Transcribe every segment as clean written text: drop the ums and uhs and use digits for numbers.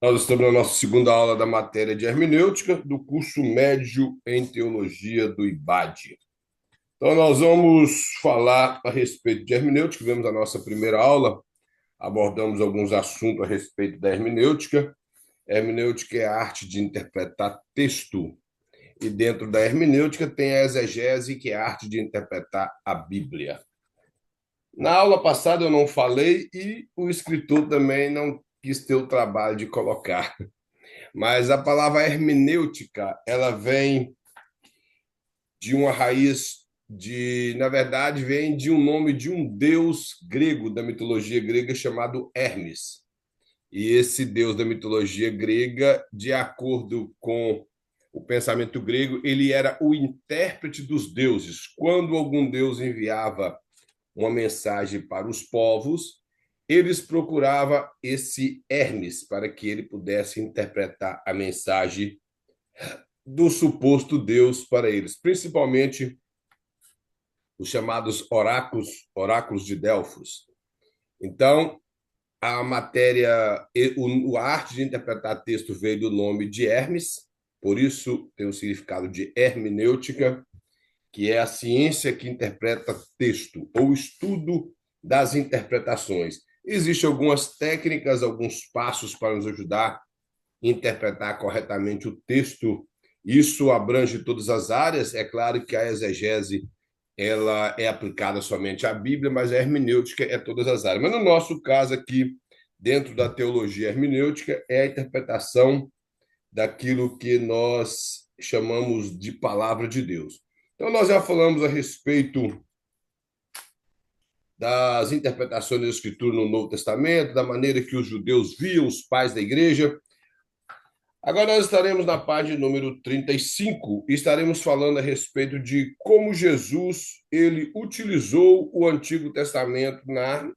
Nós estamos na nossa segunda aula da matéria de hermenêutica do curso médio em teologia do IBAD. Então, nós vamos falar a respeito de hermenêutica. Tivemos a nossa primeira aula, abordamos alguns assuntos a respeito da hermenêutica. Hermenêutica é a arte de interpretar texto. E dentro da hermenêutica tem a exegese, que é a arte de interpretar a Bíblia. Na aula passada eu não falei e o escritor também não quis ter o trabalho de colocar. Mas a palavra hermenêutica, ela vem de uma raiz na verdade, vem de um nome de um deus grego da mitologia grega chamado Hermes. E esse deus da mitologia grega, de acordo com o pensamento grego, ele era o intérprete dos deuses. Quando algum deus enviava uma mensagem para os povos, eles procuravam esse Hermes para que ele pudesse interpretar a mensagem do suposto Deus para eles, principalmente os chamados oráculos de Delfos. Então, a matéria, a arte de interpretar texto veio do nome de Hermes, por isso tem o significado de hermenêutica, que é a ciência que interpreta texto, ou estudo das interpretações. Existem algumas técnicas, alguns passos para nos ajudar a interpretar corretamente o texto. Isso abrange todas as áreas. É claro que a exegese ela é aplicada somente à Bíblia, mas a hermenêutica é todas as áreas. Mas no nosso caso aqui, dentro da teologia hermenêutica, é a interpretação daquilo que nós chamamos de palavra de Deus. Então, nós já falamos a respeito das interpretações da Escritura no Novo Testamento, da maneira que os judeus viam os pais da igreja. Agora nós estaremos na página número 35 e estaremos falando a respeito de como Jesus ele utilizou o Antigo Testamento nas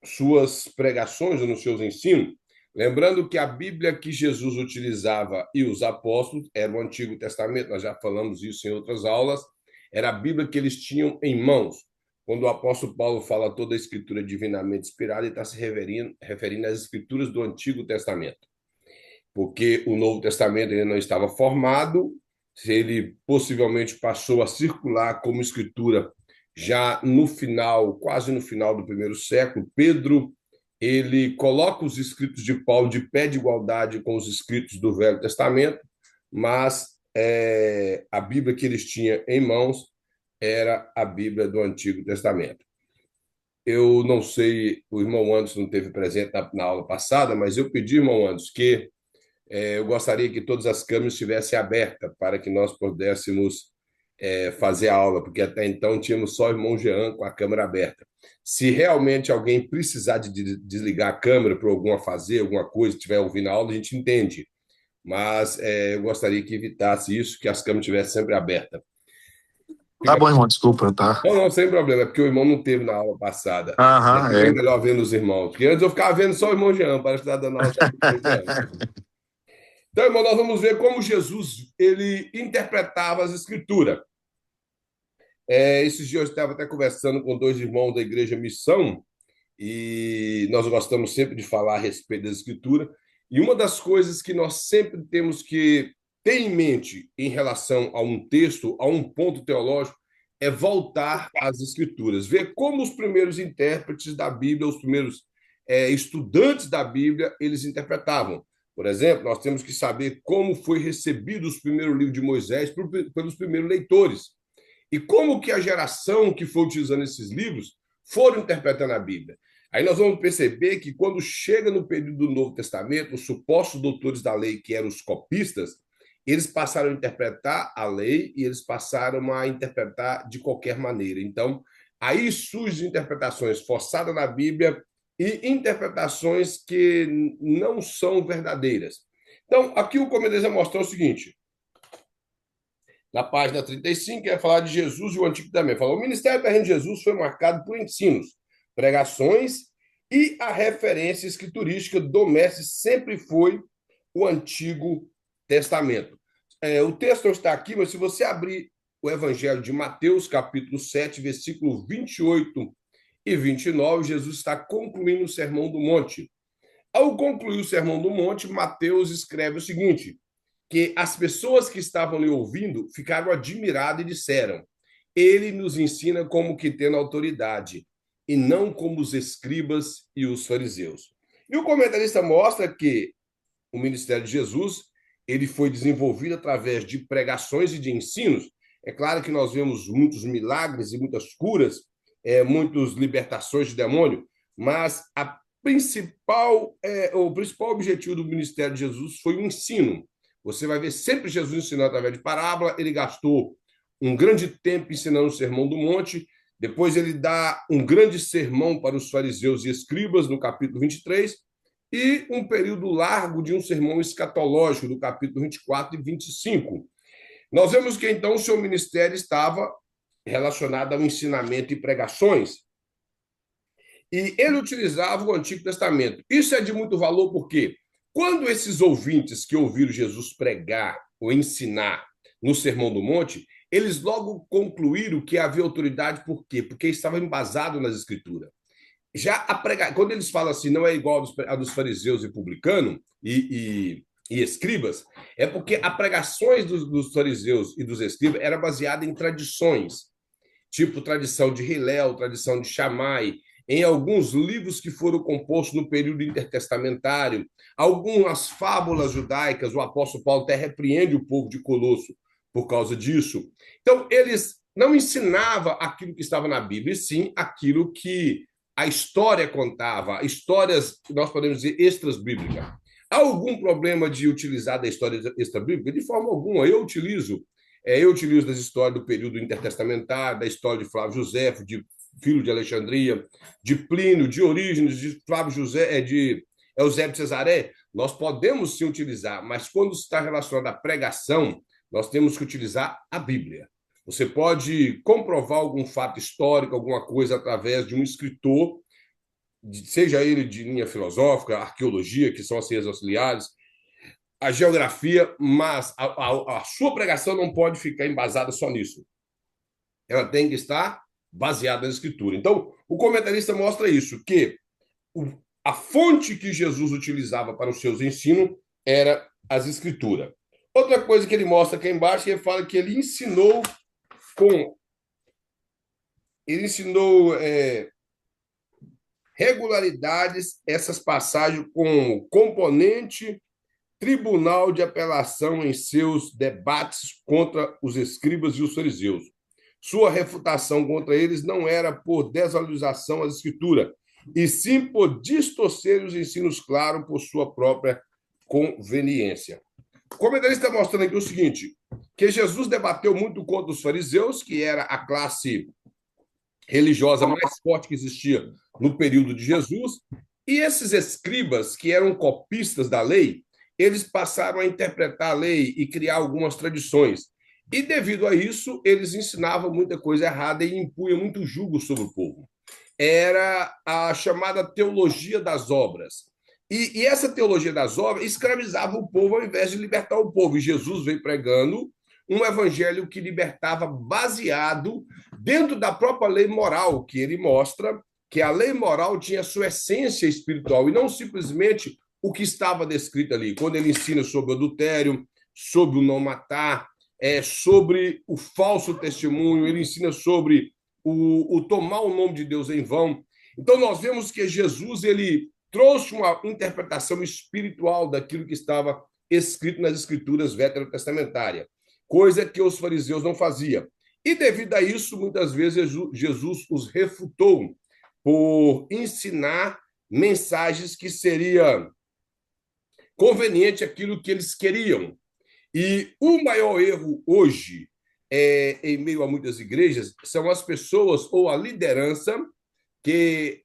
suas pregações ou nos seus ensinos. Lembrando que a Bíblia que Jesus utilizava e os apóstolos era o Antigo Testamento, nós já falamos isso em outras aulas, era a Bíblia que eles tinham em mãos. Quando o apóstolo Paulo fala toda a escritura divinamente inspirada, ele está se referindo às escrituras do Antigo Testamento, porque o Novo Testamento ainda não estava formado, ele possivelmente passou a circular como escritura já no final, quase no final do primeiro século. Pedro, ele coloca os escritos de Paulo de pé de igualdade com os escritos do Velho Testamento, mas a Bíblia que eles tinham em mãos era a Bíblia do Antigo Testamento. Eu não sei, o irmão Anderson não esteve presente na aula passada, mas eu pedi, irmão Anderson, que eu gostaria que todas as câmeras estivessem abertas para que nós pudéssemos fazer a aula, porque até então tínhamos só o irmão Jean com a câmera aberta. Se realmente alguém precisar de desligar a câmera para alguma fazer, alguma coisa, estiver ouvindo a aula, a gente entende. Mas eu gostaria que evitasse isso, que as câmeras estivessem sempre abertas. Tá Fica... bom, irmão, desculpa, tá? Não, não, sem problema, é porque o irmão não teve na aula passada. É Aham, bem é. melhor vendo os irmãos, porque antes eu ficava vendo só o irmão Jean, parece que está dando aula só para o irmão Jean. Então, irmão, nós vamos ver como Jesus ele interpretava as escrituras. Esses dias eu estava até conversando com dois irmãos da Igreja Missão, e nós gostamos sempre de falar a respeito da escritura. E uma das coisas que nós sempre temos que ter em mente em relação a um texto, a um ponto teológico, é voltar às escrituras, ver como os primeiros intérpretes da Bíblia, os primeiros estudantes da Bíblia, eles interpretavam. Por exemplo, nós temos que saber como foi recebido os primeiros livros de Moisés pelos primeiros leitores. E como que a geração que foi utilizando esses livros foram interpretando a Bíblia. Aí nós vamos perceber que quando chega no período do Novo Testamento, os supostos doutores da lei, que eram os copistas, eles passaram a interpretar a lei e eles passaram a interpretar de qualquer maneira. Então, aí surgem interpretações forçadas na Bíblia e interpretações que não são verdadeiras. Então, aqui o comentarista mostrou o seguinte: na página 35, é falar de Jesus e o Antigo Testamento. Falou: o ministério terreno de Jesus foi marcado por ensinos, pregações e a referência escriturística do mestre sempre foi o Antigo Testamento. O texto não está aqui, mas se você abrir o Evangelho de Mateus, capítulo 7, versículo 28 e 29, Jesus está concluindo o Sermão do Monte. Ao concluir o Sermão do Monte, Mateus escreve o seguinte: que as pessoas que estavam lhe ouvindo ficaram admiradas e disseram: Ele nos ensina como que tendo autoridade, e não como os escribas e os fariseus. E o comentarista mostra que o ministério de Jesus ele foi desenvolvido através de pregações e de ensinos. É claro que nós vemos muitos milagres e muitas curas, muitas libertações de demônio, mas o principal objetivo do ministério de Jesus foi o ensino. Você vai ver sempre Jesus ensinando através de parábola. Ele gastou um grande tempo ensinando o Sermão do Monte. Depois ele dá um grande sermão para os fariseus e escribas, no capítulo 23, e um período largo de um sermão escatológico, do capítulo 24 e 25. Nós vemos que, então, o seu ministério estava relacionado ao ensinamento e pregações, e ele utilizava o Antigo Testamento. Isso é de muito valor porque, quando esses ouvintes que ouviram Jesus pregar ou ensinar no Sermão do Monte, eles logo concluíram que havia autoridade, por quê? Porque estava embasado nas Escrituras. Já quando eles falam assim, não é igual a dos fariseus e publicanos e escribas, é porque as pregações dos fariseus e dos escribas era baseada em tradições, tipo tradição de Hilel, tradição de Shammai, em alguns livros que foram compostos no período intertestamentário, algumas fábulas judaicas. O apóstolo Paulo até repreende o povo de Colosso por causa disso. Então, eles não ensinavam aquilo que estava na Bíblia, e sim aquilo que a história contava, histórias, nós podemos dizer, extras bíblicas. Há algum problema de utilizar da história extra bíblica? De forma alguma. Eu utilizo das histórias do período intertestamentário, da história de Flávio José, de filho de Alexandria, de Plínio, de Orígenes, de Flávio José, de Eusébio de Cesaré. Nós podemos sim utilizar, mas quando está relacionado à pregação, nós temos que utilizar a Bíblia. Você pode comprovar algum fato histórico, alguma coisa, através de um escritor, seja ele de linha filosófica, arqueologia, que são as ciências auxiliares, a geografia, mas a sua pregação não pode ficar embasada só nisso. Ela tem que estar baseada na Escritura. Então, o comentarista mostra isso, que a fonte que Jesus utilizava para os seus ensinos era as Escrituras. Outra coisa que ele mostra aqui embaixo, ele fala que ele ensinou regularidades essas passagens com componente tribunal de apelação em seus debates contra os escribas e os fariseus. Sua refutação contra eles não era por desvalorização às escrituras, e sim por distorcer os ensinos claros por sua própria conveniência. O comentarista está mostrando aqui o seguinte, que Jesus debateu muito contra os fariseus, que era a classe religiosa mais forte que existia no período de Jesus, e esses escribas, que eram copistas da lei, eles passaram a interpretar a lei e criar algumas tradições. E, devido a isso, eles ensinavam muita coisa errada e impunham muito jugo sobre o povo. Era a chamada teologia das obras. E essa teologia das obras escravizava o povo ao invés de libertar o povo. E Jesus veio pregando um evangelho que libertava baseado dentro da própria lei moral, que ele mostra que a lei moral tinha sua essência espiritual e não simplesmente o que estava descrito ali. Quando ele ensina sobre o adultério, sobre o não matar, sobre o falso testemunho, ele ensina sobre o tomar o nome de Deus em vão. Então, nós vemos que Jesus ele trouxe uma interpretação espiritual daquilo que estava escrito nas escrituras veterotestamentárias, coisa que os fariseus não faziam. E, devido a isso, muitas vezes Jesus os refutou por ensinar mensagens que seria conveniente aquilo que eles queriam. E o maior erro hoje, em meio a muitas igrejas, são as pessoas ou a liderança que,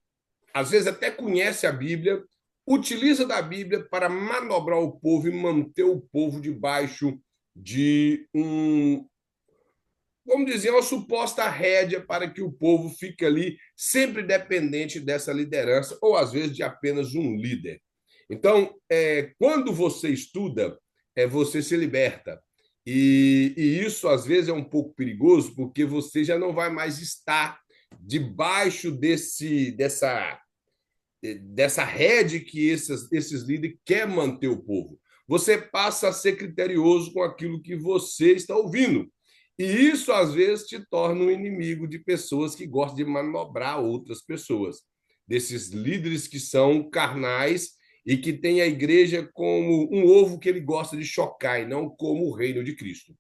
às vezes, até conhece a Bíblia, utiliza da Bíblia para manobrar o povo e manter o povo debaixo de vamos dizer, uma suposta rédea para que o povo fique ali sempre dependente dessa liderança ou, às vezes, de apenas um líder. Então, quando você estuda, você se liberta. E isso, às vezes, é um pouco perigoso, porque você já não vai mais estar debaixo dessa rede que esses líderes querem manter o povo. Você passa a ser criterioso com aquilo que você está ouvindo. E isso, às vezes, te torna um inimigo de pessoas que gostam de manobrar outras pessoas, desses líderes que são carnais e que têm a igreja como um ovo que ele gosta de chocar e não como o reino de Cristo.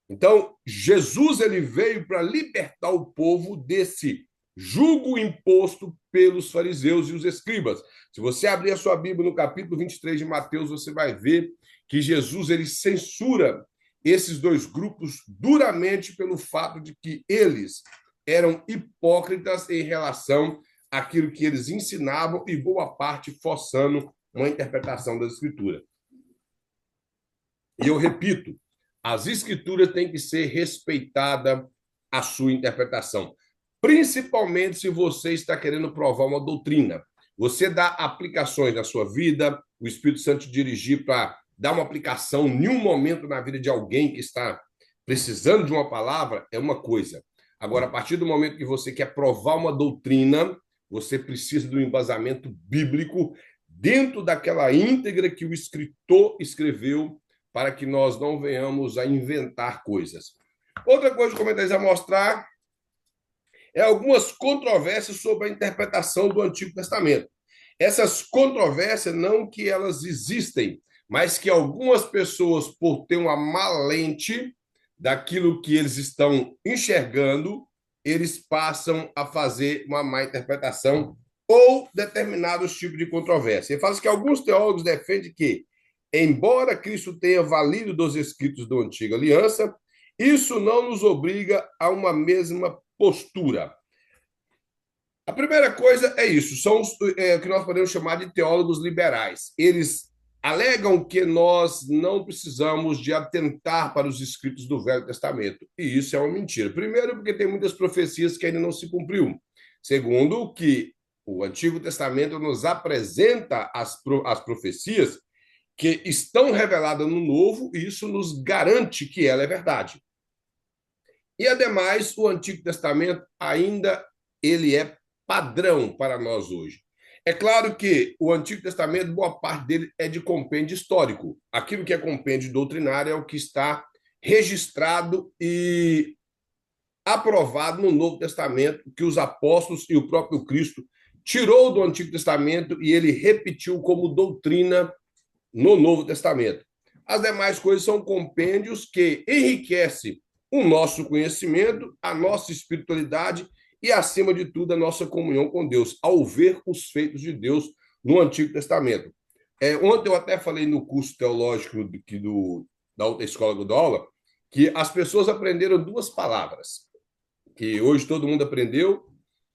Então, Jesus ele veio para libertar o povo desse jugo imposto pelos fariseus e os escribas. Se você abrir a sua Bíblia no capítulo 23 de Mateus, você vai ver que Jesus ele censura esses dois grupos duramente pelo fato de que eles eram hipócritas em relação àquilo que eles ensinavam e boa parte forçando uma interpretação da Escritura. E eu repito, as escrituras têm que ser respeitada a sua interpretação, principalmente se você está querendo provar uma doutrina. Você dá aplicações na sua vida, o Espírito Santo te dirigir para dar uma aplicação em um momento na vida de alguém que está precisando de uma palavra, é uma coisa. Agora, a partir do momento que você quer provar uma doutrina, você precisa de um embasamento bíblico dentro daquela íntegra que o escritor escreveu para que nós não venhamos a inventar coisas. Outra coisa que o comentarista vai mostrar é algumas controvérsias sobre a interpretação do Antigo Testamento. Essas controvérsias, não que elas existem, mas que algumas pessoas, por ter uma má lente daquilo que eles estão enxergando, eles passam a fazer uma má interpretação ou determinados tipos de controvérsia. Ele fala que alguns teólogos defendem que, embora Cristo tenha valido dos escritos da Antiga Aliança, isso não nos obriga a uma mesma postura. A primeira coisa é isso, são o que nós podemos chamar de teólogos liberais. Eles alegam que nós não precisamos de atentar para os escritos do Velho Testamento. E isso é uma mentira. Primeiro, porque tem muitas profecias que ainda não se cumpriu. Segundo, que o Antigo Testamento nos apresenta as profecias que estão reveladas no Novo, e isso nos garante que ela é verdade. E, ademais, o Antigo Testamento ainda ele é padrão para nós hoje. É claro que o Antigo Testamento, boa parte dele é de compêndio histórico. Aquilo que é compêndio doutrinário é o que está registrado e aprovado no Novo Testamento, que os apóstolos e o próprio Cristo tirou do Antigo Testamento e ele repetiu como doutrina no Novo Testamento. As demais coisas são compêndios que enriquecem o nosso conhecimento, a nossa espiritualidade e, acima de tudo, a nossa comunhão com Deus, ao ver os feitos de Deus no Antigo Testamento. Ontem eu até falei no curso teológico da outra escola que eu dou aula, que as pessoas aprenderam duas palavras, que hoje todo mundo aprendeu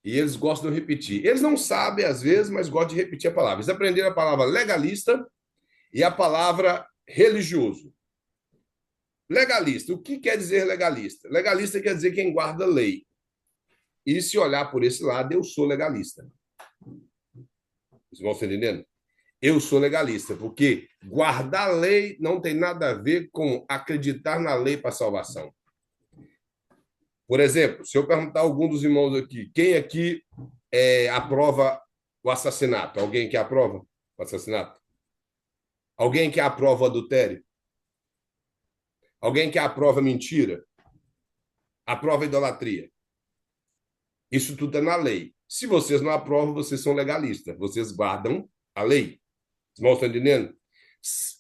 e eles gostam de repetir. Eles não sabem, às vezes, mas gostam de repetir a palavra. Eles aprenderam a palavra legalista e a palavra religioso. Legalista. O que quer dizer legalista? Legalista quer dizer quem guarda a lei. E se olhar por esse lado, eu sou legalista. Vocês vão entendendo? Eu sou legalista, porque guardar a lei não tem nada a ver com acreditar na lei para salvação. Por exemplo, se eu perguntar a algum dos irmãos aqui, quem aqui aprova o assassinato? Alguém que aprova o assassinato? Alguém que aprova o adultério? Alguém que aprova a mentira? Aprova a idolatria? Isso tudo é na lei. Se vocês não aprovam, vocês são legalistas. Vocês guardam a lei. Vocês estão entendendo?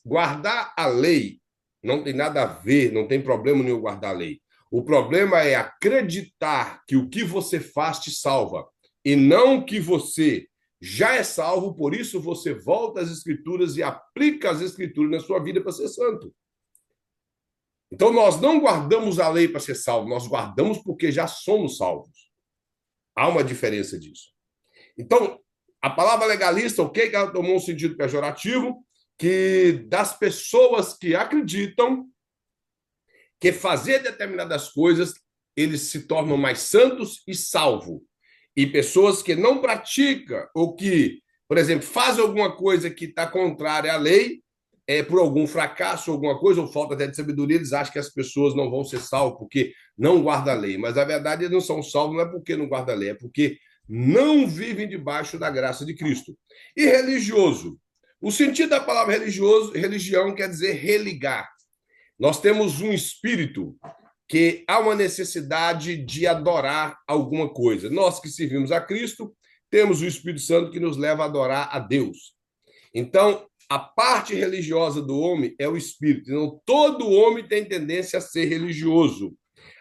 Guardar a lei não tem nada a ver, não tem problema nenhum guardar a lei. O problema é acreditar que o que você faz te salva e não que você já é salvo, por isso você volta às Escrituras e aplica as Escrituras na sua vida para ser santo. Então, nós não guardamos a lei para ser salvo, nós guardamos porque já somos salvos. Há uma diferença disso. Então, a palavra legalista, o que ela tomou um sentido pejorativo? Que das pessoas que acreditam que fazer determinadas coisas, eles se tornam mais santos e salvos. E pessoas que não praticam, ou que, por exemplo, fazem alguma coisa que está contrária à lei, por algum fracasso, alguma coisa, ou falta até de sabedoria, eles acham que as pessoas não vão ser salvas porque não guardam a lei. Mas, na verdade, eles não são salvos, não é porque não guardam a lei, é porque não vivem debaixo da graça de Cristo. E religioso. O sentido da palavra religioso, religião quer dizer religar. Nós temos um espírito que há uma necessidade de adorar alguma coisa. Nós que servimos a Cristo, temos o Espírito Santo que nos leva a adorar a Deus. Então, a parte religiosa do homem é o espírito. Então, todo homem tem tendência a ser religioso.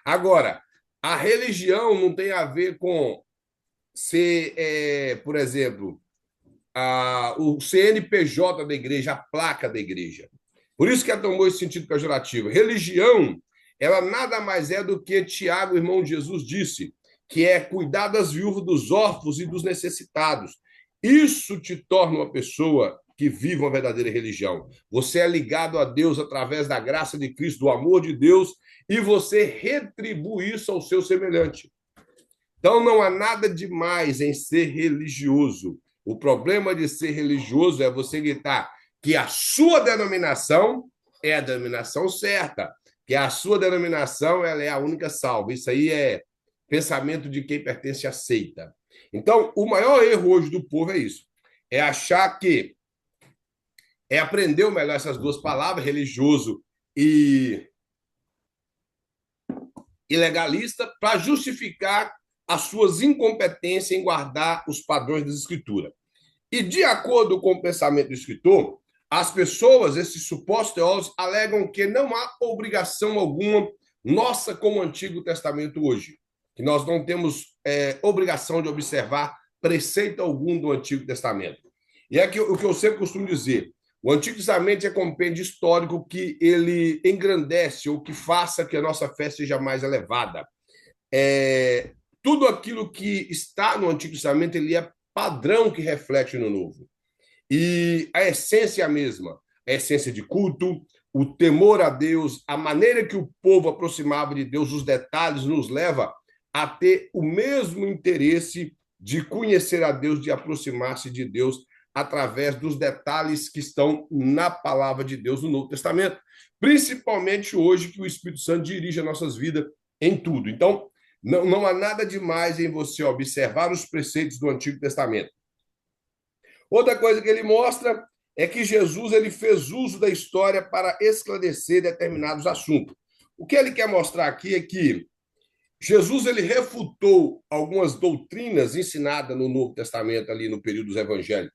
Agora, a religião não tem a ver com ser, por exemplo, o CNPJ da igreja, a placa da igreja. Por isso que ela tomou esse sentido pejorativo. Religião, ela nada mais é do que Tiago, irmão de Jesus, disse, que é cuidar das viúvas, dos órfãos e dos necessitados. Isso te torna uma pessoa que vive uma verdadeira religião. Você é ligado a Deus através da graça de Cristo, do amor de Deus, e você retribui isso ao seu semelhante. Então, não há nada demais em ser religioso. O problema de ser religioso é você gritar que a sua denominação é a denominação certa, que a sua denominação ela é a única salva. Isso aí é pensamento de quem pertence à seita. Então, o maior erro hoje do povo é isso. É achar que é aprender melhor essas duas palavras, religioso e legalista, para justificar as suas incompetências em guardar os padrões das escrituras. E, de acordo com o pensamento do escritor, as pessoas, esses supostos teólogos, alegam que não há obrigação alguma nossa com o Antigo Testamento hoje, que nós não temos obrigação de observar preceito algum do Antigo Testamento. E é o que eu sempre costumo dizer, o Antigo Testamento é compêndio histórico que ele engrandece ou que faça que a nossa fé seja mais elevada. Tudo aquilo que está no Antigo Testamento ele é padrão que reflete no Novo. E a essência é a mesma, a essência de culto, o temor a Deus, a maneira que o povo aproximava de Deus, os detalhes nos leva a ter o mesmo interesse de conhecer a Deus, de aproximar-se de Deus através dos detalhes que estão na palavra de Deus no Novo Testamento, principalmente hoje que o Espírito Santo dirige as nossas vidas em tudo. Então, não há nada demais em você observar os preceitos do Antigo Testamento. Outra coisa que ele mostra é que Jesus ele fez uso da história para esclarecer determinados assuntos. O que ele quer mostrar aqui é que Jesus ele refutou algumas doutrinas ensinadas no Novo Testamento, ali no período dos evangelhos,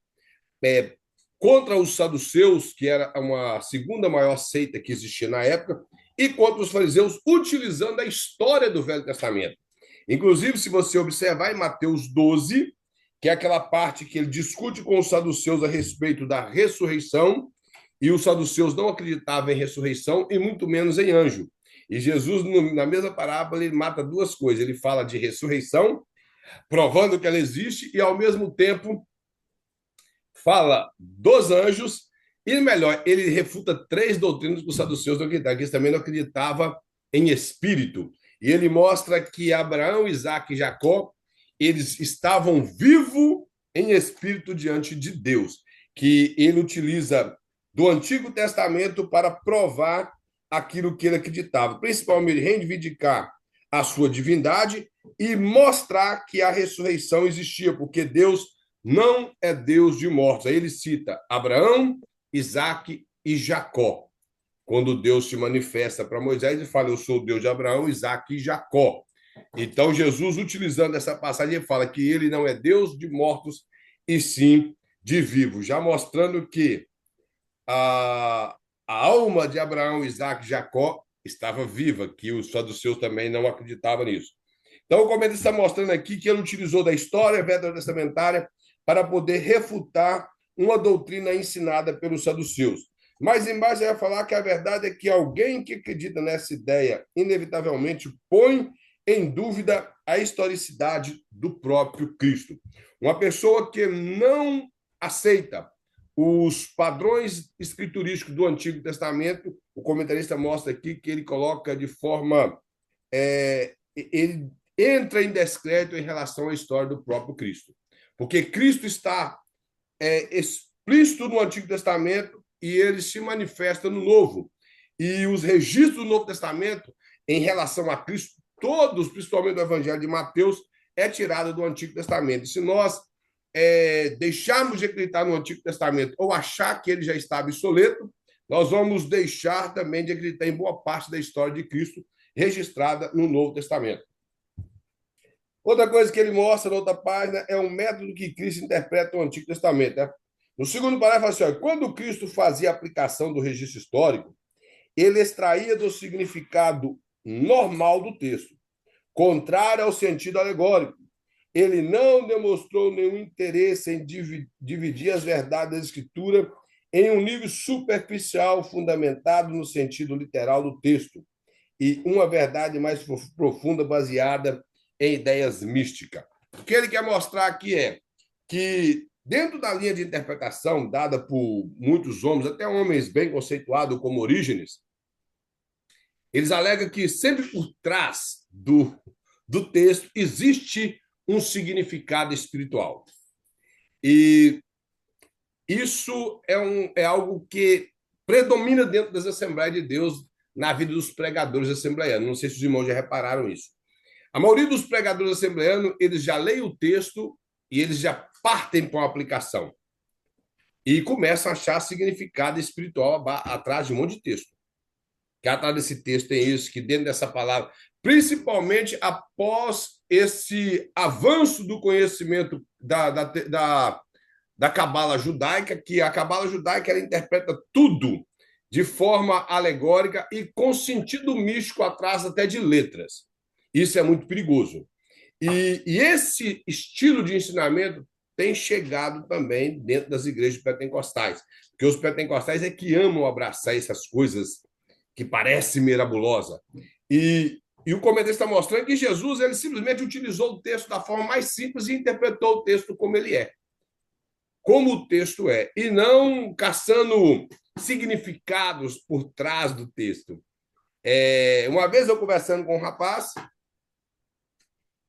contra os saduceus, que era uma segunda maior seita que existia na época, e contra os fariseus, utilizando a história do Velho Testamento. Inclusive, se você observar em Mateus 12, que é aquela parte que ele discute com os saduceus a respeito da ressurreição, e os saduceus não acreditavam em ressurreição e muito menos em anjo. E Jesus, na mesma parábola, ele mata duas coisas. Ele fala de ressurreição, provando que ela existe, e ao mesmo tempo fala dos anjos, e melhor, ele refuta três doutrinas que os saduceus não acreditavam, que eles também não acreditavam em espírito. E ele mostra que Abraão, Isaac e Jacó, eles estavam vivos em espírito diante de Deus, que ele utiliza do Antigo Testamento para provar aquilo que ele acreditava, principalmente reivindicar a sua divindade e mostrar que a ressurreição existia, porque Deus não é Deus de mortos. Aí ele cita Abraão, Isaac e Jacó. Quando Deus se manifesta para Moisés e fala, eu sou o Deus de Abraão, Isaac e Jacó. Então, Jesus, utilizando essa passagem, ele fala que ele não é Deus de mortos, e sim de vivos, já mostrando que a alma de Abraão, Isaac e Jacó estava viva, que os saduceus também não acreditavam nisso. Então, como ele está mostrando aqui, que ele utilizou da história veterotestamentária para poder refutar uma doutrina ensinada pelos saduceus. Mas embaixo ele vai falar que a verdade é que alguém que acredita nessa ideia, inevitavelmente, põe em dúvida a historicidade do próprio Cristo. Uma pessoa que não aceita os padrões escriturísticos do Antigo Testamento, o comentarista mostra aqui que ele coloca de forma... ele entra em descrédito em relação à história do próprio Cristo. Porque Cristo está explícito no Antigo Testamento e ele se manifesta no Novo. E os registros do Novo Testamento em relação a Cristo, todos, principalmente do Evangelho de Mateus, é tirada do Antigo Testamento. E se nós deixarmos de acreditar no Antigo Testamento ou achar que ele já está obsoleto, nós vamos deixar também de acreditar em boa parte da história de Cristo registrada no Novo Testamento. Outra coisa que ele mostra na outra página é o método que Cristo interpreta o Antigo Testamento. Né? No segundo parágrafo, assim, ó, quando Cristo fazia a aplicação do registro histórico, ele extraía do significado normal do texto, contrário ao sentido alegórico. Ele não demonstrou nenhum interesse em dividir as verdades da Escritura em um nível superficial, fundamentado no sentido literal do texto, e uma verdade mais profunda, baseada em ideias místicas. O que ele quer mostrar aqui é que, dentro da linha de interpretação dada por muitos homens, até homens bem conceituados como Orígenes, eles alegam que sempre por trás do texto existe um significado espiritual. E isso é algo que predomina dentro das Assembleias de Deus na vida dos pregadores assembleianos. Não sei se os irmãos já repararam isso. A maioria dos pregadores assembleianos, eles já leem o texto e eles já partem para uma aplicação. E começam a achar significado espiritual atrás de um monte de texto. Que atrás desse texto tem isso, que dentro dessa palavra, principalmente após esse avanço do conhecimento da cabala judaica, que a cabala judaica ela interpreta tudo de forma alegórica e com sentido místico atrás até de letras. Isso é muito perigoso. E esse estilo de ensinamento tem chegado também dentro das igrejas pentecostais, porque os pentecostais é que amam abraçar essas coisas que parecem mirabolosas. E o comentarista está mostrando que Jesus ele simplesmente utilizou o texto da forma mais simples e interpretou o texto como ele é. Como o texto é, e não caçando significados por trás do texto. Uma vez eu conversando com um rapaz,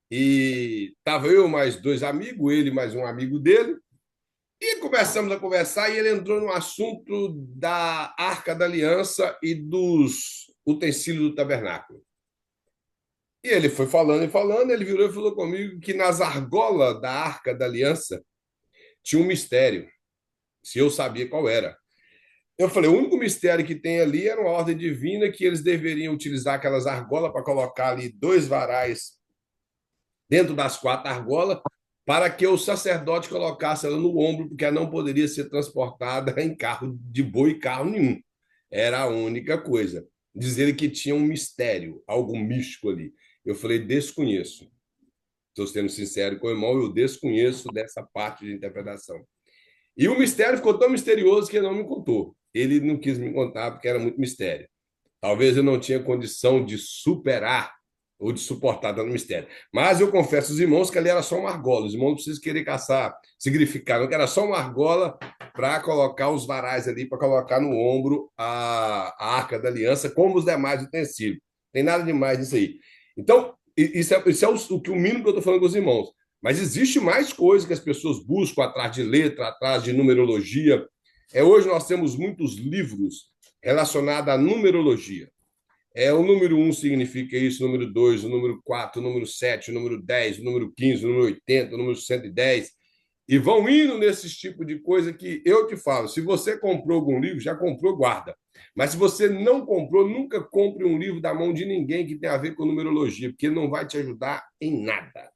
e estava eu mais dois amigos, ele mais um amigo dele, e começamos a conversar, e ele entrou no assunto da Arca da Aliança e dos utensílios do tabernáculo. E ele foi falando e falando, ele virou e falou comigo que nas argolas da Arca da Aliança tinha um mistério, se eu sabia qual era. Eu falei, o único mistério que tem ali era uma ordem divina que eles deveriam utilizar aquelas argolas para colocar ali 2 varais dentro das 4 argolas para que o sacerdote colocasse ela no ombro, porque ela não poderia ser transportada em carro de boi e carro nenhum. Era a única coisa. Dizer que tinha um mistério, algo místico ali. Eu falei, desconheço. Estou sendo sincero com o irmão, eu desconheço dessa parte de interpretação. E o mistério ficou tão misterioso que ele não me contou. Ele não quis me contar porque era muito mistério. Talvez eu não tinha condição de superar ou de suportar dando mistério. Mas eu confesso aos irmãos que ali era só uma argola. Os irmãos não precisam querer caçar significado, que era só uma argola para colocar os varais ali, para colocar no ombro a Arca da Aliança, como os demais utensílios. Tem nada demais nisso aí. Então, isso é o mínimo que eu estou falando com os irmãos. Mas existe mais coisas que as pessoas buscam atrás de letra, atrás de numerologia. Hoje nós temos muitos livros relacionados à numerologia. O número 1 significa isso, o número 2, o número 4, o número 7, o número 10, o número 15, o número 80, o número 110. E vão indo nesses tipos de coisa que eu te falo. Se você comprou algum livro, já comprou, guarda. Mas se você não comprou, nunca compre um livro da mão de ninguém que tenha a ver com numerologia, porque ele não vai te ajudar em nada.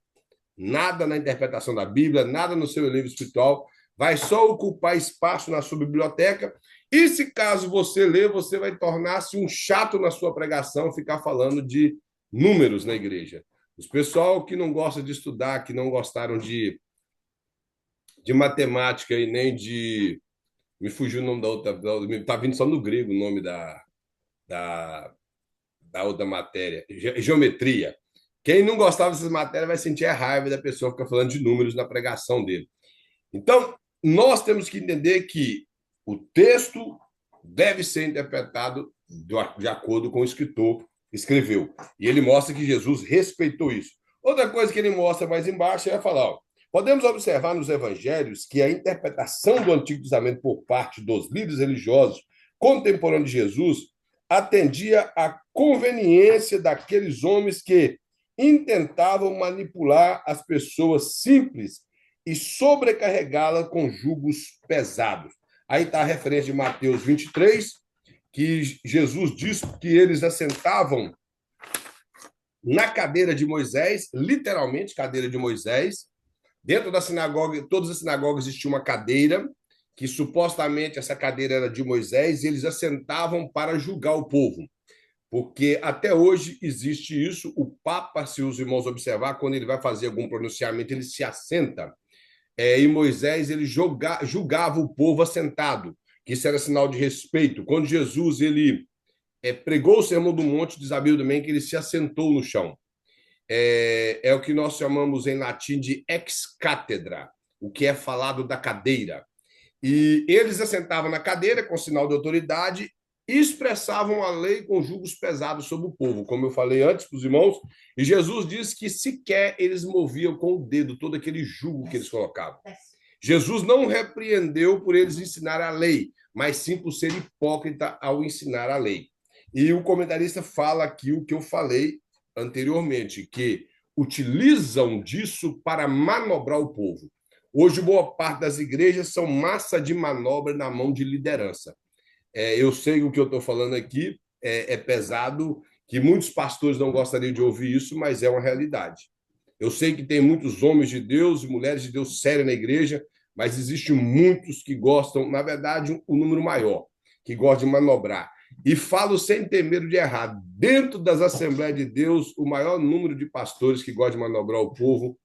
Nada na interpretação da Bíblia, nada no seu livro espiritual. Vai só ocupar espaço na sua biblioteca. E se caso você ler, você vai tornar-se um chato na sua pregação, ficar falando de números na igreja. Os pessoal que não gosta de estudar, que não gostaram de matemática e nem de... Me fugiu o nome da outra... Está vindo só no grego o nome da outra matéria. Geometria. Quem não gostava dessas matérias vai sentir a raiva da pessoa ficar falando de números na pregação dele. Então, nós temos que entender que o texto deve ser interpretado de acordo com o escritor escreveu. E ele mostra que Jesus respeitou isso. Outra coisa que ele mostra mais embaixo é falar, podemos observar nos evangelhos que a interpretação do Antigo Testamento por parte dos líderes religiosos contemporâneos de Jesus atendia à conveniência daqueles homens que intentavam manipular as pessoas simples e sobrecarregá-las com jugos pesados. Aí está a referência de Mateus 23, que Jesus diz que eles assentavam na cadeira de Moisés, literalmente cadeira de Moisés. Dentro da sinagoga, todas as sinagogas existia uma cadeira, que supostamente essa cadeira era de Moisés, e eles assentavam para julgar o povo. Porque até hoje existe isso. O Papa, se os irmãos observar, quando ele vai fazer algum pronunciamento, ele se assenta. E Moisés ele julgava o povo assentado, que isso era sinal de respeito. Quando Jesus ele pregou o Sermão do Monte, diz a Bíblia também que ele se assentou no chão. É o que nós chamamos em latim de ex cátedra, o que é falado da cadeira. E eles assentavam na cadeira com sinal de autoridade e expressavam a lei com julgos pesados sobre o povo, como eu falei antes para os irmãos. E Jesus diz que sequer eles moviam com o dedo todo aquele jugo que eles colocavam. Jesus não repreendeu por eles ensinar a lei, mas sim por ser hipócrita ao ensinar a lei. E o comentarista fala aqui o que eu falei anteriormente, que utilizam disso para manobrar o povo. Hoje, boa parte das igrejas são massa de manobra na mão de liderança. Eu sei o que eu estou falando aqui é pesado, que muitos pastores não gostariam de ouvir isso, mas é uma realidade. Eu sei que tem muitos homens de Deus e mulheres de Deus sérios na igreja, mas existem muitos que gostam, na verdade, um número maior, que gostam de manobrar. E falo sem ter medo de errar. Dentro das Assembleias de Deus, o maior número de pastores que gostam de manobrar o povo,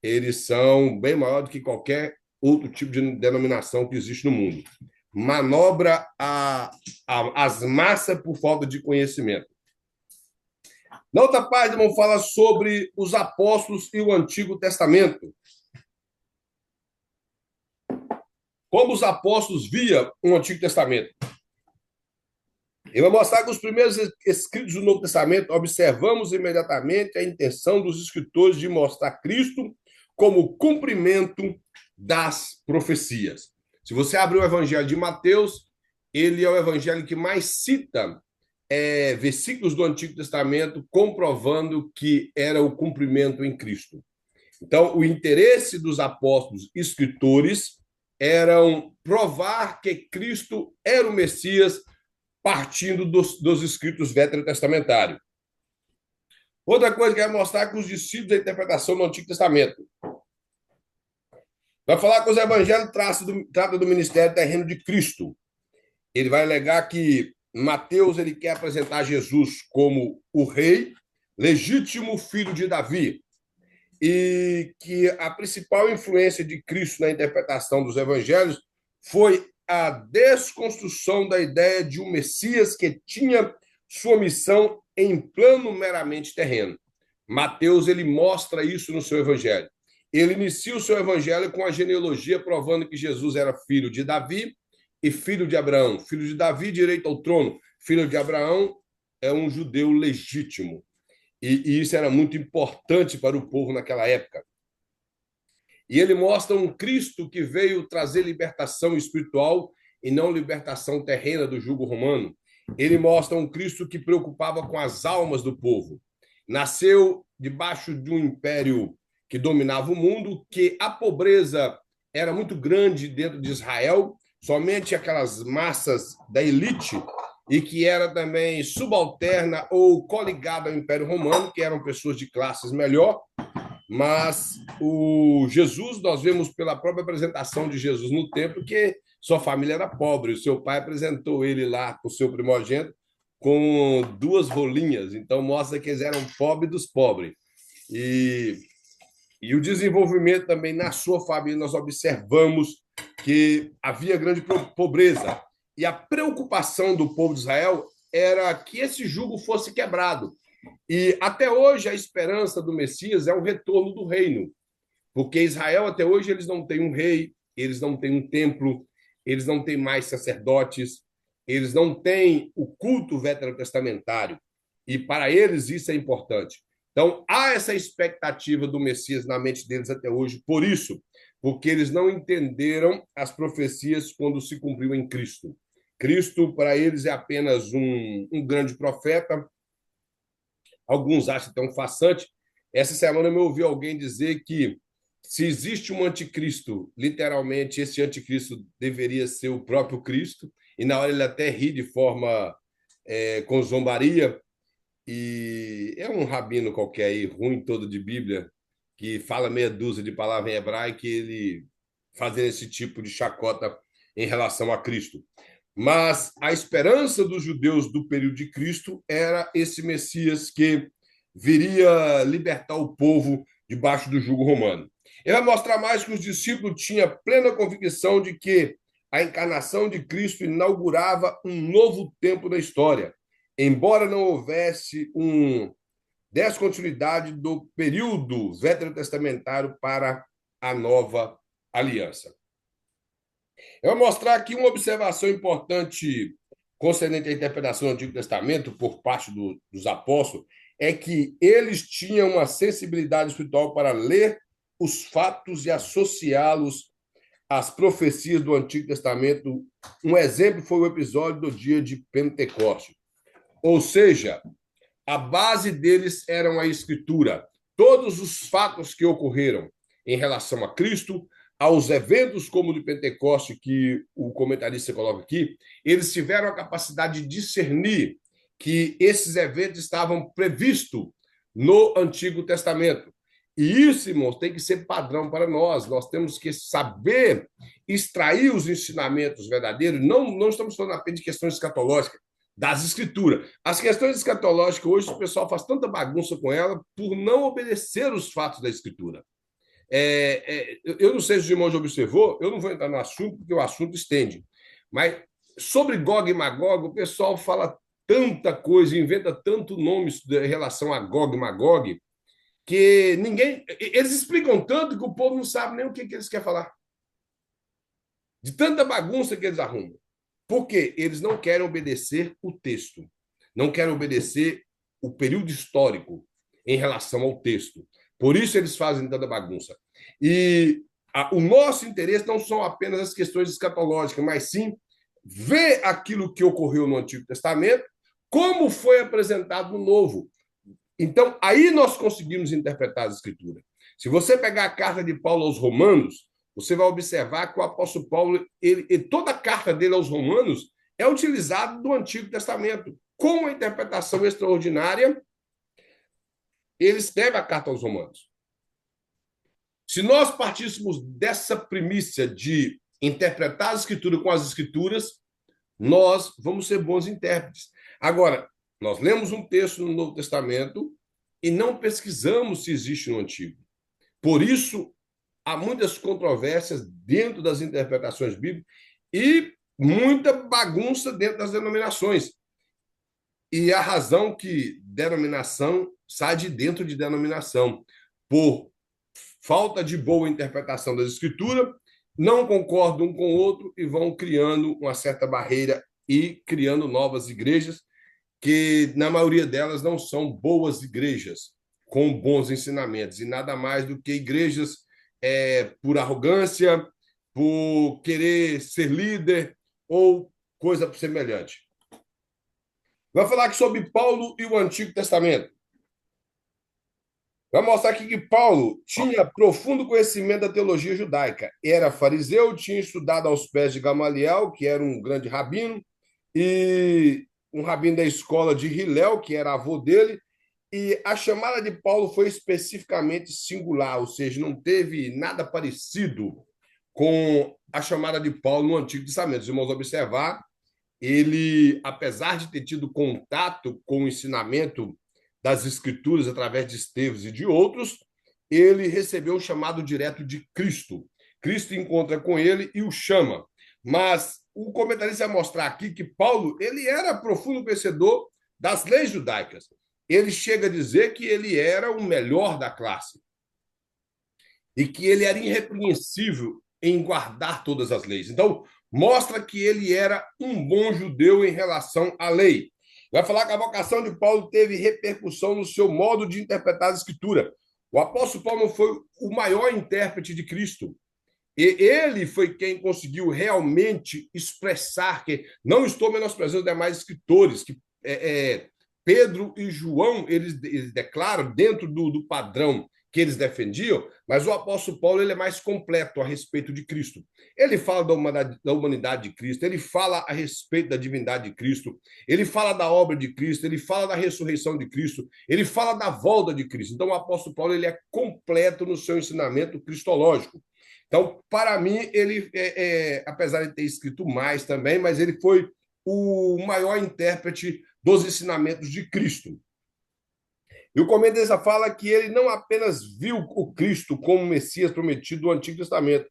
eles são bem maior do que qualquer outro tipo de denominação que existe no mundo. Manobra as massas por falta de conhecimento. Na outra página, vamos falar sobre os apóstolos e o Antigo Testamento. Como os apóstolos viam o Antigo Testamento. Ele vai mostrar que os primeiros escritos do Novo Testamento observamos imediatamente a intenção dos escritores de mostrar Cristo como cumprimento das profecias. Se você abrir o Evangelho de Mateus, ele é o evangelho que mais cita versículos do Antigo Testamento comprovando que era o cumprimento em Cristo. Então, o interesse dos apóstolos escritores era provar que Cristo era o Messias partindo dos escritos veterotestamentários. Outra coisa que vai mostrar é que os discípulos da interpretação do Antigo Testamento. Vai falar que os evangelhos tratam do ministério terreno de Cristo. Ele vai alegar que Mateus ele quer apresentar Jesus como o rei, legítimo filho de Davi, e que a principal influência de Cristo na interpretação dos evangelhos foi a desconstrução da ideia de um Messias que tinha sua missão em plano meramente terreno. Mateus ele mostra isso no seu evangelho. Ele inicia o seu evangelho com a genealogia provando que Jesus era filho de Davi e filho de Abraão. Filho de Davi, direito ao trono. Filho de Abraão é um judeu legítimo. E isso era muito importante para o povo naquela época. E ele mostra um Cristo que veio trazer libertação espiritual e não libertação terrena do jugo romano. Ele mostra um Cristo que preocupava com as almas do povo. Nasceu debaixo de um império que dominava o mundo, que a pobreza era muito grande dentro de Israel, somente aquelas massas da elite, e que era também subalterna ou coligada ao Império Romano, que eram pessoas de classes melhor. Mas o Jesus, nós vemos pela própria apresentação de Jesus no templo que sua família era pobre. O seu pai apresentou ele lá com o seu primogênito com 2 rolinhas. Então mostra que eles eram pobres dos pobres. E o desenvolvimento também na sua família, nós observamos que havia grande pobreza. E a preocupação do povo de Israel era que esse jugo fosse quebrado. E até hoje a esperança do Messias é o retorno do reino. Porque Israel até hoje eles não têm um rei, eles não têm um templo, eles não têm mais sacerdotes, eles não têm o culto veterotestamentário. E para eles isso é importante. Então, há essa expectativa do Messias na mente deles até hoje, por isso, porque eles não entenderam as profecias quando se cumpriu em Cristo. Cristo, para eles, é apenas um grande profeta, alguns acham até um farsante, Essa semana eu me ouvi alguém dizer que se existe um anticristo, literalmente esse anticristo deveria ser o próprio Cristo, e na hora ele até ri de forma com zombaria, e é um rabino qualquer aí, ruim todo de Bíblia, que fala meia dúzia de palavras em hebraico e ele fazendo esse tipo de chacota em relação a Cristo. Mas a esperança dos judeus do período de Cristo era esse Messias que viria libertar o povo debaixo do jugo romano. Ele vai mostrar mais que os discípulos tinham plena convicção de que a encarnação de Cristo inaugurava um novo tempo da história, embora não houvesse descontinuidade do período veterotestamentário para a nova aliança. Eu vou mostrar aqui uma observação importante concernente à interpretação do Antigo Testamento por parte dos apóstolos, é que eles tinham uma sensibilidade espiritual para ler os fatos e associá-los às profecias do Antigo Testamento. Um exemplo foi o episódio do dia de Pentecostes. Ou seja, a base deles era a Escritura. Todos os fatos que ocorreram em relação a Cristo, aos eventos como o de Pentecoste, que o comentarista coloca aqui, eles tiveram a capacidade de discernir que esses eventos estavam previstos no Antigo Testamento. E isso, irmãos, tem que ser padrão para nós. Nós temos que saber extrair os ensinamentos verdadeiros. Não estamos falando apenas de questões escatológicas, das escrituras. As questões escatológicas, hoje, o pessoal faz tanta bagunça com ela por não obedecer os fatos da escritura. Eu não sei se o irmão já observou, eu não vou entrar no assunto, porque o assunto estende, mas sobre Gog e Magog, o pessoal fala tanta coisa, inventa tanto nomes em relação a Gog e Magog, que ninguém. Eles explicam tanto que o povo não sabe nem o que eles querem falar. De tanta bagunça que eles arrumam. Porque eles não querem obedecer o texto, não querem obedecer o período histórico em relação ao texto. Por isso eles fazem tanta bagunça. E o nosso interesse não são apenas as questões escatológicas, mas sim ver aquilo que ocorreu no Antigo Testamento, como foi apresentado no Novo. Então, aí nós conseguimos interpretar as Escrituras. Se você pegar a carta de Paulo aos Romanos, você vai observar que o apóstolo Paulo, toda a carta dele aos Romanos é utilizada do Antigo Testamento. Com uma interpretação extraordinária, ele escreve a carta aos Romanos. Se nós partíssemos dessa primícia de interpretar as Escrituras com as Escrituras, nós vamos ser bons intérpretes. Agora, nós lemos um texto no Novo Testamento e não pesquisamos se existe no Antigo. Por isso, há muitas controvérsias dentro das interpretações bíblicas e muita bagunça dentro das denominações. E a razão que denominação sai de dentro de denominação, por falta de boa interpretação das escrituras, não concordam um com o outro e vão criando uma certa barreira e criando novas igrejas, que na maioria delas não são boas igrejas, com bons ensinamentos, e nada mais do que igrejas por arrogância, por querer ser líder ou coisa semelhante. Vai falar aqui sobre Paulo e o Antigo Testamento. Vai mostrar aqui que Paulo tinha profundo conhecimento da teologia judaica. Era fariseu, tinha estudado aos pés de Gamaliel, que era um grande rabino, e um rabino da escola de Hilel, que era avô dele, e a chamada de Paulo foi especificamente singular, ou seja, não teve nada parecido com a chamada de Paulo no Antigo Testamento. Os irmãos observar, ele, apesar de ter tido contato com o ensinamento das Escrituras através de Estevão e de outros, ele recebeu um chamado direto de Cristo. Cristo encontra com ele e o chama. Mas o comentarista vai mostrar aqui que Paulo ele era profundo conhecedor das leis judaicas. Ele chega a dizer que ele era o melhor da classe e que ele era irrepreensível em guardar todas as leis. Então, mostra que ele era um bom judeu em relação à lei. Vai falar que a vocação de Paulo teve repercussão no seu modo de interpretar a Escritura. O apóstolo Paulo não foi o maior intérprete de Cristo. E ele foi quem conseguiu realmente expressar que não estou menosprezando os demais escritores que Pedro e João, eles declaram dentro do padrão que eles defendiam, mas o apóstolo Paulo ele é mais completo a respeito de Cristo. Ele fala da humanidade de Cristo, ele fala a respeito da divindade de Cristo, ele fala da obra de Cristo, ele fala da ressurreição de Cristo, ele fala da volta de Cristo. Então, o apóstolo Paulo ele é completo no seu ensinamento cristológico. Então, para mim, ele, apesar de ter escrito mais também, mas ele foi o maior intérprete dos ensinamentos de Cristo. E o comentarista fala que ele não apenas viu o Cristo como Messias prometido do Antigo Testamento,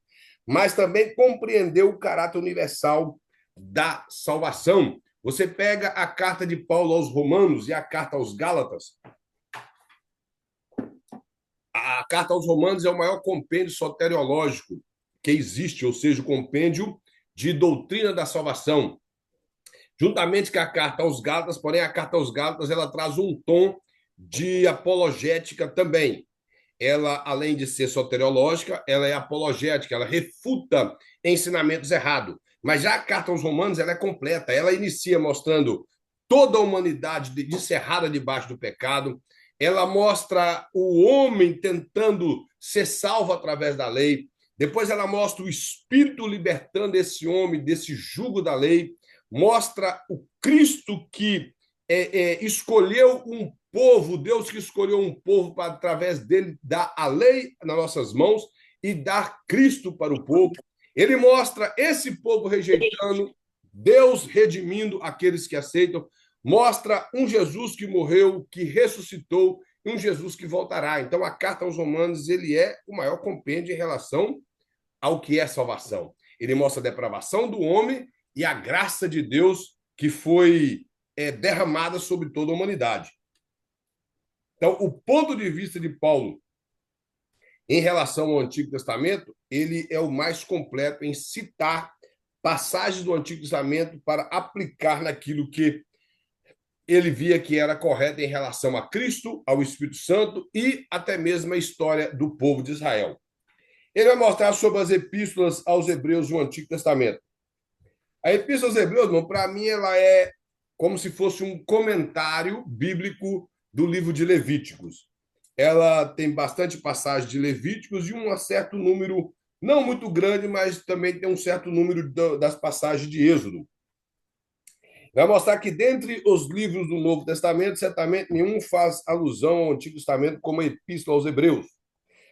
mas também compreendeu o caráter universal da salvação. Você pega a carta de Paulo aos Romanos e a carta aos Gálatas. A carta aos Romanos é o maior compêndio soteriológico que existe, ou seja, o compêndio de doutrina da salvação. Juntamente com a carta aos Gálatas, porém a carta aos Gálatas ela traz um tom de apologética também. Ela, além de ser soteriológica, ela é apologética, ela refuta ensinamentos errados. Mas já a carta aos Romanos ela é completa, ela inicia mostrando toda a humanidade descerrada debaixo do pecado, ela mostra o homem tentando ser salvo através da lei, depois ela mostra o Espírito libertando esse homem desse jugo da lei, mostra o Cristo que escolheu um povo, Deus que escolheu um povo para, através dele, dar a lei nas nossas mãos e dar Cristo para o povo. Ele mostra esse povo rejeitando, Deus redimindo aqueles que aceitam, mostra um Jesus que morreu, que ressuscitou, e um Jesus que voltará. Então, a carta aos Romanos ele é o maior compêndio em relação ao que é salvação. Ele mostra a depravação do homem e a graça de Deus que foi derramada sobre toda a humanidade. Então, o ponto de vista de Paulo em relação ao Antigo Testamento, ele é o mais completo em citar passagens do Antigo Testamento para aplicar naquilo que ele via que era correto em relação a Cristo, ao Espírito Santo e até mesmo a história do povo de Israel. Ele vai mostrar sobre as epístolas aos Hebreus do Antigo Testamento. A Epístola aos Hebreus, para mim, ela é como se fosse um comentário bíblico do livro de Levíticos. Ela tem bastante passagem de Levíticos e um certo número, não muito grande, mas também tem um certo número das passagens de Êxodo. Vai mostrar que, dentre os livros do Novo Testamento, certamente nenhum faz alusão ao Antigo Testamento como a Epístola aos Hebreus.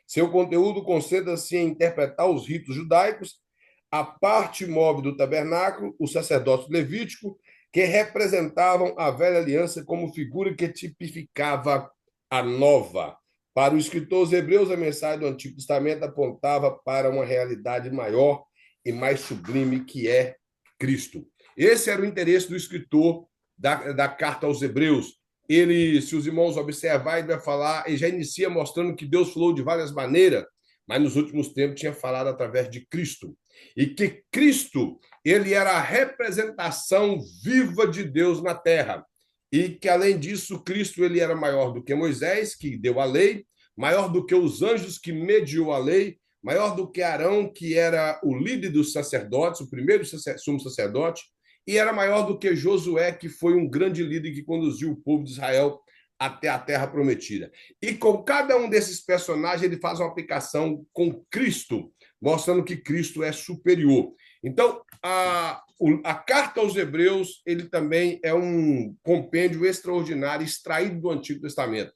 Seu conteúdo concentra-se em interpretar os ritos judaicos, a parte móvel do tabernáculo, o sacerdócio levítico, que representavam a velha aliança como figura que tipificava a nova. Para o escritor aos Hebreus, a mensagem do Antigo Testamento apontava para uma realidade maior e mais sublime que é Cristo. Esse era o interesse do escritor da carta aos Hebreus. Ele, se os irmãos observarem, ele vai falar, ele já inicia mostrando que Deus falou de várias maneiras, mas nos últimos tempos tinha falado através de Cristo. E que Cristo, ele era a representação viva de Deus na terra. E que, além disso, Cristo ele era maior do que Moisés, que deu a lei, maior do que os anjos, que mediou a lei, maior do que Arão, que era o líder dos sacerdotes, o primeiro sumo sacerdote, e era maior do que Josué, que foi um grande líder que conduziu o povo de Israel até a terra prometida. E com cada um desses personagens, ele faz uma aplicação com Cristo, mostrando que Cristo é superior. Então, a carta aos Hebreus, ele também é um compêndio extraordinário, extraído do Antigo Testamento.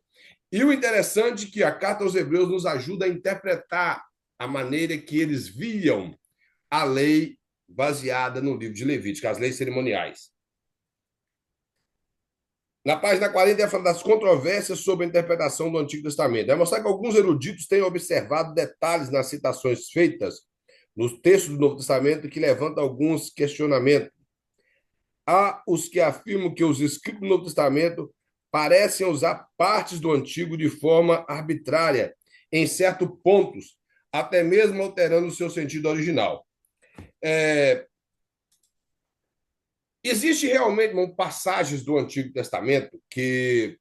E o interessante é que a carta aos Hebreus nos ajuda a interpretar a maneira que eles viam a lei baseada no livro de Levítico, as leis cerimoniais. Na página 40, ele fala das controvérsias sobre a interpretação do Antigo Testamento. Vai mostrar que alguns eruditos têm observado detalhes nas citações feitas nos textos do Novo Testamento que levantam alguns questionamentos. Há os que afirmam que os escritos do Novo Testamento parecem usar partes do Antigo de forma arbitrária, em certos pontos, até mesmo alterando o seu sentido original. Existe realmente passagens do Antigo Testamento que,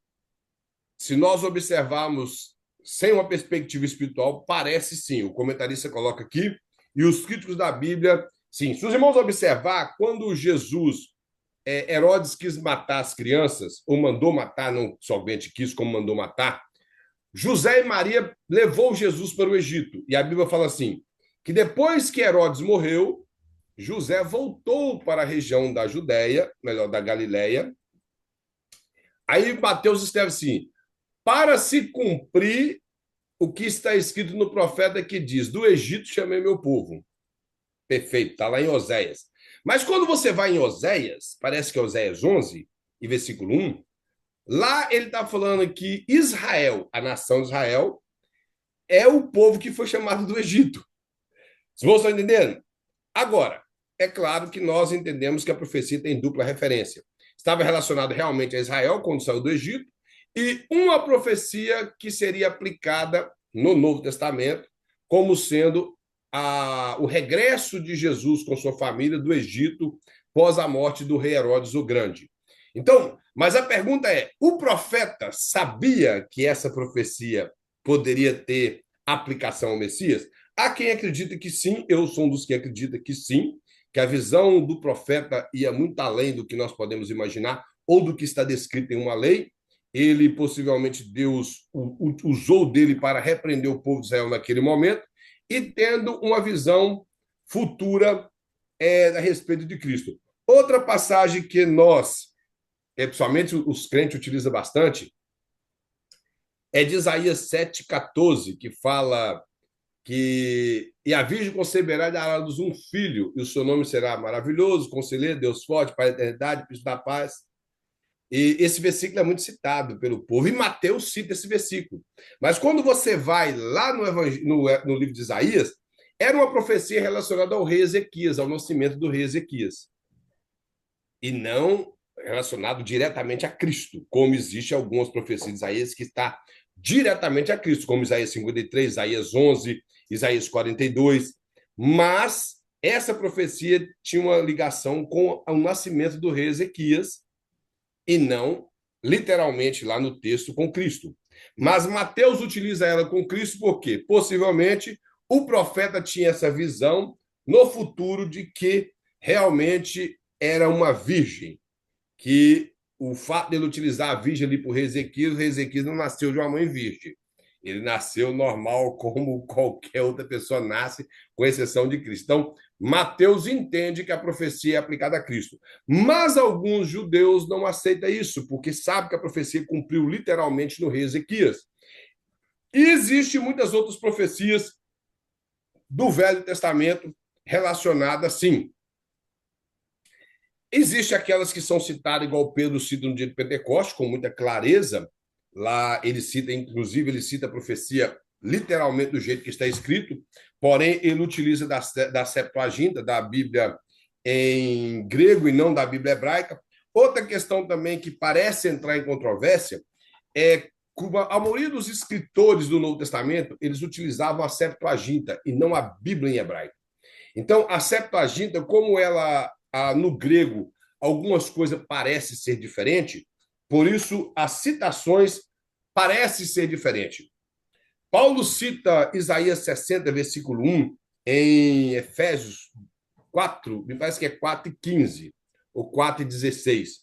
se nós observarmos sem uma perspectiva espiritual, parece sim. O comentarista coloca aqui, e os críticos da Bíblia, sim. Se os irmãos observar, quando Jesus Herodes quis matar as crianças, ou mandou matar, não somente quis, como mandou matar, José e Maria levou Jesus para o Egito. E a Bíblia fala assim, que depois que Herodes morreu, José voltou para a região da Judéia, melhor, da Galiléia. Aí Mateus escreve assim, para se cumprir o que está escrito no profeta que diz, do Egito chamei meu povo. Perfeito, está lá em Oséias. Mas quando você vai em Oséias, parece que é Oséias 11, e versículo 1, lá ele está falando que Israel, a nação de Israel, é o povo que foi chamado do Egito. Vocês estão entendendo? Agora, é claro que nós entendemos que a profecia tem dupla referência. Estava relacionado realmente a Israel quando saiu do Egito, e uma profecia que seria aplicada no Novo Testamento como sendo o regresso de Jesus com sua família do Egito pós a morte do rei Herodes o Grande. Então, mas a pergunta é: o profeta sabia que essa profecia poderia ter aplicação ao Messias? Há quem acredita que sim, eu sou um dos que acredita que sim, que a visão do profeta ia muito além do que nós podemos imaginar ou do que está descrito em uma lei. Ele, possivelmente, Deus usou dele para repreender o povo de Israel naquele momento e tendo uma visão futura a respeito de Cristo. Outra passagem que nós, principalmente os crentes, utilizam bastante, é de Isaías 7,14, que fala que e a virgem conceberá e dará à luz um filho, e o seu nome será maravilhoso, conselheiro, Deus forte, Pai da eternidade, príncipe da paz. E esse versículo é muito citado pelo povo, e Mateus cita esse versículo. Mas quando você vai lá no livro de Isaías, era uma profecia relacionada ao rei Ezequias, ao nascimento do rei Ezequias, e não relacionado diretamente a Cristo, como existe algumas profecias de Isaías que está diretamente a Cristo, como Isaías 53, Isaías 11, Isaías 42, mas essa profecia tinha uma ligação com o nascimento do rei Ezequias e não literalmente lá no texto com Cristo. Mas Mateus utiliza ela com Cristo porque possivelmente o profeta tinha essa visão no futuro de que realmente era uma virgem, que o fato dele utilizar a virgem ali para o rei Ezequias não nasceu de uma mãe virgem. Ele nasceu normal, como qualquer outra pessoa nasce, com exceção de Cristo. Então, Mateus entende que a profecia é aplicada a Cristo. Mas alguns judeus não aceitam isso, porque sabem que a profecia cumpriu literalmente no rei Ezequias. E existem muitas outras profecias do Velho Testamento relacionadas, sim. Existem aquelas que são citadas, igual Pedro cita no dia de Pentecostes, com muita clareza. Lá ele cita, inclusive, ele cita a profecia literalmente do jeito que está escrito, porém ele utiliza da Septuaginta, da Bíblia em grego e não da Bíblia hebraica. Outra questão também que parece entrar em controvérsia é que a maioria dos escritores do Novo Testamento, eles utilizavam a Septuaginta e não a Bíblia em hebraico. Então, a Septuaginta, como ela no grego algumas coisas parecem ser diferentes, por isso as citações parecem ser diferentes. Paulo cita Isaías 60, versículo 1, em Efésios 4, me parece que é 4:15 ou 4:16,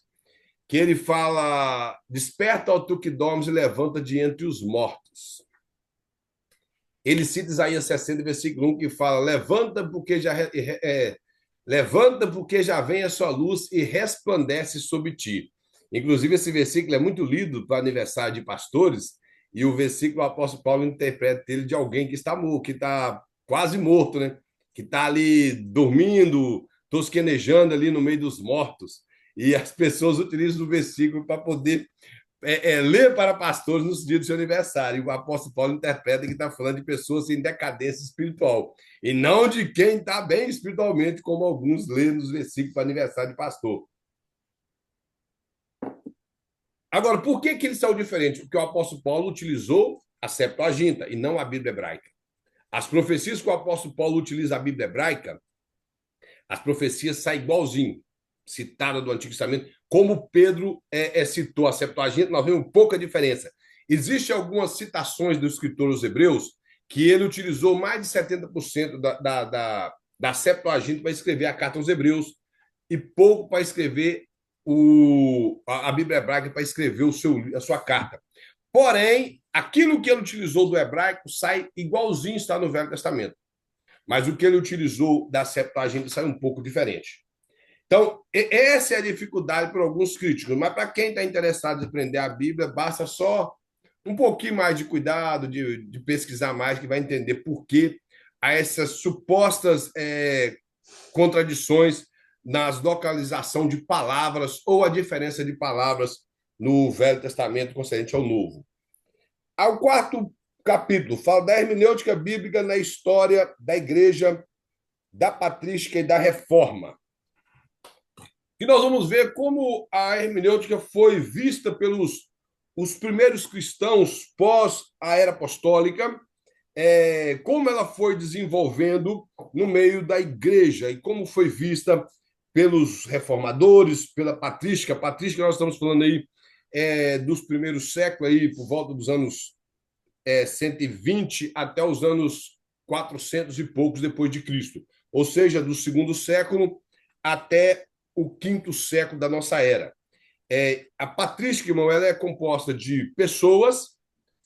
que ele fala: desperta, ó tu que dormes, e levanta de entre os mortos. Ele cita Isaías 60, versículo 1, que fala: levanta porque já vem a sua luz e resplandece sobre ti. Inclusive, esse versículo é muito lido para aniversário de pastores, e o versículo o apóstolo Paulo interpreta ele de alguém que está quase morto, né? Que está ali dormindo, tosquenejando ali no meio dos mortos. E as pessoas utilizam o versículo para poder ler para pastores nos dias do seu aniversário. E o apóstolo Paulo interpreta que está falando de pessoas em decadência espiritual, e não de quem está bem espiritualmente, como alguns lêem nos versículos para aniversário de pastor. Agora, por que eles são diferentes? Porque o apóstolo Paulo utilizou a Septuaginta e não a Bíblia hebraica. As profecias que o apóstolo Paulo utiliza a Bíblia hebraica, as profecias saem igualzinho, citada do Antigo Testamento, como Pedro citou a Septuaginta, nós vemos pouca diferença. Existem algumas citações dos escritores hebreus que ele utilizou mais de 70% da Septuaginta para escrever a carta aos hebreus e pouco para escrever a Bíblia hebraica para escrever a sua carta. Porém, aquilo que ele utilizou do hebraico sai igualzinho está no Velho Testamento. Mas o que ele utilizou da Septuaginta sai um pouco diferente. Então, essa é a dificuldade para alguns críticos. Mas para quem está interessado em aprender a Bíblia, basta só um pouquinho mais de cuidado, de pesquisar mais, que vai entender por que há essas supostas contradições nas localização de palavras ou a diferença de palavras no Velho Testamento concernente ao Novo. Ao quarto capítulo, fala da hermenêutica bíblica na história da igreja, da patrística e da reforma. E nós vamos ver como a hermenêutica foi vista pelos os primeiros cristãos pós a era apostólica, como ela foi desenvolvendo no meio da igreja e como foi vista pelos reformadores, pela patrística. A patrística, nós estamos falando aí dos primeiros séculos, aí, por volta dos anos 120 até os anos 400 e poucos depois de Cristo. Ou seja, do segundo século até o quinto século da nossa era. A patrística, irmão, ela é composta de pessoas,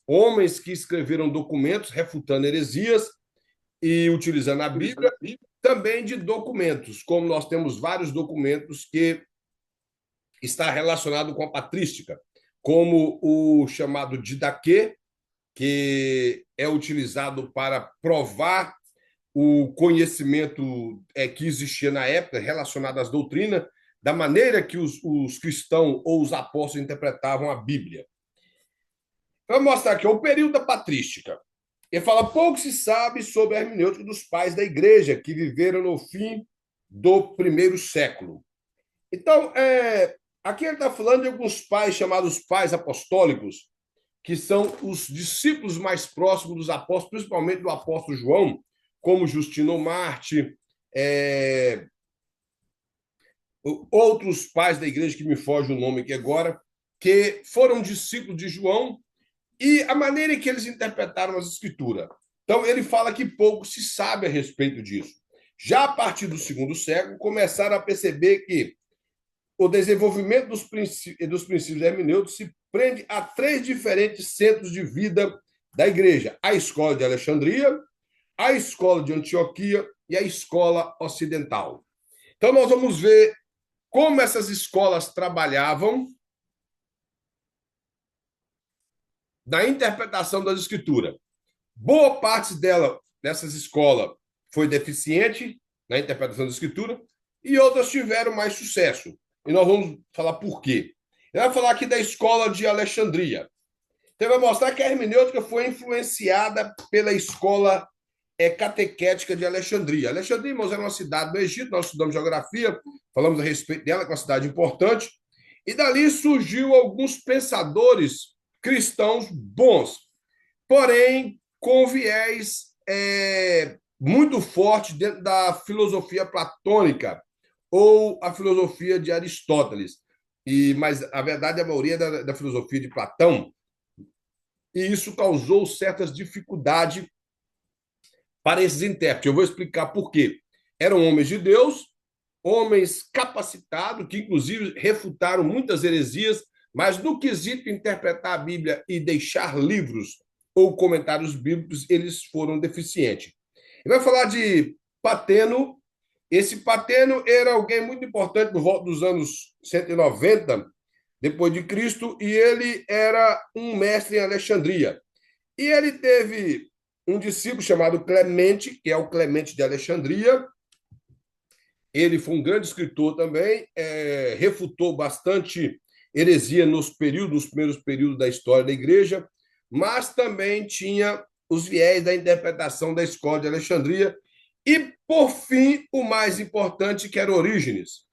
homens que escreveram documentos refutando heresias e utilizando a Bíblia, e também de documentos, como nós temos vários documentos que está relacionado com a patrística, como o chamado Didaquê, que é utilizado para provar o conhecimento que existia na época relacionado às doutrinas, da maneira que os cristãos ou os apóstolos interpretavam a Bíblia. Vou mostrar aqui o período da patrística. Ele fala: pouco se sabe sobre a hermenêutica dos pais da igreja que viveram no fim do primeiro século. Então, aqui ele está falando de alguns pais chamados pais apostólicos, que são os discípulos mais próximos dos apóstolos, principalmente do apóstolo João, como Justino Marte, outros pais da igreja, que me foge o nome aqui agora, que foram discípulos de João, e a maneira em que eles interpretaram as escrituras. Então, ele fala que pouco se sabe a respeito disso. Já a partir do segundo século, começaram a perceber que o desenvolvimento dos princípios hermenêuticos se prende a três diferentes centros de vida da igreja: a escola de Alexandria, a escola de Antioquia e a escola ocidental. Então, nós vamos ver como essas escolas trabalhavam na interpretação das escrituras. Boa parte dessas escolas foi deficiente na interpretação da escritura e outras tiveram mais sucesso. E nós vamos falar por quê. Ele vai falar aqui da escola de Alexandria. Então, ele vai mostrar que a hermenêutica foi influenciada pela escola catequética de Alexandria. Alexandria, irmãos, era uma cidade do Egito, nós estudamos geografia, falamos a respeito dela, que é uma cidade importante, e dali surgiu alguns pensadores cristãos bons, porém com viés muito forte dentro da filosofia platônica ou a filosofia de Aristóteles. Mas a verdade, a maioria da filosofia de Platão, e isso causou certas dificuldades para esses intérpretes. Eu vou explicar por quê. Eram homens de Deus, homens capacitados, que inclusive refutaram muitas heresias, mas no quesito interpretar a Bíblia e deixar livros ou comentários bíblicos, eles foram deficientes. Ele vai falar de Pateno. Esse Pateno era alguém muito importante por volta dos anos 190 depois de Cristo, e ele era um mestre em Alexandria. E ele teve um discípulo chamado Clemente, que é o Clemente de Alexandria. Ele foi um grande escritor também, refutou bastante heresia nos primeiros períodos da história da igreja, mas também tinha os viés da interpretação da escola de Alexandria. E, por fim, o mais importante, que era Orígenes.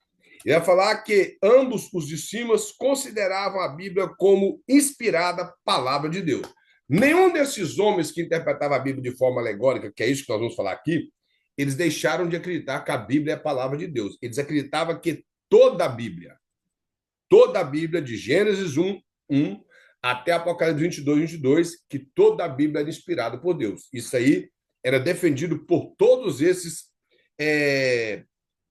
Ele vai falar que ambos os discípulos consideravam a Bíblia como inspirada palavra de Deus. Nenhum desses homens que interpretavam a Bíblia de forma alegórica, que é isso que nós vamos falar aqui, eles deixaram de acreditar que a Bíblia é a palavra de Deus. Eles acreditavam que toda a Bíblia, de Gênesis 1 até Apocalipse 22, que toda a Bíblia era inspirada por Deus. Isso aí era defendido por todos esses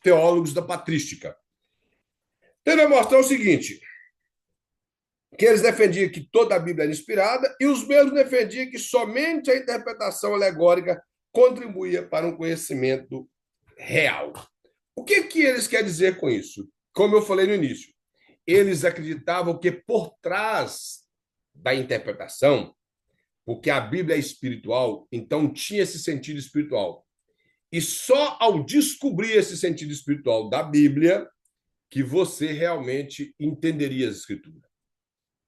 teólogos da patrística. Então, ele vai mostrar o seguinte, que eles defendiam que toda a Bíblia era inspirada e os mesmos defendiam que somente a interpretação alegórica contribuía para um conhecimento real. O que, que eles querem dizer com isso? Como eu falei no início, eles acreditavam que por trás da interpretação, porque a Bíblia é espiritual, então tinha esse sentido espiritual. E só ao descobrir esse sentido espiritual da Bíblia que você realmente entenderia as Escrituras.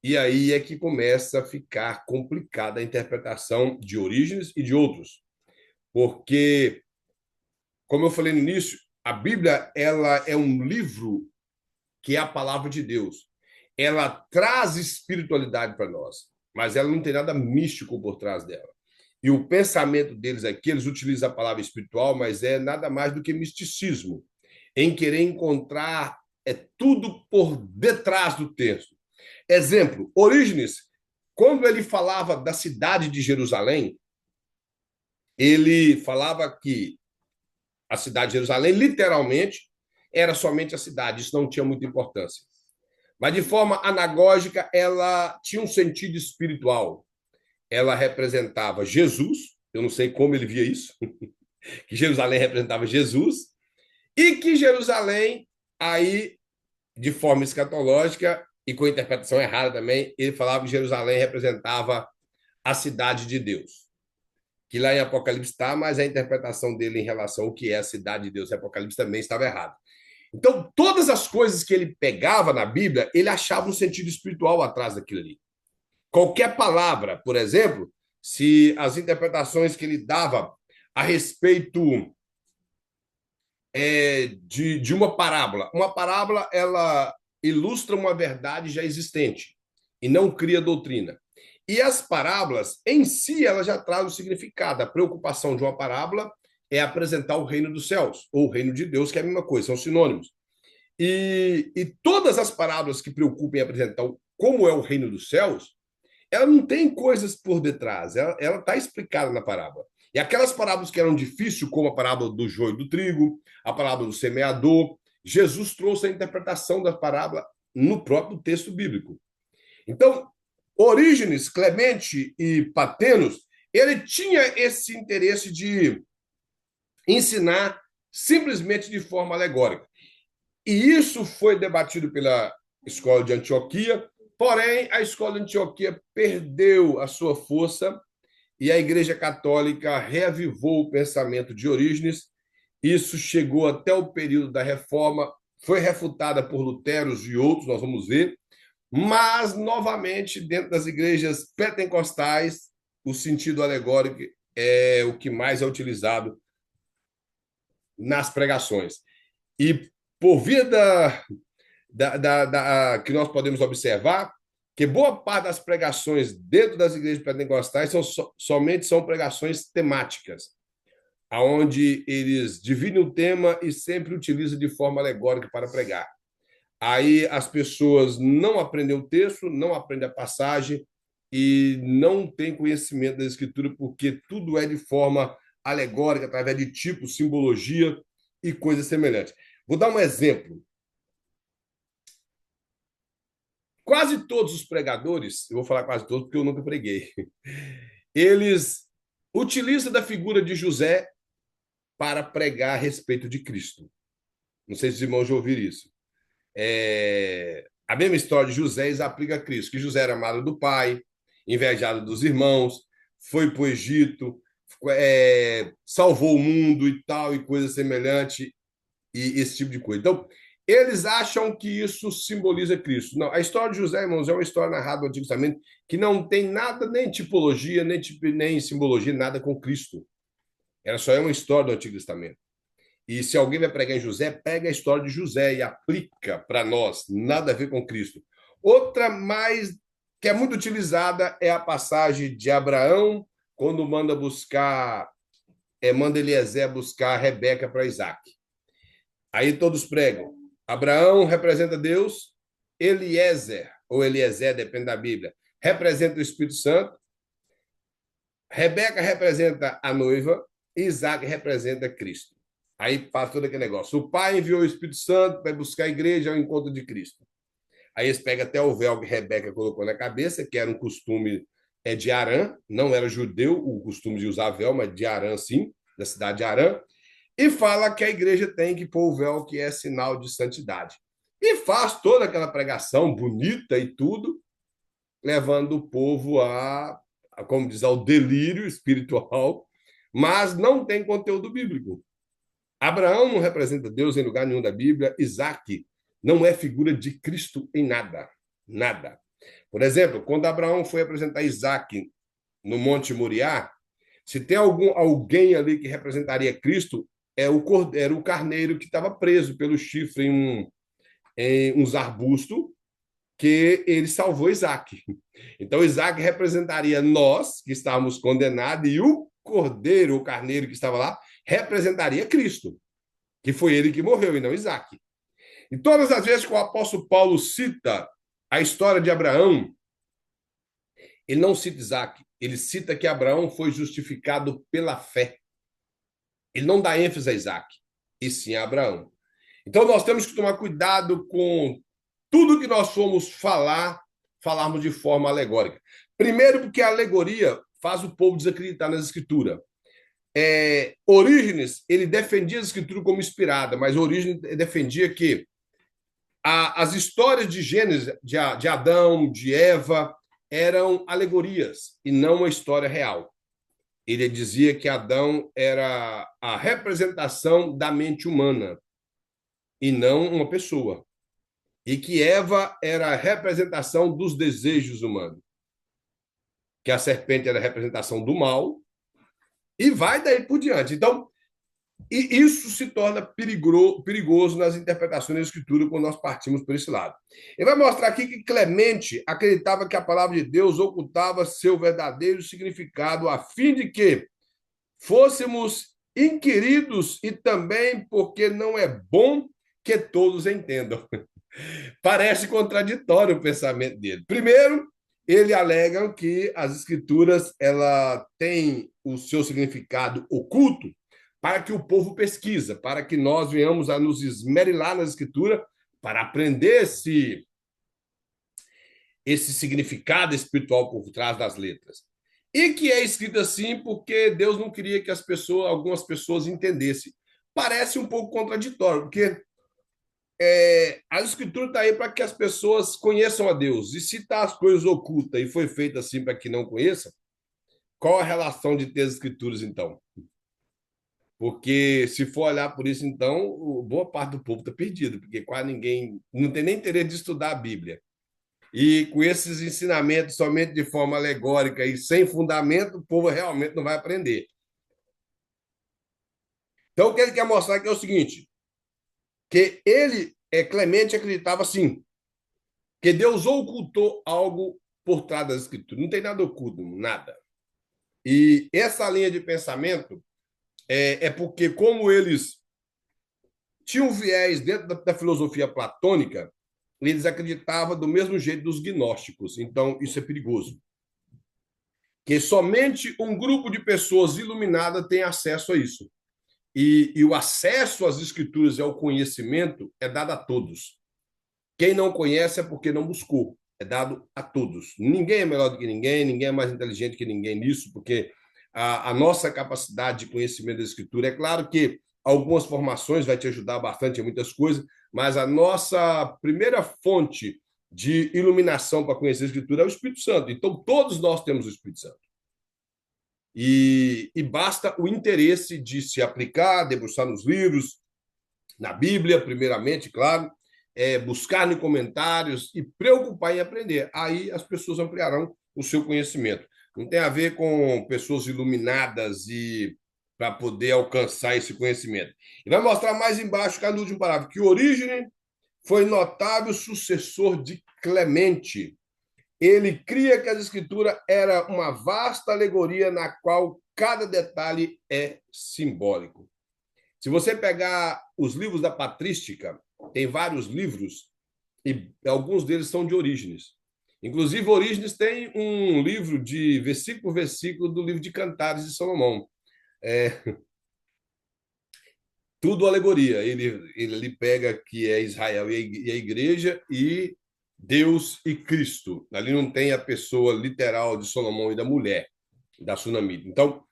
E aí é que começa a ficar complicada a interpretação de Orígenes e de outros. Porque, como eu falei no início, a Bíblia ela é um livro que é a palavra de Deus. Ela traz espiritualidade para nós, mas ela não tem nada místico por trás dela. E o pensamento deles aqui, eles utilizam a palavra espiritual, mas é nada mais do que misticismo, em querer encontrar tudo por detrás do texto. Exemplo, Orígenes, quando ele falava da cidade de Jerusalém, ele falava que a cidade de Jerusalém, literalmente, era somente a cidade, isso não tinha muita importância. Mas, de forma anagógica, ela tinha um sentido espiritual. Ela representava Jesus, eu não sei como ele via isso, que Jerusalém representava Jesus, e que Jerusalém, aí, de forma escatológica, e com interpretação errada também, ele falava que Jerusalém representava a cidade de Deus. Que lá em Apocalipse está, mas a interpretação dele em relação ao que é a cidade de Deus em Apocalipse também estava errada. Então, todas as coisas que ele pegava na Bíblia, ele achava um sentido espiritual atrás daquilo ali. Qualquer palavra, por exemplo, se as interpretações que ele dava a respeito de uma parábola ela ilustra uma verdade já existente e não cria doutrina. E as parábolas, em si, elas já trazem o significado. A preocupação de uma parábola é apresentar o reino dos céus, ou o reino de Deus, que é a mesma coisa, são sinônimos. E todas as parábolas que preocupem em apresentar como é o reino dos céus, ela não tem coisas por detrás, ela está explicada na parábola. E aquelas parábolas que eram difíceis, como a parábola do joio e do trigo, a parábola do semeador, Jesus trouxe a interpretação da parábola no próprio texto bíblico. Então, Orígenes, Clemente e Patenos, ele tinha esse interesse de ensinar simplesmente de forma alegórica. E isso foi debatido pela escola de Antioquia, porém, a escola de Antioquia perdeu a sua força e a Igreja Católica reavivou o pensamento de Orígenes. Isso chegou até o período da Reforma, foi refutada por Lutero e outros, nós vamos ver, mas, novamente, dentro das igrejas pentecostais, o sentido alegórico é o que mais é utilizado nas pregações. E por via que nós podemos observar, que boa parte das pregações dentro das igrejas pentecostais somente são pregações temáticas, aonde eles dividem o tema e sempre utilizam de forma alegórica para pregar. Aí as pessoas não aprendem o texto, não aprendem a passagem e não têm conhecimento da escritura, porque tudo é de forma alegórica, através de tipo, simbologia e coisas semelhantes. Vou dar um exemplo. Quase todos os pregadores, eu vou falar quase todos porque eu nunca preguei, eles utilizam da figura de José para pregar a respeito de Cristo. Não sei se os irmãos já ouviram isso. A mesma história de José eles aplica a Cristo, que José era amado do pai, invejado dos irmãos, foi para o Egito, salvou o mundo e tal, e coisa semelhante, e esse tipo de coisa. Então, eles acham que isso simboliza Cristo. Não, a história de José, irmãos, é uma história narrada no Antigo Testamento que não tem nada, nem tipologia, nem simbologia, nada com Cristo. Ela só é uma história do Antigo Testamento. E se alguém vai pregar em José, pega a história de José e aplica para nós, nada a ver com Cristo. Outra mais que é muito utilizada é a passagem de Abraão, quando manda Eliezer buscar Rebeca para Isaac. Aí todos pregam. Abraão representa Deus, Eliezer, ou Eliezer, depende da Bíblia, representa o Espírito Santo, Rebeca representa a noiva, Isaac representa Cristo. Aí faz todo aquele negócio. O Pai enviou o Espírito Santo para buscar a igreja ao encontro de Cristo. Aí eles pegam até o véu que Rebeca colocou na cabeça, que era um costume de Arã, não era judeu o costume de usar véu, mas de Arã sim, da cidade de Arã, e fala que a igreja tem que pôr o véu que é sinal de santidade. E faz toda aquela pregação bonita e tudo, levando o povo como diz, ao delírio espiritual, mas não tem conteúdo bíblico. Abraão não representa Deus em lugar nenhum da Bíblia. Isaac não é figura de Cristo em nada. Nada. Por exemplo, quando Abraão foi apresentar Isaac no Monte Moriá, se tem alguém ali que representaria Cristo, era o carneiro que estava preso pelo chifre em uns arbustos, que ele salvou Isaac. Então, Isaac representaria nós, que estávamos condenados, e o cordeiro, o carneiro que estava lá, representaria Cristo, que foi ele que morreu e não Isaac. E todas as vezes que o apóstolo Paulo cita a história de Abraão, ele não cita Isaac, ele cita que Abraão foi justificado pela fé. Ele não dá ênfase a Isaac, e sim a Abraão. Então nós temos que tomar cuidado com tudo que nós formos falarmos de forma alegórica. Primeiro, porque a alegoria faz o povo desacreditar nas escrituras. Orígenes, ele defendia a escritura como inspirada, mas Orígenes defendia que as histórias de Gênesis, de Adão, de Eva, eram alegorias e não uma história real. Ele dizia que Adão era a representação da mente humana e não uma pessoa. E que Eva era a representação dos desejos humanos. Que a serpente era a representação do mal. E vai daí por diante. Então, e isso se torna perigoso nas interpretações da Escritura quando nós partimos por esse lado. Ele vai mostrar aqui que Clemente acreditava que a palavra de Deus ocultava seu verdadeiro significado a fim de que fôssemos inquiridos e também porque não é bom que todos entendam. Parece contraditório o pensamento dele. Primeiro, ele alega que as escrituras ela têm o seu significado oculto para que o povo pesquisa, para que nós venhamos a nos esmerilar na escritura para aprender esse significado espiritual por trás das letras. E que é escrito assim porque Deus não queria que algumas pessoas entendessem. Parece um pouco contraditório, porque a escritura está aí para que as pessoas conheçam a Deus. E se está as coisas ocultas e foi feito assim para que não conheça, qual a relação de ter as escrituras, então? Porque se for olhar por isso, então, boa parte do povo está perdido, porque quase ninguém não tem nem interesse de estudar a Bíblia. E com esses ensinamentos somente de forma alegórica e sem fundamento, o povo realmente não vai aprender. Então, o que ele quer mostrar aqui é o seguinte, que Clemente, acreditava assim, que Deus ocultou algo por trás das escrituras. Não tem nada oculto, nada. E essa linha de pensamento é porque, como eles tinham viés dentro da filosofia platônica, eles acreditavam do mesmo jeito dos gnósticos. Então, isso é perigoso. Que somente um grupo de pessoas iluminadas tem acesso a isso. E o acesso às escrituras e ao conhecimento é dado a todos. Quem não conhece é porque não buscou. É dado a todos. Ninguém é melhor do que ninguém, ninguém é mais inteligente que ninguém nisso, porque a nossa capacidade de conhecimento da escritura, é claro que algumas formações vai te ajudar bastante em muitas coisas, mas a nossa primeira fonte de iluminação para conhecer a escritura é o Espírito Santo. Então, todos nós temos o Espírito Santo. E basta o interesse de se aplicar, debruçar nos livros, na Bíblia, primeiramente, claro, buscar em comentários e preocupar em aprender. Aí as pessoas ampliarão o seu conhecimento. Não tem a ver com pessoas iluminadas e para poder alcançar esse conhecimento. E vai mostrar mais embaixo, cada último parágrafo, que Orígenes foi notável sucessor de Clemente. Ele cria que a escritura era uma vasta alegoria na qual cada detalhe é simbólico. Se você pegar os livros da patrística, tem vários livros e alguns deles são de Orígenes. Inclusive, Orígenes tem um livro de versículo por versículo do livro de Cantares de Salomão. tudo alegoria. Ele pega que é Israel e a igreja e Deus e Cristo. Ali não tem a pessoa literal de Salomão e da mulher, da Sunamita. Então,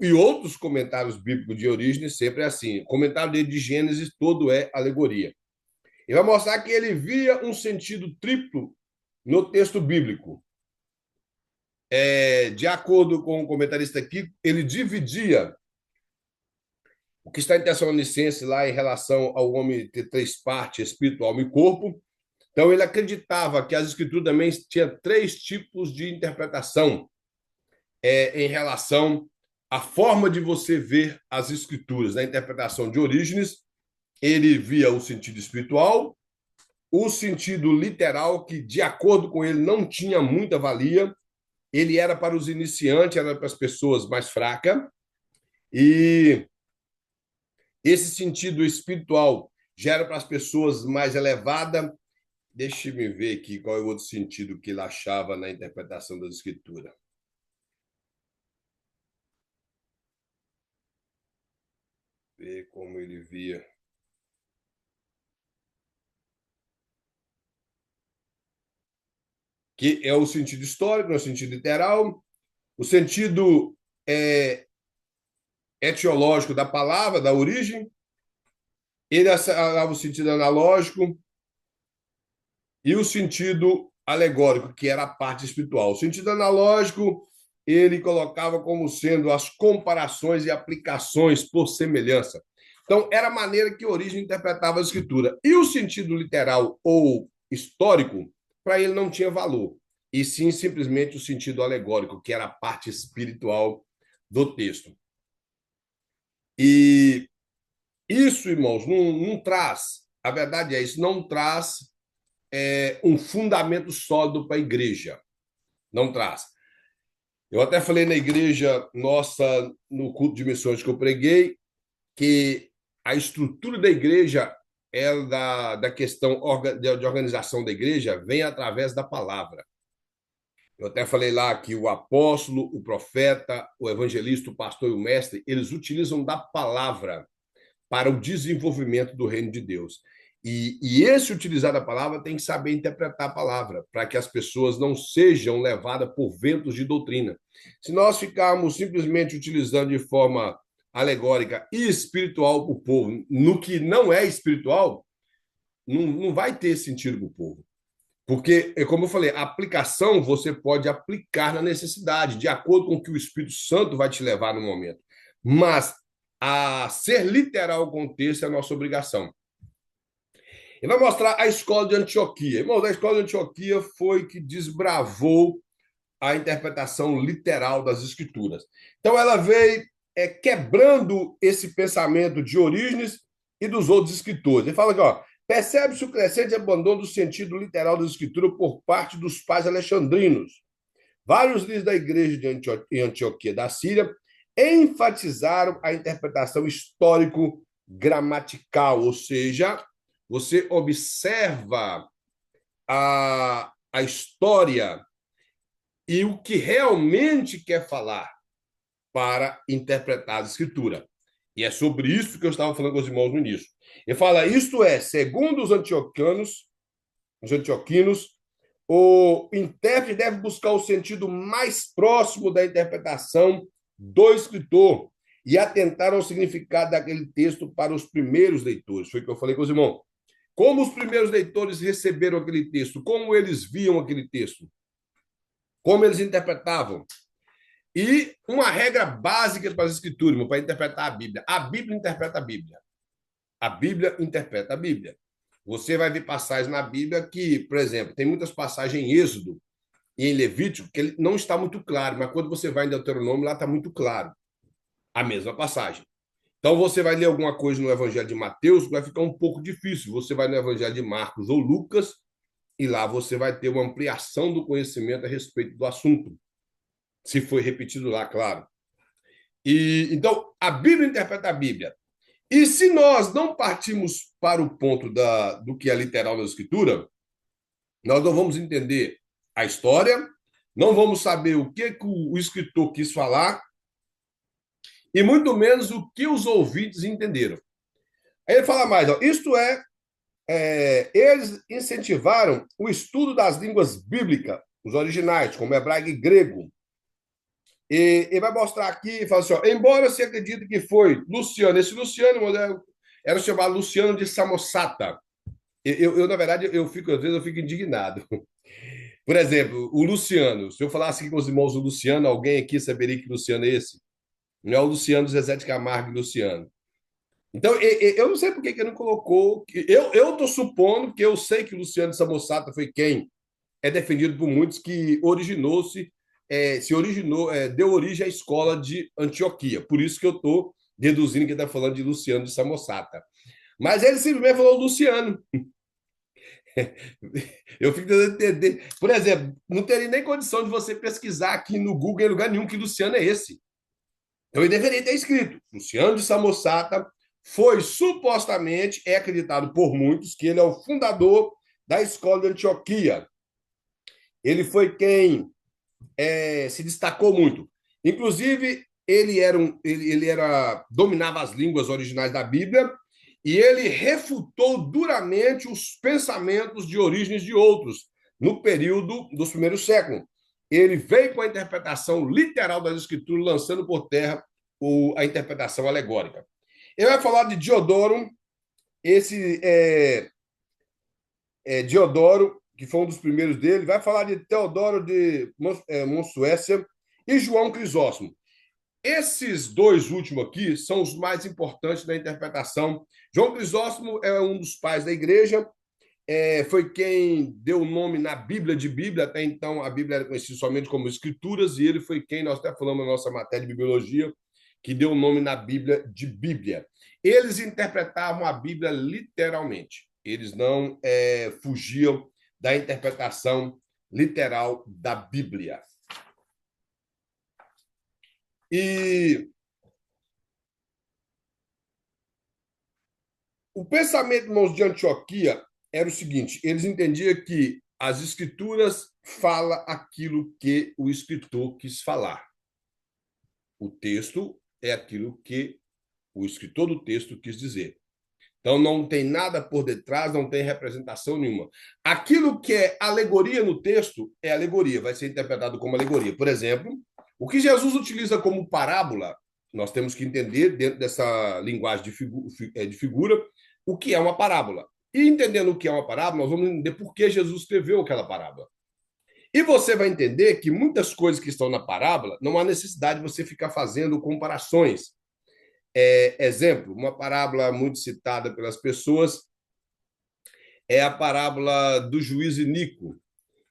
e outros comentários bíblicos de origem sempre é assim. O comentário dele de Gênesis todo é alegoria. Ele vai mostrar que ele via um sentido triplo no texto bíblico. De acordo com o comentarista aqui, ele dividia o que está em Tessalonicenses lá em relação ao homem ter três partes, espírito, alma e corpo. Então, ele acreditava que as escrituras também tinham três tipos de interpretação em relação à forma de você ver as escrituras. Na interpretação de Orígenes, ele via o sentido espiritual, o sentido literal, que, de acordo com ele, não tinha muita valia. Ele era para os iniciantes, era para as pessoas mais fracas. E esse sentido espiritual já era para as pessoas mais elevadas. Deixe-me ver aqui qual é o outro sentido que ele achava na interpretação das escrituras. Ver como ele via. Que é o sentido histórico, no sentido literal, o sentido etiológico da palavra, da origem, ele dava o sentido analógico e o sentido alegórico, que era a parte espiritual. O sentido analógico, ele colocava como sendo as comparações e aplicações por semelhança. Então, era a maneira que a origem interpretava a escritura. E o sentido literal ou histórico, para ele não tinha valor. E sim, simplesmente o sentido alegórico, que era a parte espiritual do texto. E isso, irmãos, não traz, a verdade é isso, não traz um fundamento sólido para a igreja. Não traz. Eu até falei na igreja nossa, no culto de missões que eu preguei, que a estrutura da igreja da questão de organização da igreja vem através da palavra. Eu até falei lá que o apóstolo, o profeta, o evangelista, o pastor e o mestre, eles utilizam da palavra para o desenvolvimento do reino de Deus. E esse utilizar da palavra tem que saber interpretar a palavra, para que as pessoas não sejam levadas por ventos de doutrina. Se nós ficarmos simplesmente utilizando de forma alegórica e espiritual para o povo, no que não é espiritual, não vai ter sentido para o povo. Porque, como eu falei, a aplicação você pode aplicar na necessidade, de acordo com o que o Espírito Santo vai te levar no momento. Mas a ser literal com o texto é a nossa obrigação. Ele vai mostrar a escola de Antioquia. Irmãos, a escola de Antioquia foi que desbravou a interpretação literal das escrituras. Então, ela veio quebrando esse pensamento de Orígenes e dos outros escritores. Ele fala aqui, ó, percebe-se o crescente abandono do sentido literal da escritura por parte dos pais alexandrinos. Vários líderes da igreja de Antioquia da Síria enfatizaram a interpretação histórico-gramatical, ou seja, você observa a história e o que realmente quer falar para interpretar a escritura. E é sobre isso que eu estava falando com os irmãos no início. Ele fala, isto é, segundo os antioquinos, o intérprete deve buscar o sentido mais próximo da interpretação do escritor e atentar ao significado daquele texto para os primeiros leitores. Foi o que eu falei com os irmãos. Como os primeiros leitores receberam aquele texto, como eles viam aquele texto, como eles interpretavam. E uma regra básica para as escrituras, para interpretar a Bíblia. A Bíblia interpreta a Bíblia. A Bíblia interpreta a Bíblia. Você vai ver passagens na Bíblia que, por exemplo, tem muitas passagens em Êxodo e em Levítico que ele não está muito claro, mas quando você vai em Deuteronômio, lá está muito claro a mesma passagem. Então, você vai ler alguma coisa no Evangelho de Mateus, vai ficar um pouco difícil. Você vai no Evangelho de Marcos ou Lucas, e lá você vai ter uma ampliação do conhecimento a respeito do assunto, se foi repetido lá, claro. Então, a Bíblia interpreta a Bíblia. E se nós não partimos para o ponto do que é literal na Escritura, nós não vamos entender a história, não vamos saber o que o escritor quis falar, e muito menos o que os ouvintes entenderam. Aí ele fala mais, ó, isto eles incentivaram o estudo das línguas bíblicas, os originais, como hebraico e grego. E vai mostrar aqui, fala assim, ó, embora se acredite que foi Luciano, esse Luciano era chamado Luciano de Samosata. Na verdade, às vezes eu fico indignado. Por exemplo, o Luciano, se eu falasse aqui com os irmãos do Luciano, alguém aqui saberia que Luciano é esse? Não é o Luciano Zezé de Camargo e Luciano. Então, eu não sei por que ele não colocou. Eu estou supondo que eu sei que o Luciano de Samosata foi quem é defendido por muitos que se originou, deu origem à escola de Antioquia. Por isso que eu estou deduzindo que ele está falando de Luciano de Samosata. Mas ele simplesmente falou Luciano. Eu fico tentando entender. Por exemplo, não teria nem condição de você pesquisar aqui no Google em lugar nenhum que Luciano é esse. Então ele deveria ter escrito. Luciano de Samosata foi supostamente, é acreditado por muitos, que ele é o fundador da escola de Antioquia. Ele foi quem se destacou muito. Inclusive, ele dominava as línguas originais da Bíblia e ele refutou duramente os pensamentos de origens de outros no período dos primeiros séculos. Ele veio com a interpretação literal das Escrituras, lançando por terra a interpretação alegórica. Ele vai falar de Diodoro, esse Diodoro, que foi um dos primeiros dele, vai falar de Teodoro de Monsuécia e João Crisóstomo. Esses dois últimos aqui são os mais importantes da interpretação. João Crisóstomo é um dos pais da igreja, foi quem deu o nome na Bíblia de Bíblia. Até então, a Bíblia era conhecida somente como Escrituras, e ele foi quem, nós até falamos na nossa matéria de Bibliologia, que deu o nome na Bíblia de Bíblia. Eles interpretavam a Bíblia literalmente. Eles não fugiam da interpretação literal da Bíblia. E o pensamento, irmãos, de Antioquia era o seguinte: eles entendiam que as escrituras falam aquilo que o escritor quis falar. O texto é aquilo que o escritor do texto quis dizer. Então não tem nada por detrás, não tem representação nenhuma. Aquilo que é alegoria no texto é alegoria, vai ser interpretado como alegoria. Por exemplo, o que Jesus utiliza como parábola, nós temos que entender, dentro dessa linguagem de figura, o que é uma parábola. E entendendo o que é uma parábola, nós vamos entender por que Jesus escreveu aquela parábola. E você vai entender que muitas coisas que estão na parábola, não há necessidade de você ficar fazendo comparações. Exemplo, uma parábola muito citada pelas pessoas é a parábola do juiz iníquo,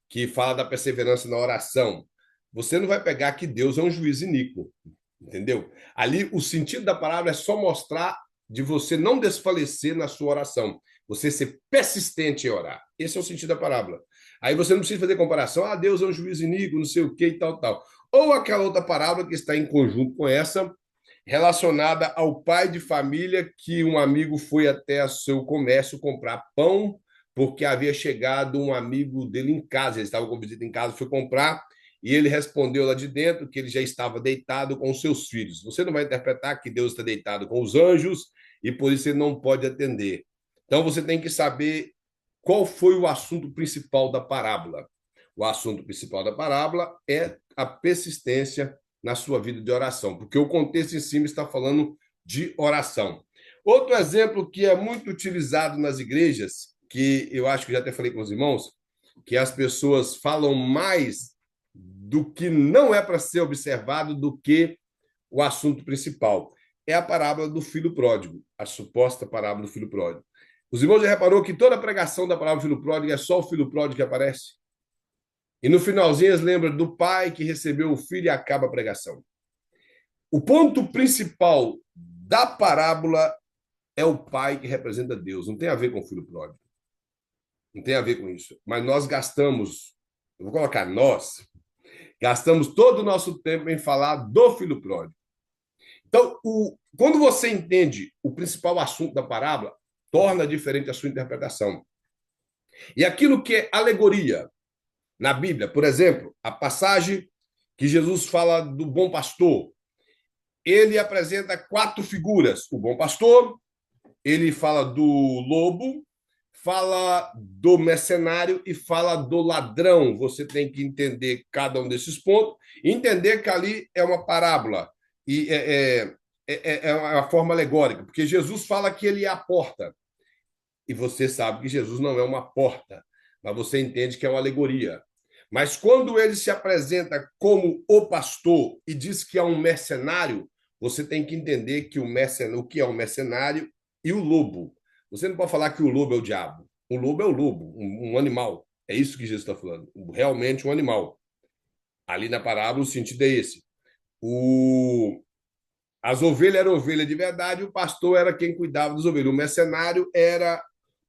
que fala da perseverança na oração. Você não vai pegar que Deus é um juiz iníquo, entendeu? Ali, o sentido da parábola é só mostrar de você não desfalecer na sua oração, você ser persistente em orar. Esse é o sentido da parábola. Aí você não precisa fazer comparação, Deus é um juiz iníquo, não sei o que e tal, tal. Ou aquela outra parábola que está em conjunto com essa, relacionada ao pai de família que um amigo foi até o seu comércio comprar pão porque havia chegado um amigo dele em casa, ele estava com visita em casa, foi comprar, e ele respondeu lá de dentro que ele já estava deitado com seus filhos. Você não vai interpretar que Deus está deitado com os anjos e por isso ele não pode atender. Então você tem que saber qual foi o assunto principal da parábola. O assunto principal da parábola é a persistência na sua vida de oração, porque o contexto em cima está falando de oração. Outro exemplo que é muito utilizado nas igrejas, que eu acho que já até falei com os irmãos, que as pessoas falam mais do que não é para ser observado do que o assunto principal. É a parábola do filho pródigo, a suposta parábola do filho pródigo. Os irmãos já reparou que toda a pregação da parábola do filho pródigo é só o filho pródigo que aparece? E no finalzinho eles lembram do pai que recebeu o filho e acaba a pregação. O ponto principal da parábola é o pai que representa Deus. Não tem a ver com o filho pródigo. Não tem a ver com isso. Mas nós gastamos, eu vou colocar nós, gastamos todo o nosso tempo em falar do filho pródigo. Então, quando você entende o principal assunto da parábola, torna diferente a sua interpretação. E aquilo que é alegoria na Bíblia, por exemplo, a passagem que Jesus fala do bom pastor, ele apresenta 4 figuras: o bom pastor, ele fala do lobo, fala do mercenário e fala do ladrão. Você tem que entender cada um desses pontos, entender que ali é uma parábola e é uma forma alegórica, porque Jesus fala que ele é a porta. E você sabe que Jesus não é uma porta, mas você entende que é uma alegoria. Mas quando ele se apresenta como o pastor e diz que é um mercenário, você tem que entender que o que é um mercenário e o lobo. Você não pode falar que o lobo é o diabo. O lobo é o lobo, um animal. É isso que Jesus está falando. Realmente um animal. Ali na parábola, o sentido é esse. O... As ovelhas eram ovelhas de verdade, o pastor era quem cuidava das ovelhas. O mercenário era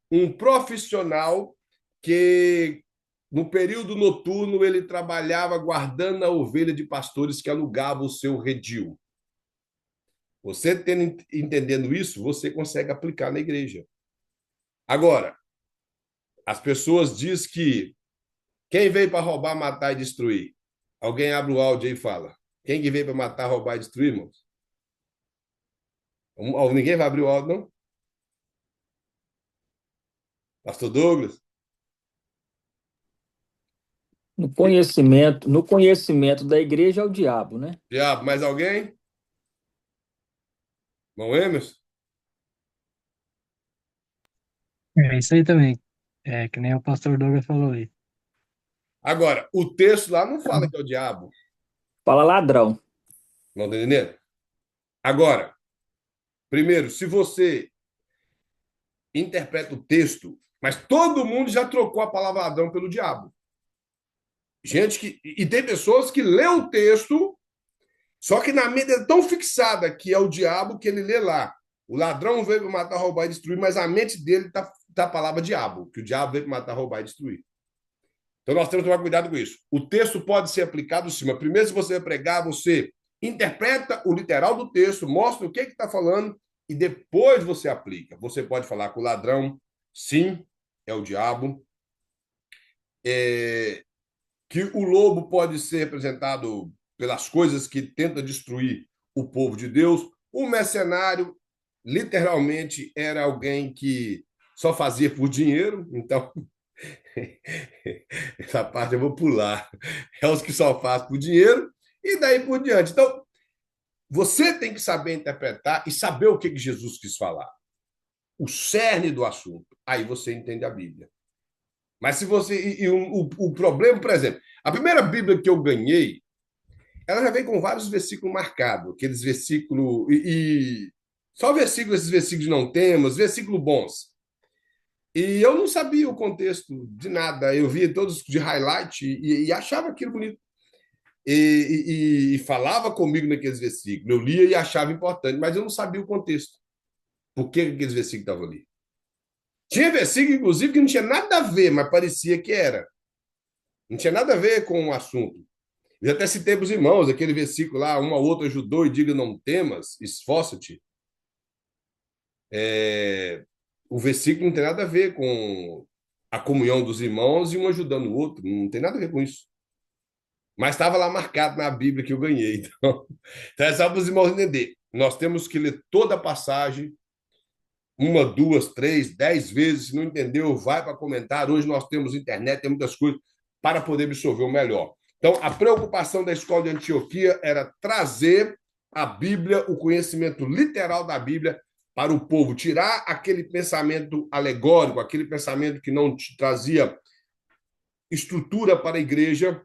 um profissional que, no período noturno, ele trabalhava guardando a ovelha de pastores que alugavam o seu redil. Você entendendo isso, você consegue aplicar na igreja. Agora, as pessoas dizem que quem veio para roubar, matar e destruir? Alguém abre o áudio aí e fala. Quem que veio para matar, roubar e destruir, irmãos? Ninguém vai abrir o áudio, não? Pastor Douglas? No conhecimento da igreja é o diabo, né? Diabo, mais alguém? Irmão Emerson? É isso aí também. É que nem o pastor Douglas falou aí. Agora, o texto lá não fala que é o diabo. Fala ladrão. Não está entendendo? Agora, primeiro, se você interpreta o texto, mas todo mundo já trocou a palavra ladrão pelo diabo. Gente que. E tem pessoas que lê o texto, só que na mente é tão fixada que é o diabo que ele lê lá. O ladrão veio para matar, roubar e destruir, mas a mente dele está a palavra diabo, que o diabo veio para matar, roubar e destruir. Então nós temos que tomar cuidado com isso. O texto pode ser aplicado sim, mas primeiro, se você vai pregar, você interpreta o literal do texto, mostra o que está falando e depois você aplica. Você pode falar que o ladrão, sim, é o diabo, que o lobo pode ser representado pelas coisas que tenta destruir o povo de Deus. O mercenário, literalmente, era alguém que só fazia por dinheiro, então essa parte eu vou pular. É os que só fazem por dinheiro e daí por diante. Então, você tem que saber interpretar e saber o que Jesus quis falar. O cerne do assunto. Aí você entende a Bíblia. Mas se você. O problema, por exemplo, a primeira Bíblia que eu ganhei, ela já vem com vários versículos marcados, aqueles versículos. Só versículos, esses versículos não temos, versículos bons. E eu não sabia o contexto de nada. Eu via todos de highlight e achava aquilo bonito. E falava comigo naqueles versículos. Eu lia e achava importante, mas eu não sabia o contexto. Por que aqueles versículos estavam ali? Tinha versículo, inclusive, que não tinha nada a ver, mas parecia que era. Não tinha nada a ver com o assunto. Eu até citei para os irmãos aquele versículo lá, uma ou outra ajudou e diga não temas, esforça-te. O versículo não tem nada a ver com a comunhão dos irmãos e um ajudando o outro, não tem nada a ver com isso. Mas estava lá marcado na Bíblia que eu ganhei. Então é só para os irmãos entenderem. Nós temos que ler toda a passagem, uma, duas, três, 10 vezes. Se não entendeu, vai para comentar. Hoje nós temos internet, tem muitas coisas para poder absorver o melhor. Então, a preocupação da escola de Antioquia era trazer a Bíblia, o conhecimento literal da Bíblia para o povo, tirar aquele pensamento alegórico, aquele pensamento que não trazia estrutura para a igreja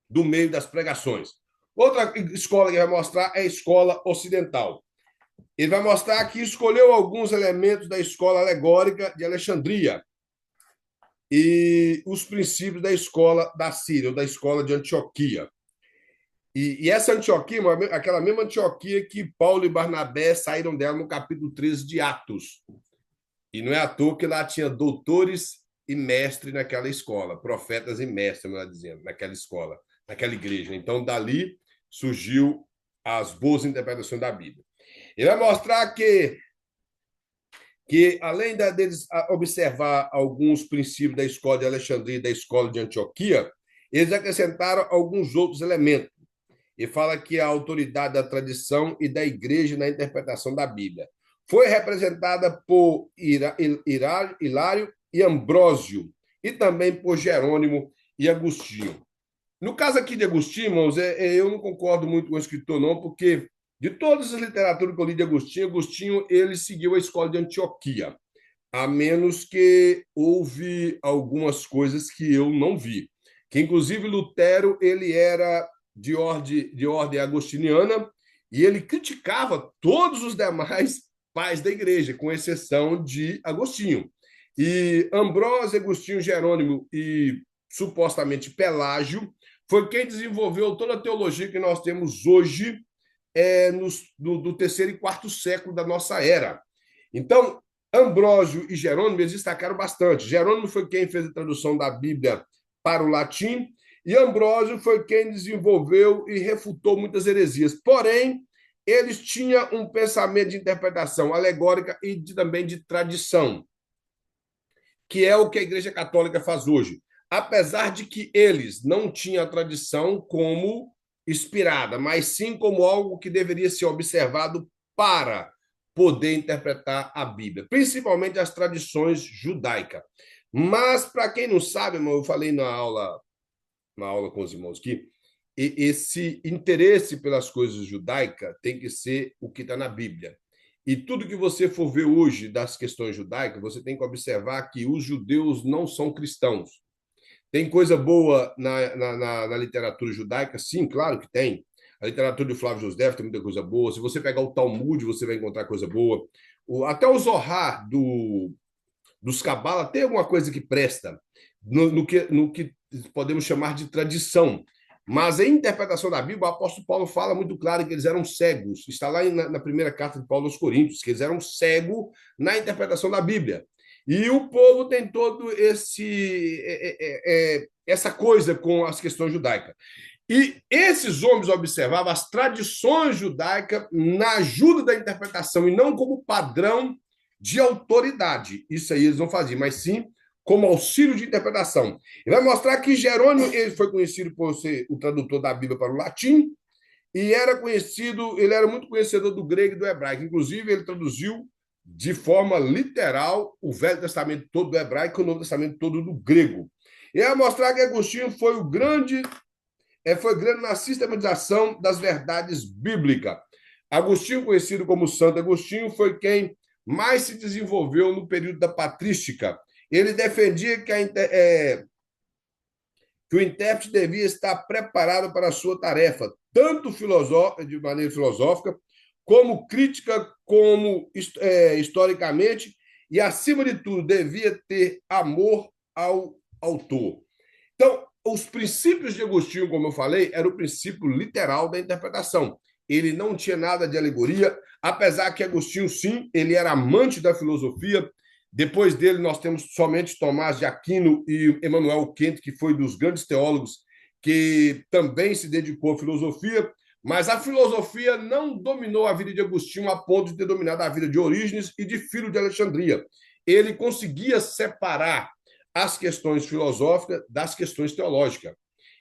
do meio das pregações. Outra escola que vai mostrar é a escola ocidental. Ele vai mostrar que escolheu alguns elementos da escola alegórica de Alexandria e os princípios da escola da Síria, ou da escola de Antioquia. E essa Antioquia, aquela mesma Antioquia que Paulo e Barnabé saíram dela no capítulo 13 de Atos. E não é à toa que lá tinha doutores e mestres naquela escola, profetas e mestres, melhor dizendo, naquela escola, naquela igreja. Então, dali surgiu as boas interpretações da Bíblia. Ele vai mostrar que além deles observar alguns princípios da escola de Alexandria e da escola de Antioquia, eles acrescentaram alguns outros elementos. E fala que a autoridade da tradição e da igreja na interpretação da Bíblia. foi representada por Hilário e Ambrósio, e também por Jerônimo e Agostinho. No caso aqui de Agostinho, irmãos, eu não concordo muito com o escritor, não, porque de todas as literaturas que eu li de Agostinho, Agostinho ele seguiu a escola de Antioquia, a menos que houve algumas coisas que eu não vi. Que, inclusive, Lutero ele era de ordem agostiniana e ele criticava todos os demais pais da igreja, com exceção de Agostinho. E Ambrósio, Agostinho, Jerônimo e supostamente Pelágio foi quem desenvolveu toda a teologia que nós temos hoje do terceiro e quarto século da nossa era. Então, Ambrósio e Jerônimo eles destacaram bastante. Jerônimo foi quem fez a tradução da Bíblia para o latim e Ambrósio foi quem desenvolveu e refutou muitas heresias. Porém, eles tinham um pensamento de interpretação alegórica e também de tradição, que é o que a Igreja Católica faz hoje. Apesar de que eles não tinham a tradição como inspirada, mas sim como algo que deveria ser observado para poder interpretar a Bíblia, principalmente as tradições judaicas. Mas, para quem não sabe, eu falei na aula com os irmãos aqui, esse interesse pelas coisas judaicas tem que ser o que está na Bíblia. E tudo que você for ver hoje das questões judaicas, você tem que observar que os judeus não são cristãos. Tem coisa boa na literatura judaica? Sim, claro que tem. A literatura de Flávio José tem muita coisa boa. Se você pegar o Talmud, você vai encontrar coisa boa. Até o Zohar dos Cabala tem alguma coisa que presta, no que podemos chamar de tradição. Mas a interpretação da Bíblia, o apóstolo Paulo fala muito claro que eles eram cegos. Está lá na primeira carta de Paulo aos Coríntios, que eles eram cegos na interpretação da Bíblia. E o povo tem todo essa coisa com as questões judaicas. E esses homens observavam as tradições judaicas na ajuda da interpretação e não como padrão de autoridade. Isso aí eles não faziam, mas sim como auxílio de interpretação. Ele vai mostrar que Jerônimo ele foi conhecido por ser o tradutor da Bíblia para o latim e ele era muito conhecedor do grego e do hebraico. Inclusive, ele traduziu de forma literal o Velho Testamento todo do hebraico e o Novo Testamento todo do grego. E vai mostrar que Agostinho foi grande na sistematização das verdades bíblicas. Agostinho, conhecido como Santo Agostinho, foi quem mais se desenvolveu no período da patrística. Ele defendia que o intérprete devia estar preparado para a sua tarefa, tanto de maneira filosófica, como crítica, como historicamente, e, acima de tudo, devia ter amor ao autor. Então, os princípios de Agostinho, como eu falei, era o princípio literal da interpretação. Ele não tinha nada de alegoria, apesar que Agostinho, sim, ele era amante da filosofia. Depois dele, nós temos somente Tomás de Aquino e Emmanuel Kant, que foi dos grandes teólogos que também se dedicou à filosofia, mas a filosofia não dominou a vida de Agostinho a ponto de ter dominado a vida de Orígenes e de Filo de Alexandria. Ele conseguia separar as questões filosóficas das questões teológicas.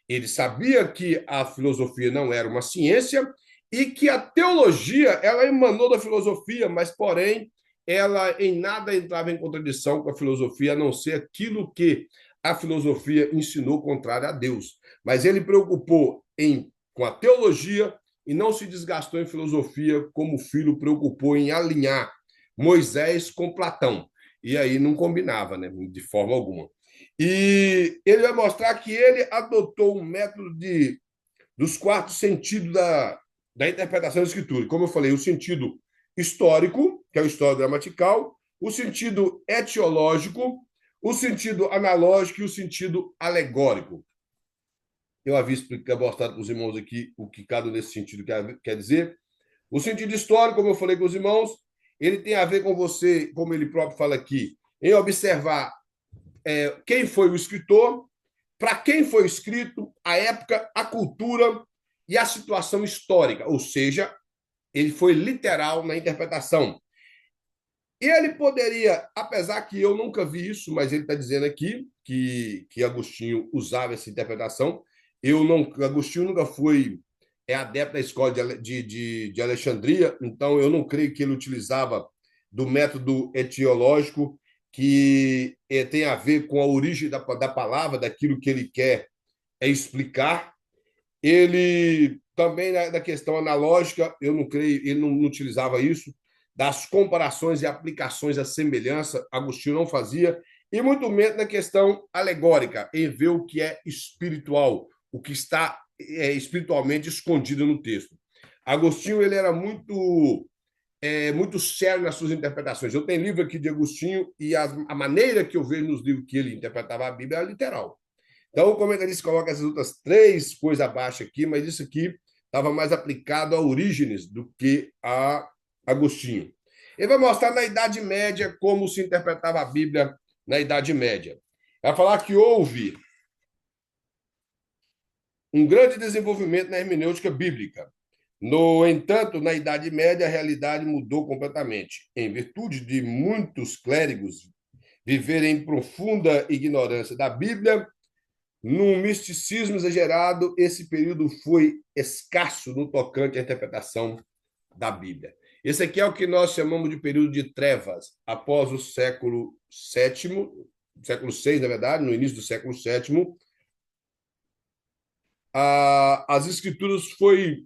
Ele sabia que a filosofia não era uma ciência e que a teologia ela emanou da filosofia, mas, porém, ela em nada entrava em contradição com a filosofia, a não ser aquilo que a filosofia ensinou contrário a Deus. Mas ele preocupou com a teologia e não se desgastou em filosofia, como o filho preocupou em alinhar Moisés com Platão. E aí não combinava, né, de forma alguma. E ele vai mostrar que ele adotou um método dos quatro sentidos da interpretação da escritura. Como eu falei, o sentido histórico, que é o histórico gramatical, o sentido etiológico, o sentido analógico e o sentido alegórico. Eu havia mostrado para os irmãos aqui o que cada um desse sentido quer dizer. O sentido histórico, como eu falei com os irmãos, ele tem a ver com você, como ele próprio fala aqui, em observar quem foi o escritor, para quem foi escrito, a época, a cultura e a situação histórica, ou seja, ele foi literal na interpretação. E ele poderia, apesar que eu nunca vi isso, mas ele está dizendo aqui que Agostinho usava essa interpretação. Agostinho nunca foi adepto da escola de Alexandria, então eu não creio que ele utilizava do método etiológico, que tem a ver com a origem da palavra, daquilo que ele quer explicar. Ele também, na questão analógica, eu não creio, ele não utilizava isso, das comparações e aplicações à semelhança, Agostinho não fazia, e muito menos na questão alegórica, em ver o que é espiritual, o que está espiritualmente escondido no texto. Agostinho ele era muito sério nas suas interpretações. Eu tenho livro aqui de Agostinho e a maneira que eu vejo nos livros que ele interpretava a Bíblia era literal. Então, o comentarista coloca essas outras três coisas abaixo aqui, mas isso aqui estava mais aplicado a Orígenes do que a Agostinho. Ele vai mostrar na Idade Média como se interpretava a Bíblia na Idade Média. Vai falar que houve um grande desenvolvimento na hermenêutica bíblica. No entanto, na Idade Média, a realidade mudou completamente. Em virtude de muitos clérigos viverem em profunda ignorância da Bíblia, num misticismo exagerado, esse período foi escasso no tocante à interpretação da Bíblia. Esse aqui é o que nós chamamos de período de trevas, após o século VII, século VI, na verdade, no início do século VII, as escrituras foi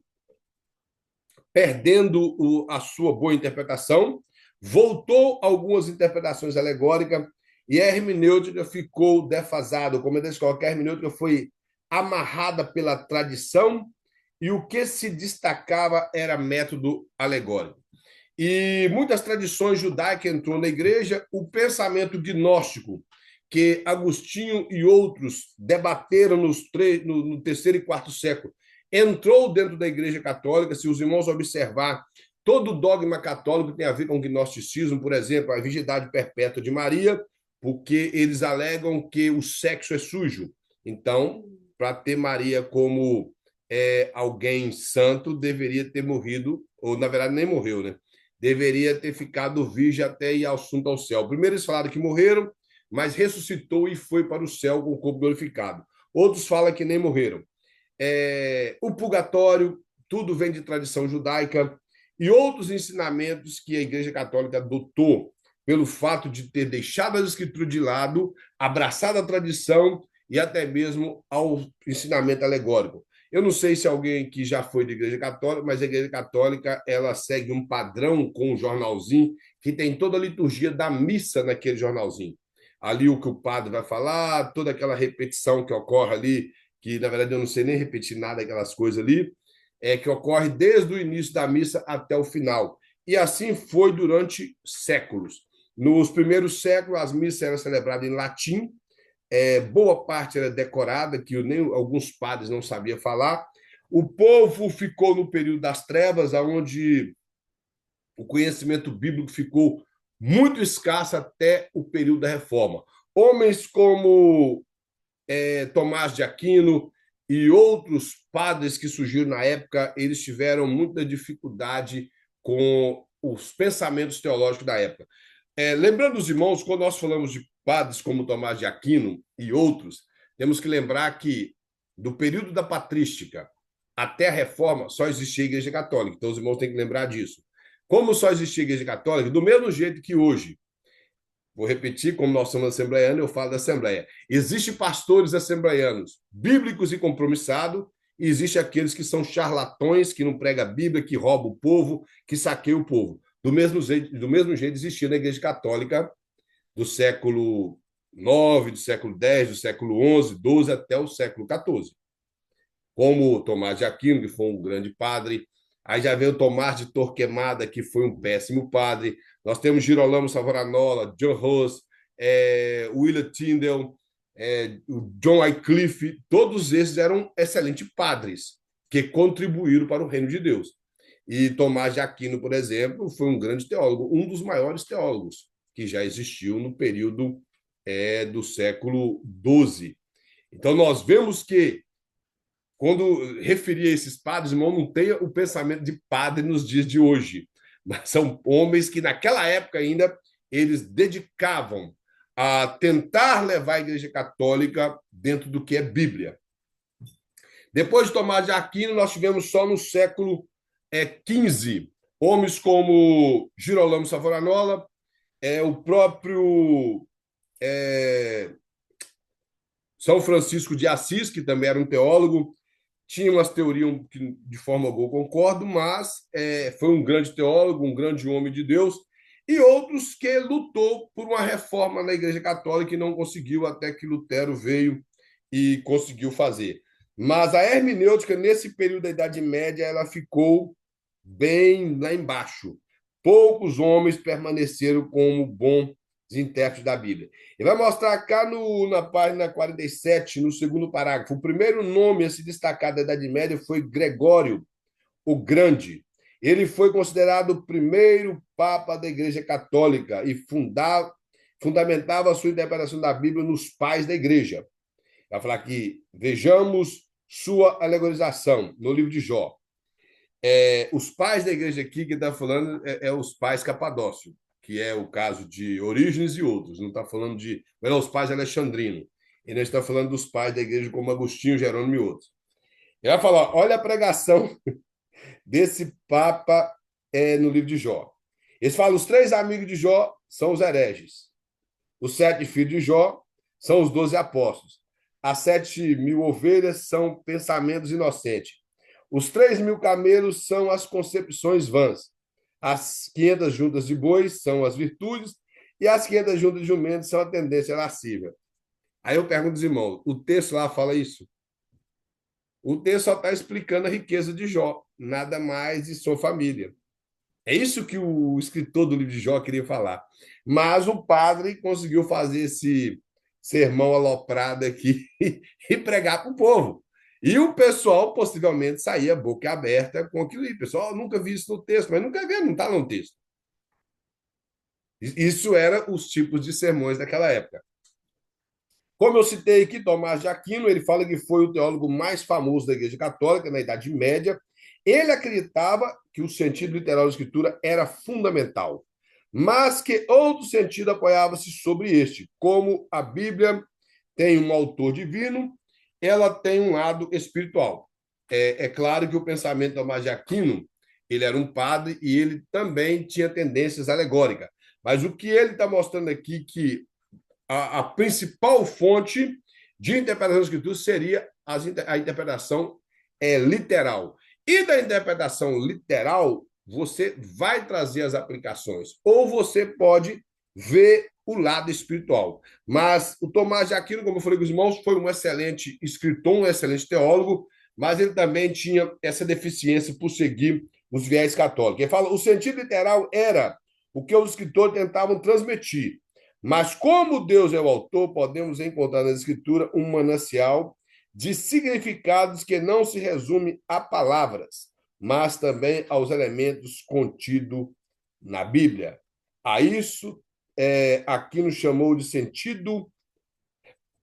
perdendo a sua boa interpretação, voltou algumas interpretações alegóricas e a hermenêutica ficou defasada. Como eles colocam, a hermenêutica foi amarrada pela tradição e o que se destacava era método alegórico. E muitas tradições judaicas entrou na igreja, o pensamento gnóstico, que Agostinho e outros debateram no terceiro e quarto século, entrou dentro da Igreja Católica. Se os irmãos observar, todo dogma católico tem a ver com o gnosticismo, por exemplo, a virgindade perpétua de Maria, porque eles alegam que o sexo é sujo. Então, para ter Maria como alguém santo, deveria ter morrido, ou na verdade nem morreu, né? Deveria ter ficado virgem até ir assunto ao céu. Primeiro eles falaram que morreram, mas ressuscitou e foi para o céu com o corpo glorificado. Outros falam que nem morreram. O purgatório, tudo vem de tradição judaica, e outros ensinamentos que a Igreja Católica adotou pelo fato de ter deixado as escrituras de lado, abraçado a tradição e até mesmo ao ensinamento alegórico. Eu não sei se alguém que já foi da Igreja Católica, mas a Igreja Católica ela segue um padrão com um jornalzinho que tem toda a liturgia da missa naquele jornalzinho. Ali o que o padre vai falar, toda aquela repetição que ocorre ali, que na verdade eu não sei nem repetir nada daquelas coisas ali, que ocorre desde o início da missa até o final. E assim foi durante séculos. Nos primeiros séculos, as missas eram celebradas em latim, boa parte era decorada, que nem alguns padres não sabiam falar. O povo ficou no período das trevas, onde o conhecimento bíblico ficou muito escasso até o período da Reforma. Homens como Tomás de Aquino e outros padres que surgiram na época, eles tiveram muita dificuldade com os pensamentos teológicos da época. Lembrando os irmãos, quando nós falamos de padres como Tomás de Aquino e outros, temos que lembrar que do período da patrística até a Reforma só existia a Igreja Católica. Então os irmãos têm que lembrar disso. Como só existia a Igreja Católica, do mesmo jeito que hoje, vou repetir, como nós somos assembleianos, eu falo da Assembleia. Existem pastores assembleianos bíblicos e compromissados, e existem aqueles que são charlatões, que não pregam a Bíblia, que roubam o povo, que saqueiam o povo. Do mesmo jeito existia na Igreja Católica do século IX, do século X, do século XI, XII até o século XIV. Como Tomás de Aquino, que foi um grande padre. Aí já veio Tomás de Torquemada, que foi um péssimo padre. Nós temos Girolamo Savonarola, John Hus, William Tyndale, o John Wycliffe. Todos esses eram excelentes padres que contribuíram para o reino de Deus. E Tomás de Aquino, por exemplo, foi um grande teólogo, um dos maiores teólogos que já existiu no período do século XII. Então, nós vemos que quando referia a esses padres, irmão, não tem o pensamento de padre nos dias de hoje, mas são homens que naquela época ainda eles dedicavam a tentar levar a Igreja Católica dentro do que é Bíblia. Depois de Tomás de Aquino, nós tivemos só no século XV Homens como Girolamo Savonarola, o próprio é, São Francisco de Assis, que também era um teólogo, tinha umas teorias que de forma alguma concordo, mas foi um grande teólogo, um grande homem de Deus, e outros que lutou por uma reforma na Igreja Católica e não conseguiu, até que Lutero veio e conseguiu fazer. Mas a hermenêutica, nesse período da Idade Média, ela ficou bem lá embaixo. Poucos homens permaneceram como bons intérpretes da Bíblia. Ele vai mostrar cá na página 47, no segundo parágrafo, o primeiro nome a se destacar da Idade Média foi Gregório o Grande. Ele foi considerado o primeiro Papa da Igreja Católica e fundamentava a sua interpretação da Bíblia nos pais da Igreja. Vai falar que vejamos sua alegorização no livro de Jó. Os pais da igreja aqui que está falando os pais Capadócio, que é o caso de Orígenes e outros. Não está falando de. Não é os pais Alexandrino. Ele está falando dos pais da igreja como Agostinho, Jerônimo e outros. Ele vai falar: olha a pregação desse Papa no livro de Jó. Eles falam: os 3 amigos de Jó são os hereges. Os 7 filhos de Jó são os 12 apóstolos. As 7.000 ovelhas são pensamentos inocentes. Os 3.000 camelos são as concepções vãs. As 500 juntas de bois são as virtudes e as 500 juntas de jumentos são a tendência lascívia. Aí eu pergunto aos irmãos, o texto lá fala isso? O texto só está explicando a riqueza de Jó, nada mais de sua família. É isso que o escritor do livro de Jó queria falar. Mas o padre conseguiu fazer esse sermão aloprado aqui e pregar para o povo. E o pessoal possivelmente saía boca aberta com aquilo aí. Pessoal, nunca vi isso no texto, mas nunca vi, não está no texto. Isso era os tipos de sermões daquela época. Como eu citei aqui, Tomás de Aquino, ele fala que foi o teólogo mais famoso da Igreja Católica na Idade Média. Ele acreditava que o sentido literal da Escritura era fundamental, mas que outro sentido apoiava-se sobre este. Como a Bíblia tem um autor divino, ela tem um lado espiritual. É claro que o pensamento de Tomás de Aquino, ele era um padre e ele também tinha tendências alegóricas. Mas o que ele está mostrando aqui que a principal fonte de interpretação da Escritura seria a interpretação literal. E da interpretação literal, você vai trazer as aplicações, ou você pode ver o lado espiritual. Mas o Tomás de Aquino, como eu falei com os irmãos, foi um excelente escritor, um excelente teólogo, mas ele também tinha essa deficiência por seguir os viés católicos. Ele fala, o sentido literal era o que os escritores tentavam transmitir. Mas como Deus é o autor, podemos encontrar na Escritura um manancial de significados que não se resume a palavras, mas também aos elementos contidos na Bíblia. A isso aqui nos chamou de sentido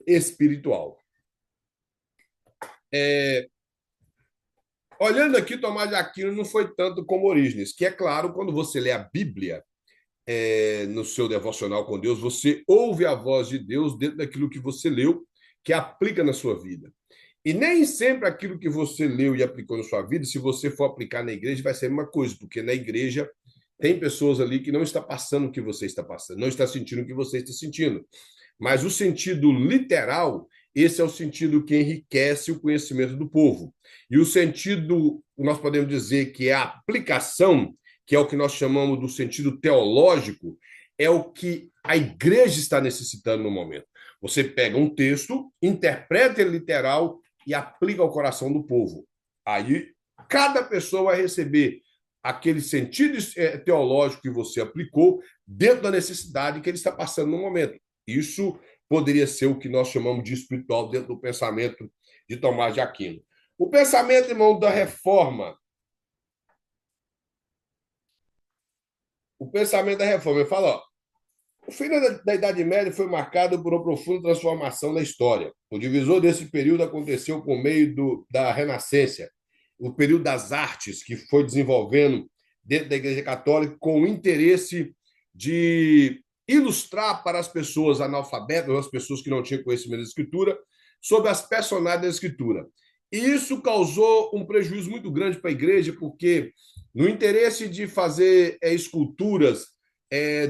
espiritual. Olhando aqui, Tomás de Aquino não foi tanto como Orígenes, que é claro, quando você lê a Bíblia, no seu devocional com Deus, você ouve a voz de Deus dentro daquilo que você leu, que aplica na sua vida. E nem sempre aquilo que você leu e aplicou na sua vida, se você for aplicar na igreja, vai ser a mesma coisa, porque na igreja tem pessoas ali que não está passando o que você está passando, não está sentindo o que você está sentindo. Mas o sentido literal, esse é o sentido que enriquece o conhecimento do povo. E o sentido, nós podemos dizer que é a aplicação, que é o que nós chamamos do sentido teológico, é o que a igreja está necessitando no momento. Você pega um texto, interpreta ele literal e aplica ao coração do povo. Aí, cada pessoa vai receber aquele sentido teológico que você aplicou dentro da necessidade que ele está passando no momento. Isso poderia ser o que nós chamamos de espiritual dentro do pensamento de Tomás de Aquino. O pensamento, irmão, da reforma. O pensamento da reforma, eu falo, o final da Idade Média foi marcado por uma profunda transformação na história. O divisor desse período aconteceu por meio da Renascença, o período das artes que foi desenvolvendo dentro da Igreja Católica com o interesse de ilustrar para as pessoas analfabetas, as pessoas que não tinham conhecimento da Escritura, sobre as personagens da Escritura. E isso causou um prejuízo muito grande para a igreja, porque no interesse de fazer esculturas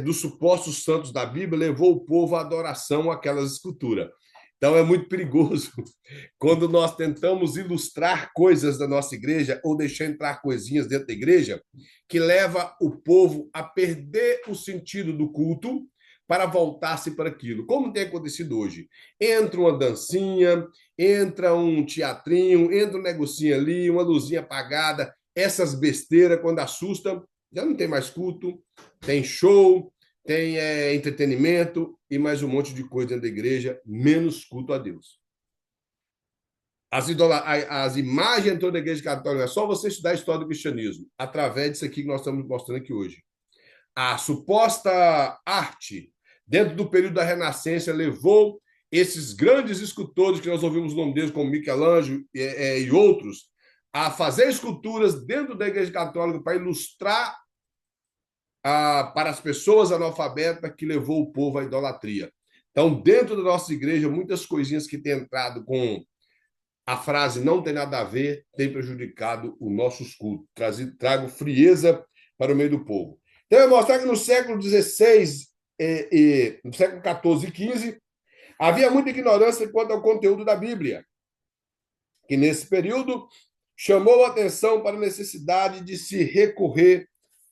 dos supostos santos da Bíblia, levou o povo à adoração àquelas esculturas. Então é muito perigoso quando nós tentamos ilustrar coisas da nossa igreja ou deixar entrar coisinhas dentro da igreja que leva o povo a perder o sentido do culto para voltar-se para aquilo, como tem acontecido hoje. Entra uma dancinha, entra um teatrinho, entra um negocinho ali, uma luzinha apagada, essas besteiras, quando assustam, já não tem mais culto, tem show, tem entretenimento e mais um monte de coisa dentro da igreja, menos culto a Deus. As imagens dentro da igreja católica, é só você estudar a história do cristianismo, através disso aqui que nós estamos mostrando aqui hoje. A suposta arte, dentro do período da Renascença, levou esses grandes escultores, que nós ouvimos o nome deles, como Michelangelo e outros, a fazer esculturas dentro da igreja católica para ilustrar para as pessoas analfabetas, que levou o povo à idolatria. Então, dentro da nossa igreja, muitas coisinhas que têm entrado com a frase não tem nada a ver, tem prejudicado os nossos cultos, trago frieza para o meio do povo. Então, eu vou mostrar que no século XVI, no século XIV e XV, havia muita ignorância quanto ao conteúdo da Bíblia, que nesse período chamou a atenção para a necessidade de se recorrer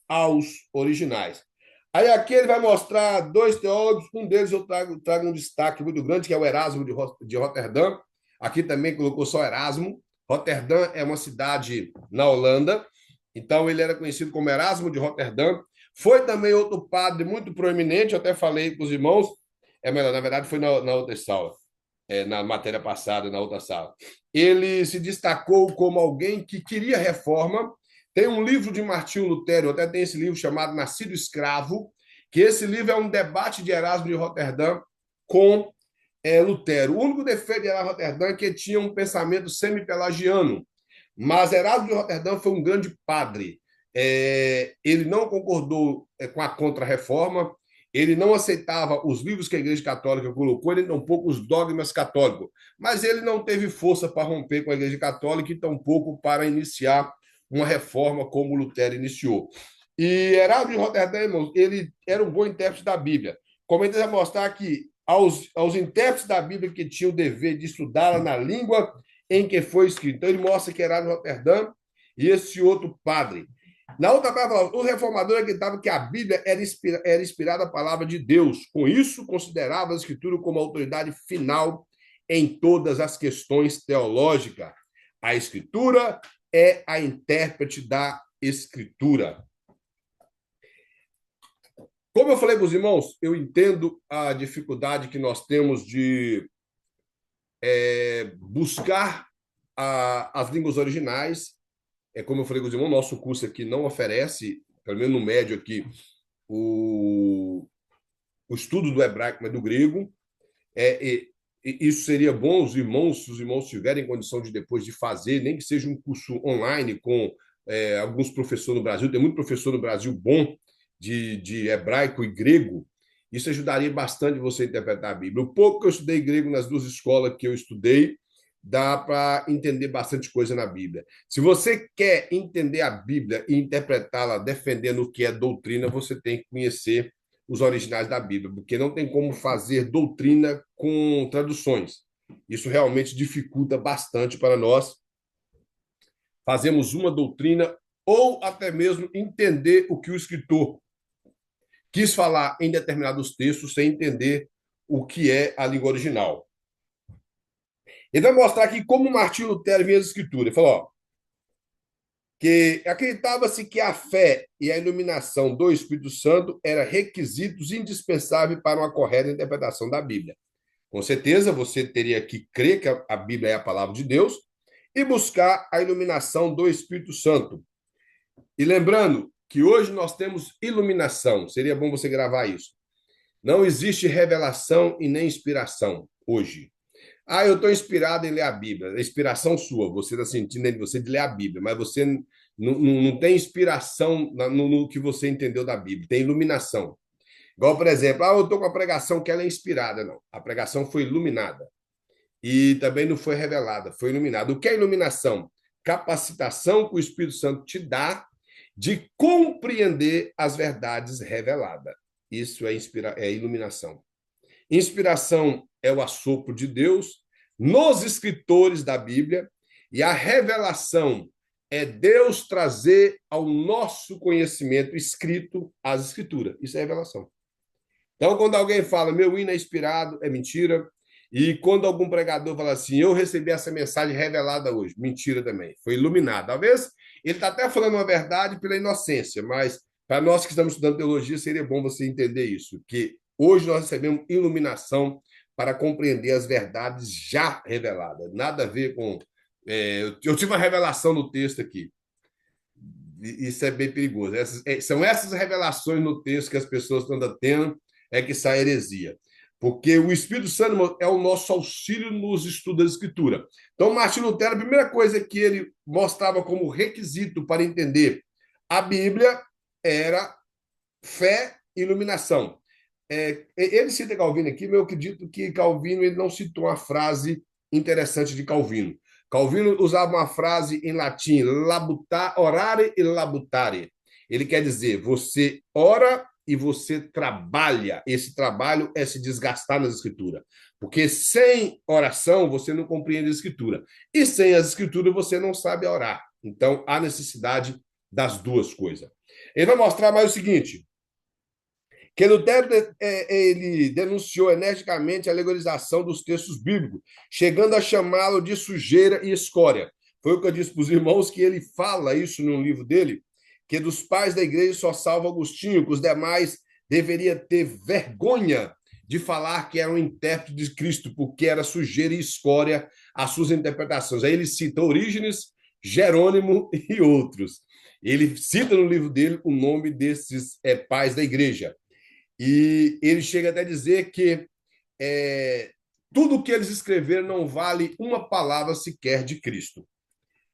aos originais. Aí aqui ele vai mostrar dois teólogos, um deles eu trago um destaque muito grande, que é o Erasmo de Roterdã. Aqui também colocou só Erasmo. Roterdã é uma cidade na Holanda, então ele era conhecido como Erasmo de Roterdã. Foi também outro padre muito proeminente, eu até falei com os irmãos, na verdade foi na outra sala, na matéria passada, na outra sala. Ele se destacou como alguém que queria reforma. Tem um livro de Martinho Lutero, até tem esse livro chamado Nascido Escravo, que esse livro é um debate de Erasmo de Roterdã com Lutero. O único defeito de Erasmo de Roterdã é que tinha um pensamento semi-pelagiano, mas Erasmo de Roterdã foi um grande padre. Ele não concordou com a contra-reforma, ele não aceitava os livros que a Igreja Católica colocou, ele tampouco os dogmas católicos, mas ele não teve força para romper com a Igreja Católica e tampouco para iniciar uma reforma como Lutero iniciou. E Erasmo de Roterdã, irmãos, ele era um bom intérprete da Bíblia. Como ele vai mostrar que aos intérpretes da Bíblia que tinham o dever de estudá-la na língua em que foi escrito. Então, ele mostra que Erasmo de Roterdã e esse outro padre. Na outra parte, o reformador acreditava que a Bíblia era inspirada a palavra de Deus. Com isso, considerava a Escritura como a autoridade final em todas as questões teológicas. A Escritura é a intérprete da Escritura. Como eu falei para os irmãos, eu entendo a dificuldade que nós temos de buscar as línguas originais. Como eu falei com os irmãos, nosso curso aqui não oferece, pelo menos no médio aqui, o estudo do hebraico, mas do grego. Isso seria bom se os irmãos tiverem condição de depois de fazer, nem que seja um curso online com alguns professores no Brasil. Tem muito professor no Brasil bom de hebraico e grego. Isso ajudaria bastante você a interpretar a Bíblia. O pouco que eu estudei grego nas duas escolas que eu estudei, dá para entender bastante coisa na Bíblia. Se você quer entender a Bíblia e interpretá-la defendendo o que é doutrina, você tem que conhecer os originais da Bíblia, porque não tem como fazer doutrina com traduções. Isso realmente dificulta bastante para nós fazermos uma doutrina ou até mesmo entender o que o escritor quis falar em determinados textos sem entender o que é a língua original. Ele vai mostrar aqui como Martinho Lutero via as escrituras. Ele falou, que acreditava-se que a fé e a iluminação do Espírito Santo eram requisitos indispensáveis para uma correta interpretação da Bíblia. Com certeza, você teria que crer que a Bíblia é a palavra de Deus e buscar a iluminação do Espírito Santo. E lembrando que hoje nós temos iluminação, seria bom você gravar isso. Não existe revelação e nem inspiração hoje. Eu estou inspirado em ler a Bíblia. É inspiração sua, você está sentindo em você de ler a Bíblia, mas você não tem inspiração no que você entendeu da Bíblia, tem iluminação. Igual, por exemplo, eu estou com a pregação que ela é inspirada. Não, a pregação foi iluminada. e também não foi revelada, foi iluminada. O que é iluminação? Capacitação que o Espírito Santo te dá de compreender as verdades reveladas. Isso é iluminação. Inspiração é o assopro de Deus nos escritores da Bíblia, e a revelação é Deus trazer ao nosso conhecimento escrito as escrituras. Isso é revelação. Então, quando alguém fala, meu hino é inspirado, é mentira. E quando algum pregador fala assim, eu recebi essa mensagem revelada hoje, mentira também, foi iluminado. Talvez ele está até falando uma verdade pela inocência, mas para nós que estamos estudando teologia, seria bom você entender isso, que hoje nós recebemos iluminação para compreender as verdades já reveladas. Nada a ver com. Eu tive uma revelação no texto aqui. Isso é bem perigoso. São essas revelações no texto que as pessoas estão tendo, é que sai heresia. Porque o Espírito Santo é o nosso auxílio nos estudos da Escritura. Então, Martinho Lutero, a primeira coisa que ele mostrava como requisito para entender a Bíblia era fé e iluminação. Ele cita Calvino aqui, mas eu acredito que Calvino ele não citou uma frase interessante de Calvino. Calvino usava uma frase em latim, orare e labutare. Ele quer dizer, você ora e você trabalha. Esse trabalho é se desgastar nas escrituras. Porque sem oração você não compreende a escritura. E sem as escrituras você não sabe orar. Então há necessidade das duas coisas. Ele vai mostrar mais o seguinte, que Lutero ele denunciou energicamente a alegorização dos textos bíblicos, chegando a chamá-lo de sujeira e escória. Foi o que eu disse para os irmãos, que ele fala isso no livro dele, que dos pais da igreja só salva Agostinho, que os demais deveria ter vergonha de falar que era um intérprete de Cristo, porque era sujeira e escória as suas interpretações. Aí ele cita Orígenes, Jerônimo e outros. Ele cita no livro dele o nome desses pais da igreja. E ele chega até a dizer que tudo que eles escreveram não vale uma palavra sequer de Cristo.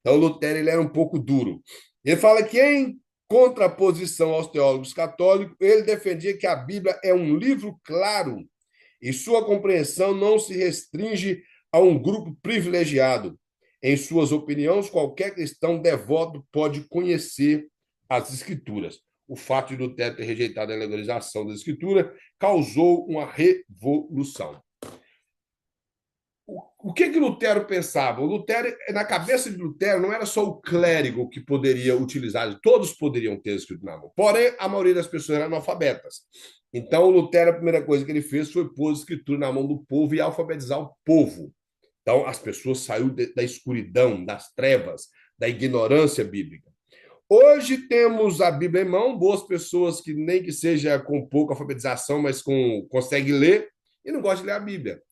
Então, Lutero ele era um pouco duro. Ele fala que, em contraposição aos teólogos católicos, ele defendia que a Bíblia é um livro claro e sua compreensão não se restringe a um grupo privilegiado. Em suas opiniões, qualquer cristão devoto pode conhecer as Escrituras. O fato de Lutero ter rejeitado a legalização da Escritura causou uma revolução. O que Lutero pensava? O Lutero, na cabeça de Lutero, não era só o clérigo que poderia utilizar, todos poderiam ter escrito na mão. Porém, a maioria das pessoas eram analfabetas. Então, o Lutero, a primeira coisa que ele fez foi pôr a escritura na mão do povo e alfabetizar o povo. Então, as pessoas saíram da escuridão, das trevas, da ignorância bíblica. Hoje temos a Bíblia em mão, boas pessoas que nem que seja com pouca alfabetização, mas conseguem ler e não gostam de ler a Bíblia.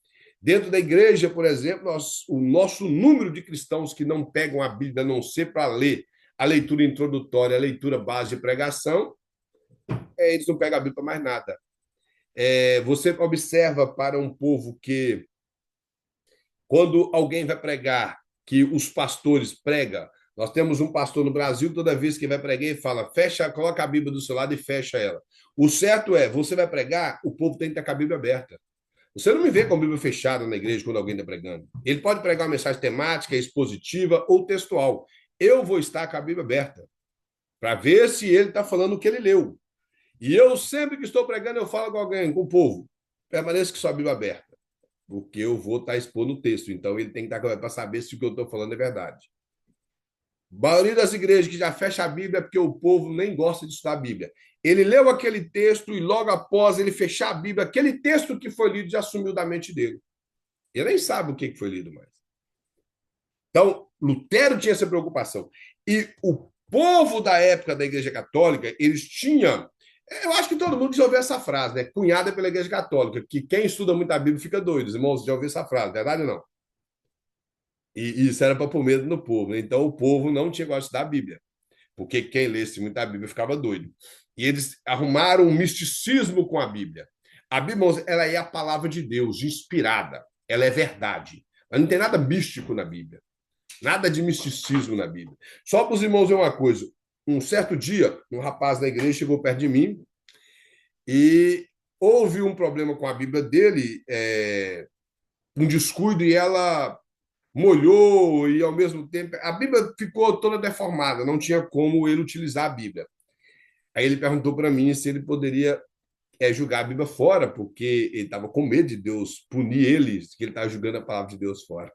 Dentro da igreja, por exemplo, o nosso número de cristãos que não pegam a Bíblia, a não ser para ler a leitura introdutória, a leitura base de pregação, eles não pegam a Bíblia para mais nada. Você observa para um povo que, quando alguém vai pregar, que os pastores pregam, nós temos um pastor no Brasil, toda vez que vai pregar, ele fala, coloca a Bíblia do seu lado e fecha ela. O certo é, você vai pregar, o povo tem que estar com a Bíblia aberta. Você não me vê com a Bíblia fechada na igreja quando alguém está pregando. Ele pode pregar uma mensagem temática, expositiva ou textual. Eu vou estar com a Bíblia aberta para ver se ele está falando o que ele leu. E eu, sempre que estou pregando, eu falo com alguém, com o povo, permaneça com sua Bíblia aberta, porque eu vou estar expondo o texto. Então, ele tem que estar para saber se o que eu estou falando é verdade. A maioria das igrejas que já fecha a Bíblia é porque o povo nem gosta de estudar a Bíblia. Ele leu aquele texto e logo após ele fechar a Bíblia, aquele texto que foi lido já sumiu da mente dele. Ele nem sabe o que foi lido mais. Então, Lutero tinha essa preocupação. E o povo da época da Igreja Católica, eles tinham... Eu acho que todo mundo já ouviu essa frase, né? Cunhada pela Igreja Católica, que quem estuda muito a Bíblia fica doido. Os irmãos já ouviram essa frase, verdade ou não? E isso era para pôr medo no povo. Né? Então, o povo não tinha gostado de estudar a Bíblia, porque quem lesse muito a Bíblia ficava doido. E eles arrumaram um misticismo com a Bíblia. A Bíblia, ela é a palavra de Deus, inspirada. Ela é verdade. Mas não tem nada místico na Bíblia. Nada de misticismo na Bíblia. Só para os irmãos ver uma coisa. Um certo dia, um rapaz da igreja chegou perto de mim e houve um problema com a Bíblia dele. um descuido e ela molhou e, ao mesmo tempo, a Bíblia ficou toda deformada, não tinha como ele utilizar a Bíblia. Aí ele perguntou para mim se ele poderia jogar a Bíblia fora, porque ele estava com medo de Deus punir ele, que ele estava jogando a palavra de Deus fora.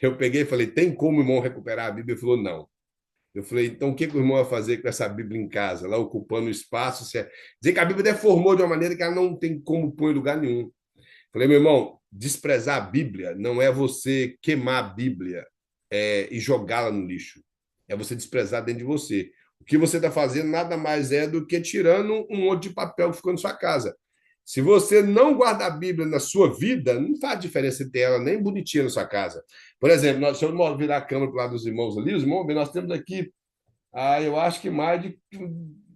Eu peguei e falei, tem como o irmão recuperar a Bíblia? Ele falou, não. Eu falei, então o que o irmão vai fazer com essa Bíblia em casa, lá ocupando espaço? Dizer que a Bíblia deformou de uma maneira que ela não tem como pôr em lugar nenhum. Falei, meu irmão, desprezar a Bíblia não é você queimar a Bíblia e jogá-la no lixo. É você desprezar dentro de você. O que você está fazendo nada mais é do que tirando um monte de papel que ficou na sua casa. Se você não guarda a Bíblia na sua vida, não faz diferença ter ela nem bonitinha na sua casa. Por exemplo, se eu virar a câmera para o lado dos irmãos ali, os irmãos, nós temos aqui, eu acho que mais de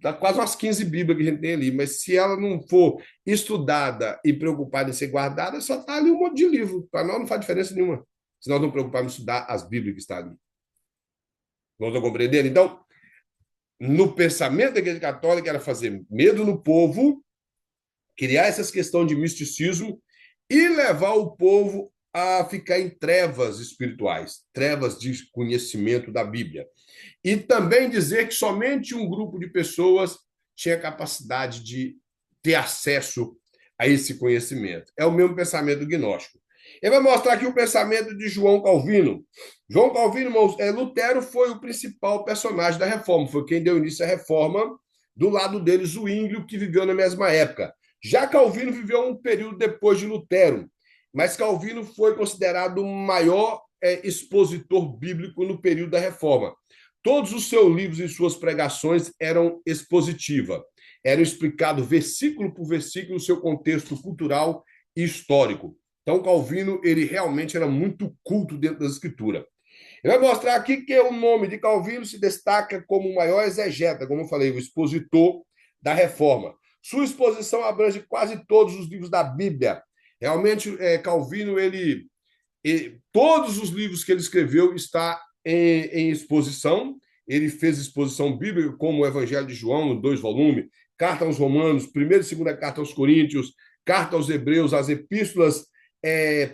dá quase umas 15 Bíblias que a gente tem ali, mas se ela não for estudada e preocupada em ser guardada, só está ali um monte de livro. Para nós não faz diferença nenhuma, se nós não preocuparmos em estudar as Bíblias que estão ali. Nós estamos compreendendo? Então, no pensamento da Igreja Católica era fazer medo no povo, criar essas questões de misticismo e levar o povo a ficar em trevas espirituais, trevas de conhecimento da Bíblia. E também dizer que somente um grupo de pessoas tinha capacidade de ter acesso a esse conhecimento. É o mesmo pensamento gnóstico. Ele vai mostrar aqui o pensamento de João Calvino. João Calvino, Lutero foi o principal personagem da reforma, foi quem deu início à reforma, do lado dele, Zwinglio, que viveu na mesma época. Já Calvino viveu um período depois de Lutero, mas Calvino foi considerado o maior expositor bíblico no período da reforma. Todos os seus livros e suas pregações eram expositivas, eram explicados versículo por versículo o seu contexto cultural e histórico. Então, Calvino, ele realmente era muito culto dentro da Escritura. Ele vai mostrar aqui que o nome de Calvino se destaca como o maior exegeta, como eu falei, o expositor da reforma. Sua exposição abrange quase todos os livros da Bíblia. Realmente, Calvino, todos os livros que ele escreveu estão em exposição. Ele fez exposição bíblica, como o Evangelho de João, 2 volumes, Carta aos Romanos, 1ª e 2ª Carta aos Coríntios, Carta aos Hebreus, as epístolas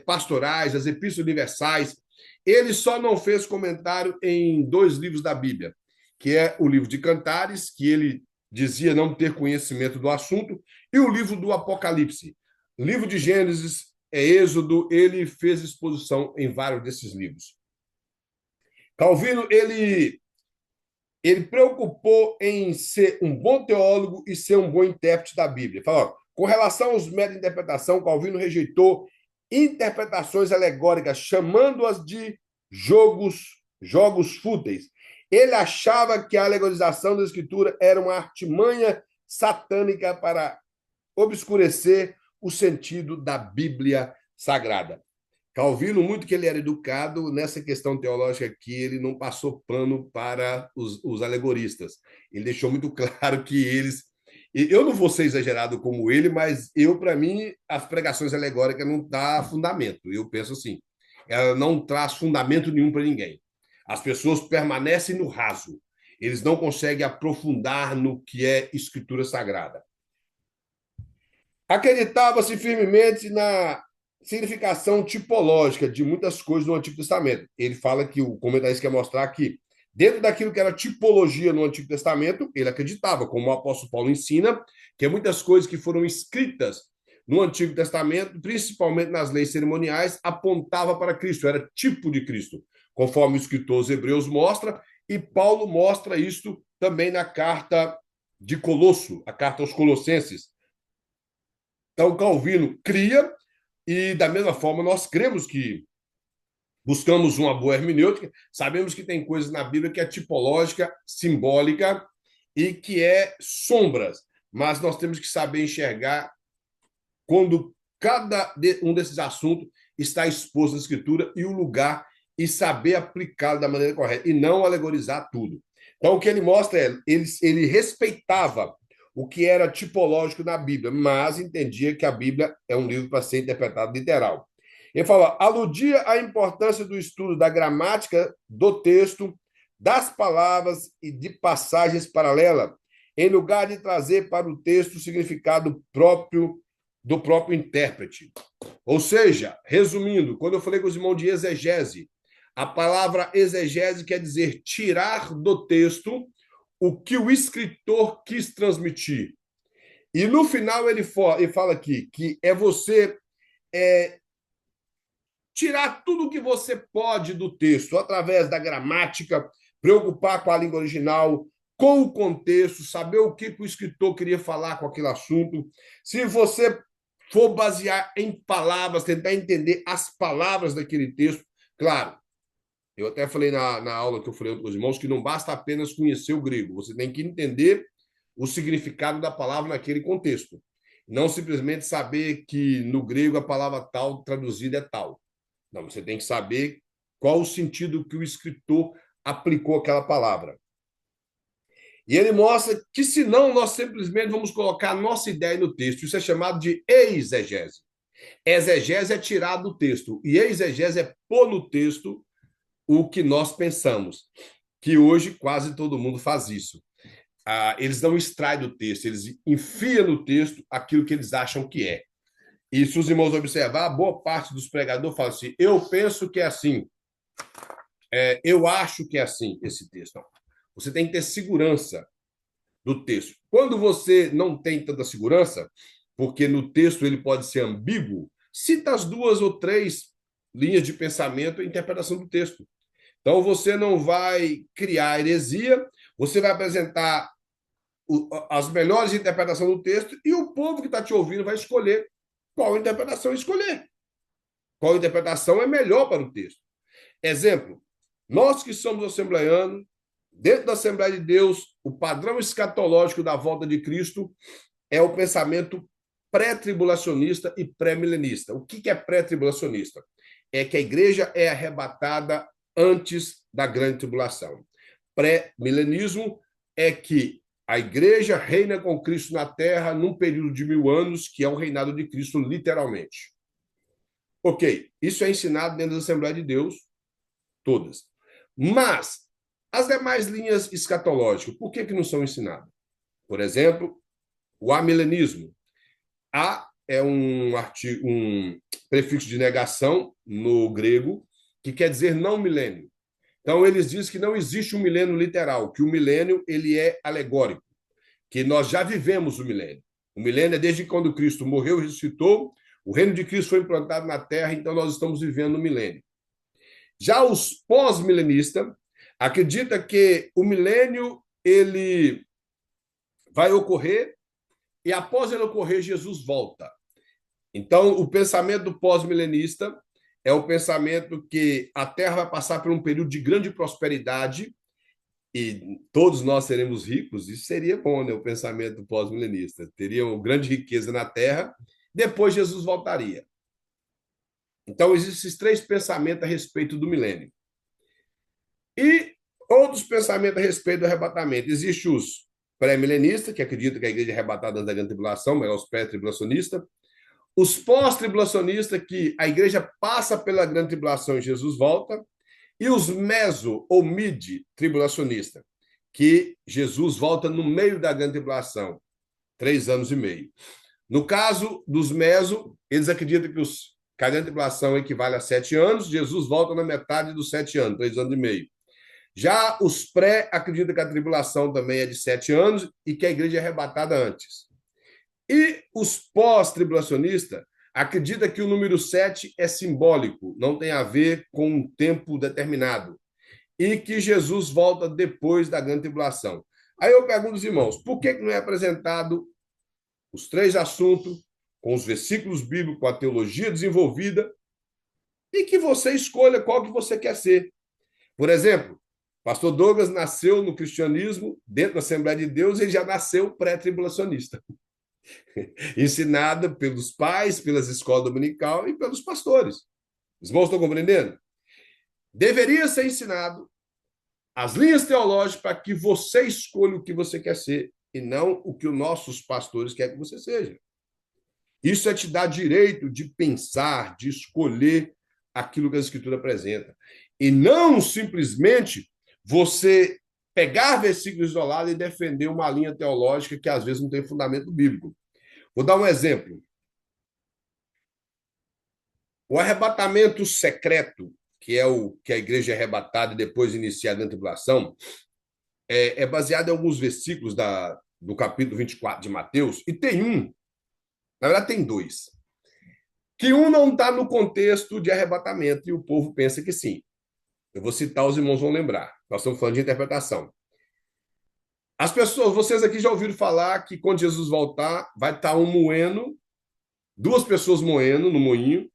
pastorais, as epístolas universais. Ele só não fez comentário em 2 livros da Bíblia, que é o livro de Cantares, que ele dizia não ter conhecimento do assunto, e o livro do Apocalipse. Livro de Gênesis, Êxodo, ele fez exposição em vários desses livros. Calvino, ele preocupou em ser um bom teólogo e ser um bom intérprete da Bíblia. Fala, com relação aos métodos de interpretação, Calvino rejeitou interpretações alegóricas, chamando-as de jogos fúteis. Ele achava que a alegorização da Escritura era uma artimanha satânica para obscurecer o sentido da Bíblia Sagrada. Calvino, muito que ele era educado nessa questão teológica aqui, ele não passou pano para os alegoristas. Ele deixou muito claro que eles... Eu não vou ser exagerado como ele, mas para mim, as pregações alegóricas não dão fundamento. Eu penso assim, ela não traz fundamento nenhum para ninguém. As pessoas permanecem no raso. Eles não conseguem aprofundar no que é Escritura Sagrada. Acreditava-se firmemente na significação tipológica de muitas coisas no Antigo Testamento. Ele fala que o comentarista quer mostrar que, dentro daquilo que era tipologia no Antigo Testamento, ele acreditava, como o apóstolo Paulo ensina, que muitas coisas que foram escritas no Antigo Testamento, principalmente nas leis cerimoniais, apontava para Cristo, era tipo de Cristo, conforme o escritor aos Hebreus mostra, e Paulo mostra isto também na carta de Colosso, a carta aos Colossenses. Então, Calvino cria, e da mesma forma nós cremos que buscamos uma boa hermenêutica, sabemos que tem coisas na Bíblia que é tipológica, simbólica e que é sombras, mas nós temos que saber enxergar quando cada um desses assuntos está exposto na Escritura e o lugar e saber aplicá-lo da maneira correta e não alegorizar tudo. Então, o que ele mostra é ele respeitava o que era tipológico na Bíblia, mas entendia que a Bíblia é um livro para ser interpretado literal. Ele fala, aludia à importância do estudo da gramática do texto, das palavras e de passagens paralelas, em lugar de trazer para o texto o significado próprio do próprio intérprete. Ou seja, resumindo, quando eu falei com os irmãos de exegese, a palavra exegese quer dizer tirar do texto o que o escritor quis transmitir. E no final ele fala aqui que é você tirar tudo o que você pode do texto, através da gramática, preocupar com a língua original, com o contexto, saber o que o escritor queria falar com aquele assunto. Se você for basear em palavras, tentar entender as palavras daquele texto, claro, eu até falei na aula que eu falei com os irmãos que não basta apenas conhecer o grego, você tem que entender o significado da palavra naquele contexto. Não simplesmente saber que no grego a palavra tal traduzida é tal. Não, você tem que saber qual o sentido que o escritor aplicou aquela palavra. E ele mostra que, senão, nós simplesmente vamos colocar a nossa ideia no texto. Isso é chamado de exegese. Exegese é tirar do texto, e exegese é pôr no texto o que nós pensamos, que hoje quase todo mundo faz isso. Eles não extraem do texto, eles enfiam no texto aquilo que eles acham que é. E se os irmãos observar, boa parte dos pregadores fala assim, eu penso que é assim, eu acho que é assim, esse texto. Não. Você tem que ter segurança do texto. Quando você não tem tanta segurança, porque no texto ele pode ser ambíguo, cita as 2 ou 3 linhas de pensamento e interpretação do texto. Então, você não vai criar heresia, você vai apresentar as melhores interpretações do texto e o povo que está te ouvindo vai escolher qual interpretação escolher. Qual interpretação é melhor para o texto. Exemplo, nós que somos assembleianos, dentro da Assembleia de Deus, o padrão escatológico da volta de Cristo é o pensamento pré-tribulacionista e pré-milenista. O que é pré-tribulacionista? É que a igreja é arrebatada antes da grande tribulação. Pré-milenismo é que a igreja reina com Cristo na terra num período de 1000 anos, que é o reinado de Cristo, literalmente. Ok, isso é ensinado dentro da Assembleia de Deus, todas. Mas as demais linhas escatológicas, por que não são ensinadas? Por exemplo, o amilenismo. A é um prefixo de negação no grego, que quer dizer não milênio. Então, eles dizem que não existe um milênio literal, que o milênio ele é alegórico, que nós já vivemos o milênio. O milênio é desde quando Cristo morreu e ressuscitou, o reino de Cristo foi implantado na Terra, então nós estamos vivendo o milênio. Já os pós-milenistas acreditam que o milênio ele vai ocorrer e após ele ocorrer, Jesus volta. Então, o pensamento do pós-milenista é o pensamento que a Terra vai passar por um período de grande prosperidade e todos nós seremos ricos. Isso seria bom, né? O pensamento pós-milenista. Teria uma grande riqueza na Terra, depois Jesus voltaria. Então, existem esses 3 pensamentos a respeito do milênio. E outros pensamentos a respeito do arrebatamento. Existem os pré-milenistas, que acreditam que a igreja é arrebatada antes da grande tribulação, mas os pré-tribulacionistas. Os pós-tribulacionistas, que a igreja passa pela grande tribulação e Jesus volta. E os meso ou mid-tribulacionistas, que Jesus volta no meio da grande tribulação, 3 anos e meio. No caso dos meso, eles acreditam que a grande tribulação equivale a 7 anos, Jesus volta na metade dos 7 anos, 3 anos e meio. Já os pré acreditam que a tribulação também é de 7 anos e que a igreja é arrebatada antes. E os pós-tribulacionistas acreditam que o número 7 é simbólico, não tem a ver com um tempo determinado, e que Jesus volta depois da grande tribulação. Aí eu pergunto aos irmãos, por que não é apresentado os 3 assuntos, com os versículos bíblicos, com a teologia desenvolvida, e que você escolha qual que você quer ser? Por exemplo, pastor Douglas nasceu no cristianismo, dentro da Assembleia de Deus, ele já nasceu pré-tribulacionista. Ensinada pelos pais, pelas escolas dominical e pelos pastores. Os irmãos estão compreendendo? Deveria ser ensinado as linhas teológicas para que você escolha o que você quer ser e não o que os nossos pastores querem que você seja. Isso é te dar direito de pensar, de escolher aquilo que a Escritura apresenta. E não simplesmente você pegar versículos isolados e defender uma linha teológica que às vezes não tem fundamento bíblico. Vou dar um exemplo. O arrebatamento secreto, que é o que a igreja é arrebatada e depois iniciada a tribulação, é baseado em alguns versículos do capítulo 24 de Mateus, e tem um, na verdade tem dois, que um não está no contexto de arrebatamento e o povo pensa que sim. Eu vou citar, os irmãos vão lembrar. Nós estamos falando de interpretação. As pessoas, vocês aqui já ouviram falar que quando Jesus voltar, vai estar um moendo, duas pessoas moendo no moinho,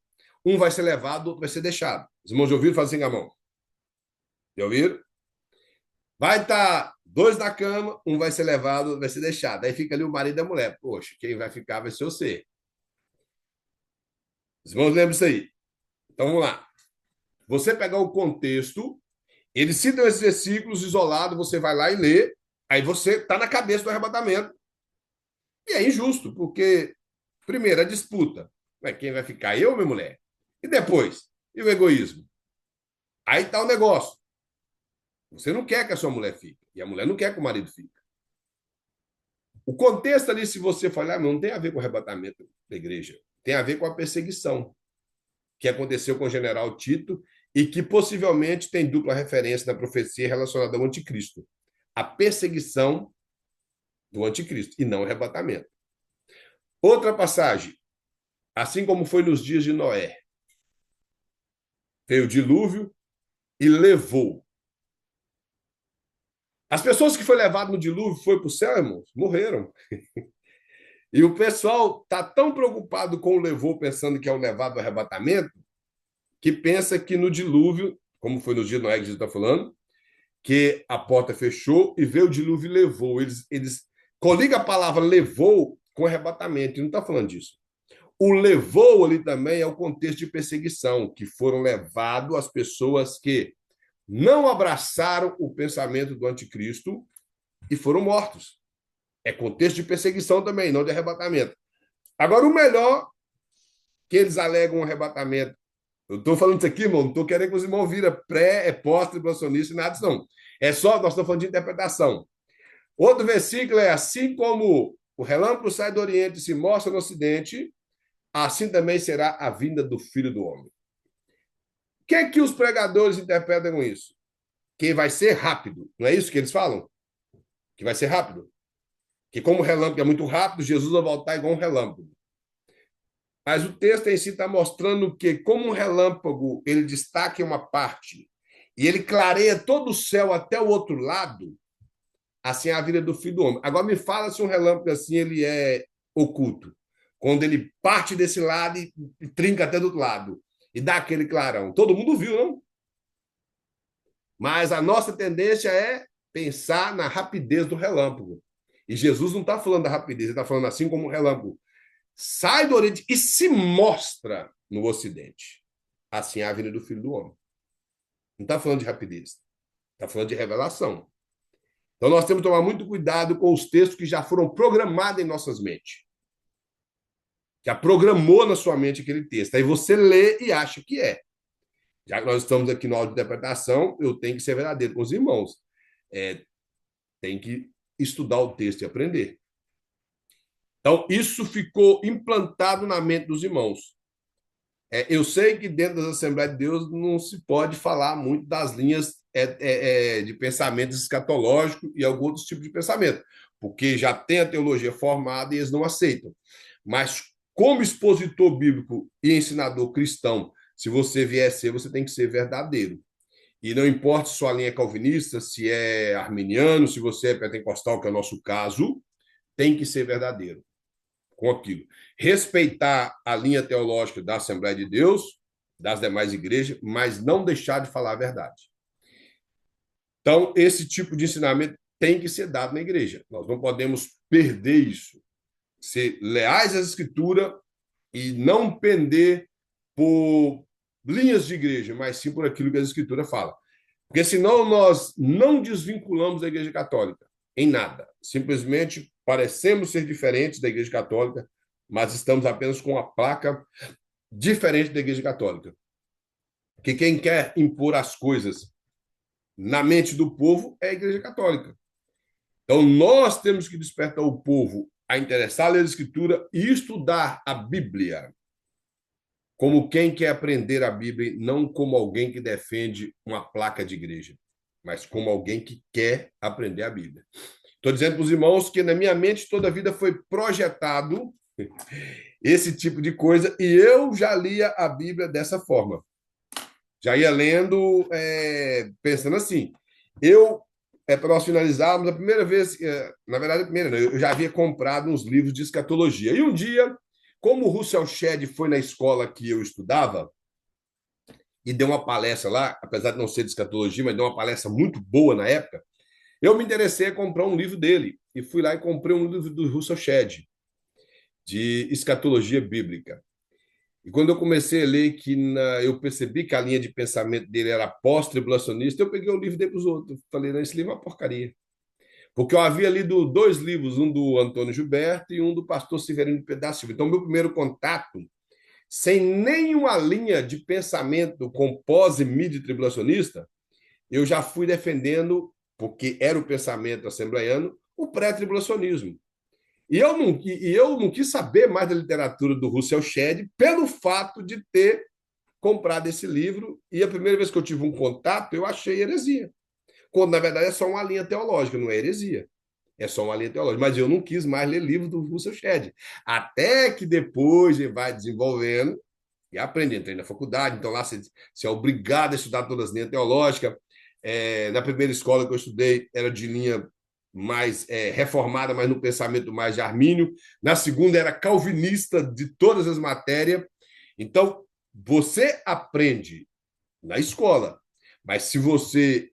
um vai ser levado, outro vai ser deixado. Os irmãos já ouviram? Fazem assim com a mão. Já ouviram? Vai estar dois na cama, um vai ser levado, outro vai ser deixado. Aí fica ali o marido e a mulher. Poxa, quem vai ficar vai ser você. Os irmãos lembram isso aí? Então vamos lá. Você pegar o contexto, eles citam esses versículos isolados, você vai lá e lê, aí você está na cabeça do arrebatamento. E é injusto, porque, primeiro, a disputa. Quem vai ficar? Eu ou minha mulher? E depois? E o egoísmo? Aí está o negócio. Você não quer que a sua mulher fique, e a mulher não quer que o marido fique. O contexto ali, se você falar, não tem a ver com o arrebatamento da igreja, tem a ver com a perseguição que aconteceu com o general Tito e que possivelmente tem dupla referência na profecia relacionada ao anticristo. A perseguição do anticristo e não o arrebatamento. Outra passagem, assim como foi nos dias de Noé, veio o dilúvio e levou. As pessoas que foram levadas no dilúvio foi para o céu, irmãos, morreram. E o pessoal está tão preocupado com o levou, pensando que é o levado ao arrebatamento, que pensa que no dilúvio, como foi nos dias de Noé que Jesus está falando, que a porta fechou e veio o dilúvio e levou. Eles coligam a palavra levou com arrebatamento, e não está falando disso. O levou ali também é o contexto de perseguição, que foram levados as pessoas que não abraçaram o pensamento do anticristo e foram mortos. É contexto de perseguição também, não de arrebatamento. Agora, o melhor que eles alegam um arrebatamento. Eu estou falando isso aqui, irmão, não estou querendo que os irmãos viram pré, pós-tribulacionista e nada disso, não. É só, nós estamos falando de interpretação. Outro versículo é: assim como o relâmpago sai do Oriente e se mostra no Ocidente, assim também será a vinda do Filho do Homem. O que é que os pregadores interpretam com isso? Que vai ser rápido. Não é isso que eles falam? Que vai ser rápido. Que como o relâmpago é muito rápido, Jesus vai voltar igual um relâmpago. Mas o texto em si está mostrando que, como um relâmpago, ele destaca uma parte e ele clareia todo o céu até o outro lado, assim é a vida do Filho do Homem. Agora me fala se um relâmpago assim ele é oculto. Quando ele parte desse lado e trinca até do outro lado. E dá aquele clarão. Todo mundo viu, não? Mas a nossa tendência é pensar na rapidez do relâmpago. E Jesus não está falando da rapidez, ele está falando assim como um relâmpago. Sai do Oriente e se mostra no Ocidente. Assim é a vinda do Filho do Homem. Não está falando de rapidez. Está falando de revelação. Então nós temos que tomar muito cuidado com os textos que já foram programados em nossas mentes. Já programou na sua mente aquele texto. Aí você lê e acha que é. Já que nós estamos aqui no áudio de interpretação, eu tenho que ser verdadeiro com os irmãos. Tem que estudar o texto e aprender. Então, isso ficou implantado na mente dos irmãos. Eu sei que dentro das Assembleias de Deus não se pode falar muito das linhas de pensamento escatológico e alguns outros tipos de pensamento, porque já tem a teologia formada e eles não aceitam. Mas, como expositor bíblico e ensinador cristão, se você vier ser, você tem que ser verdadeiro. E não importa se sua linha é calvinista, se é arminiano, se você é pentecostal, que é o nosso caso, tem que ser verdadeiro com aquilo. Respeitar a linha teológica da Assembleia de Deus, das demais igrejas, mas não deixar de falar a verdade. Então, esse tipo de ensinamento tem que ser dado na igreja. Nós não podemos perder isso. Ser leais às Escrituras e não pender por linhas de igreja, mas sim por aquilo que a Escritura fala. Porque senão nós não desvinculamos a Igreja Católica em nada. Simplesmente parecemos ser diferentes da Igreja Católica, mas estamos apenas com uma placa diferente da Igreja Católica. Porque quem quer impor as coisas na mente do povo é a Igreja Católica. Então nós temos que despertar o povo a interessar a ler a Escritura e estudar a Bíblia. como quem quer aprender a Bíblia, não como alguém que defende uma placa de igreja, mas como alguém que quer aprender a Bíblia. Estou dizendo para os irmãos que na minha mente toda a vida foi projetado esse tipo de coisa e eu já lia a Bíblia dessa forma. Já ia lendo, pensando assim. Para nós finalizarmos, a primeira vez, na verdade, a primeira, não, eu já havia comprado uns livros de escatologia. E um dia, como o Russell Shedd foi na escola que eu estudava e deu uma palestra lá, apesar de não ser de escatologia, mas deu uma palestra muito boa na época, eu me interessei a comprar um livro dele. E fui lá e comprei um livro do Russell Shedd, de escatologia bíblica. E quando eu comecei a ler, eu percebi que a linha de pensamento dele era pós-tribulacionista, eu peguei o livro e dei para os outros. Falei, não, esse livro é uma porcaria. Porque eu havia lido dois livros, um do Antônio Gilberto e um do pastor Severino Pedro da Silva. Então, meu primeiro contato, sem nenhuma linha de pensamento com pós e mídia tribulacionista, eu já fui defendendo, porque era o pensamento assembleiano, o pré-tribulacionismo. E eu não quis saber mais da literatura do Russell Shedd pelo fato de ter comprado esse livro. E a primeira vez que eu tive um contato, eu achei heresia. Quando, na verdade, é só uma linha teológica, não é heresia. É só uma linha teológica. Mas eu não quis mais ler livro do Russell Shedd. Até que depois ele vai desenvolvendo e aprende. Entrei na faculdade, então lá você é obrigado a estudar todas as linhas teológicas. Na primeira escola que eu estudei, era de linha mais reformada, mas no pensamento mais de Armínio. Na segunda, era calvinista de todas as matérias. Então, você aprende na escola, mas se você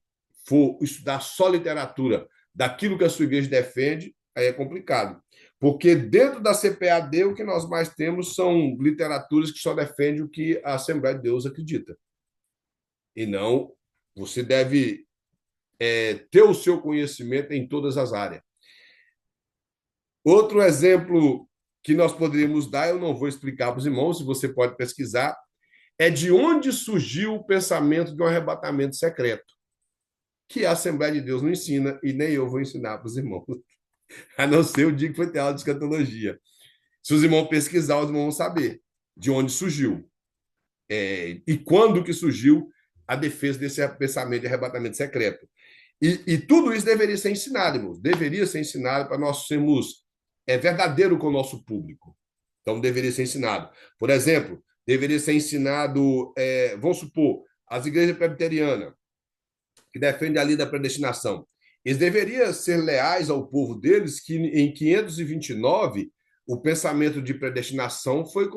for estudar só literatura daquilo que a sua igreja defende, aí é complicado. Porque dentro da CPAD, o que nós mais temos são literaturas que só defendem o que a Assembleia de Deus acredita. E não, você deve ter o seu conhecimento em todas as áreas. Outro exemplo que nós poderíamos dar, eu não vou explicar para os irmãos, se você pode pesquisar, é de onde surgiu o pensamento de um arrebatamento secreto, que a Assembleia de Deus não ensina e nem eu vou ensinar para os irmãos, a não ser o dia que foi ter aula de escatologia. Se os irmãos pesquisar, os irmãos vão saber de onde surgiu e quando que surgiu a defesa desse pensamento de arrebatamento secreto. E tudo isso deveria ser ensinado, irmãos. Deveria ser ensinado para nós sermos verdadeiro com o nosso público. Então, deveria ser ensinado. Por exemplo, deveria ser ensinado, vamos supor, as igrejas presbiterianas, que defendem a lei da predestinação. Eles deveriam ser leais ao povo deles, que em 529 o pensamento de predestinação foi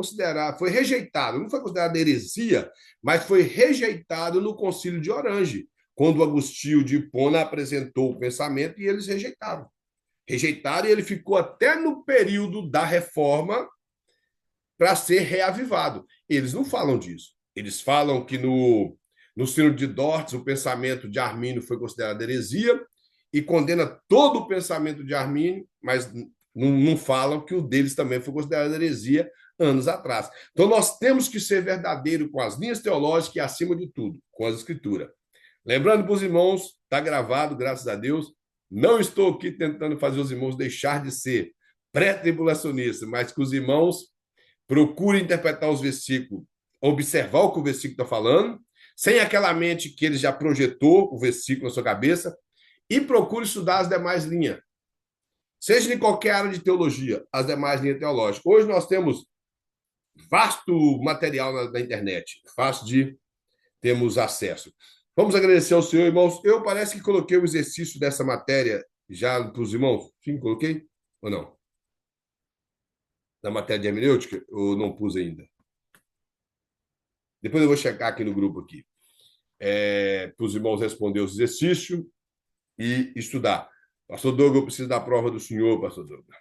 rejeitado, não foi considerado heresia, mas foi rejeitado no Concílio de Orange, quando Agostinho de Hipona apresentou o pensamento e eles rejeitaram. Rejeitaram e ele ficou até no período da reforma para ser reavivado. Eles não falam disso. Eles falam que no Sínodo de Dort, o pensamento de Armínio foi considerado heresia e condena todo o pensamento de Armínio, mas não falam que o deles também foi considerado heresia anos atrás. Então, nós temos que ser verdadeiro com as linhas teológicas e, acima de tudo, com as escrituras. Lembrando para os irmãos, está gravado, graças a Deus. Não estou aqui tentando fazer os irmãos deixar de ser pré-tribulacionistas, mas que os irmãos procurem interpretar os versículos, observar o que o versículo está falando, sem aquela mente que ele já projetou o versículo na sua cabeça, e procure estudar as demais linhas. Seja em qualquer área de teologia, as demais linhas teológicas. Hoje nós temos vasto material na internet, fácil de termos acesso. Vamos agradecer ao Senhor, irmãos. Eu parece que coloquei o exercício dessa matéria já para os irmãos. Sim, coloquei? Ou não? Da matéria de hermenêutica? Ou não pus ainda? Depois eu vou checar aqui no grupo aqui. Para os irmãos responder os exercícios e estudar. Pastor Douglas, eu preciso da prova do senhor, pastor Douglas.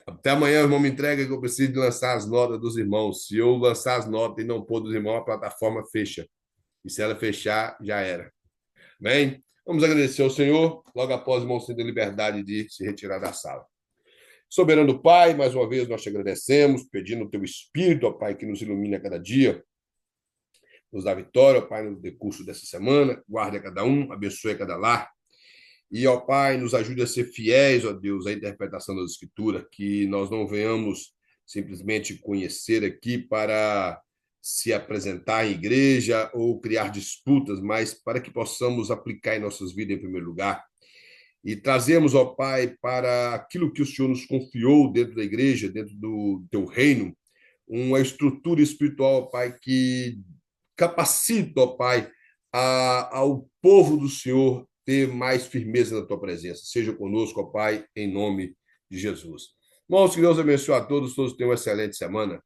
Até amanhã, o irmão me entrega que eu preciso de lançar as notas dos irmãos. Se eu lançar as notas e não pôr dos irmãos, a plataforma fecha. E se ela fechar, já era. Bem, vamos agradecer ao Senhor, logo após o irmão tendo a liberdade de se retirar da sala. Soberano Pai, mais uma vez nós te agradecemos, pedindo o teu Espírito, ó Pai, que nos ilumine a cada dia, nos dá vitória, ó Pai, no decurso dessa semana, guarde a cada um, abençoe a cada lar, e, ó Pai, nos ajude a ser fiéis, ó Deus, à interpretação das Escrituras, que nós não venhamos simplesmente conhecer aqui para se apresentar em igreja ou criar disputas, mas para que possamos aplicar em nossas vidas em primeiro lugar e trazemos, ó Pai, para aquilo que o Senhor nos confiou dentro da igreja, dentro do teu reino, uma estrutura espiritual, ó Pai, que capacita, ó Pai, ao povo do Senhor ter mais firmeza na tua presença. Seja conosco, ó Pai, em nome de Jesus. Irmãos, que Deus abençoe a todos, todos tenham uma excelente semana.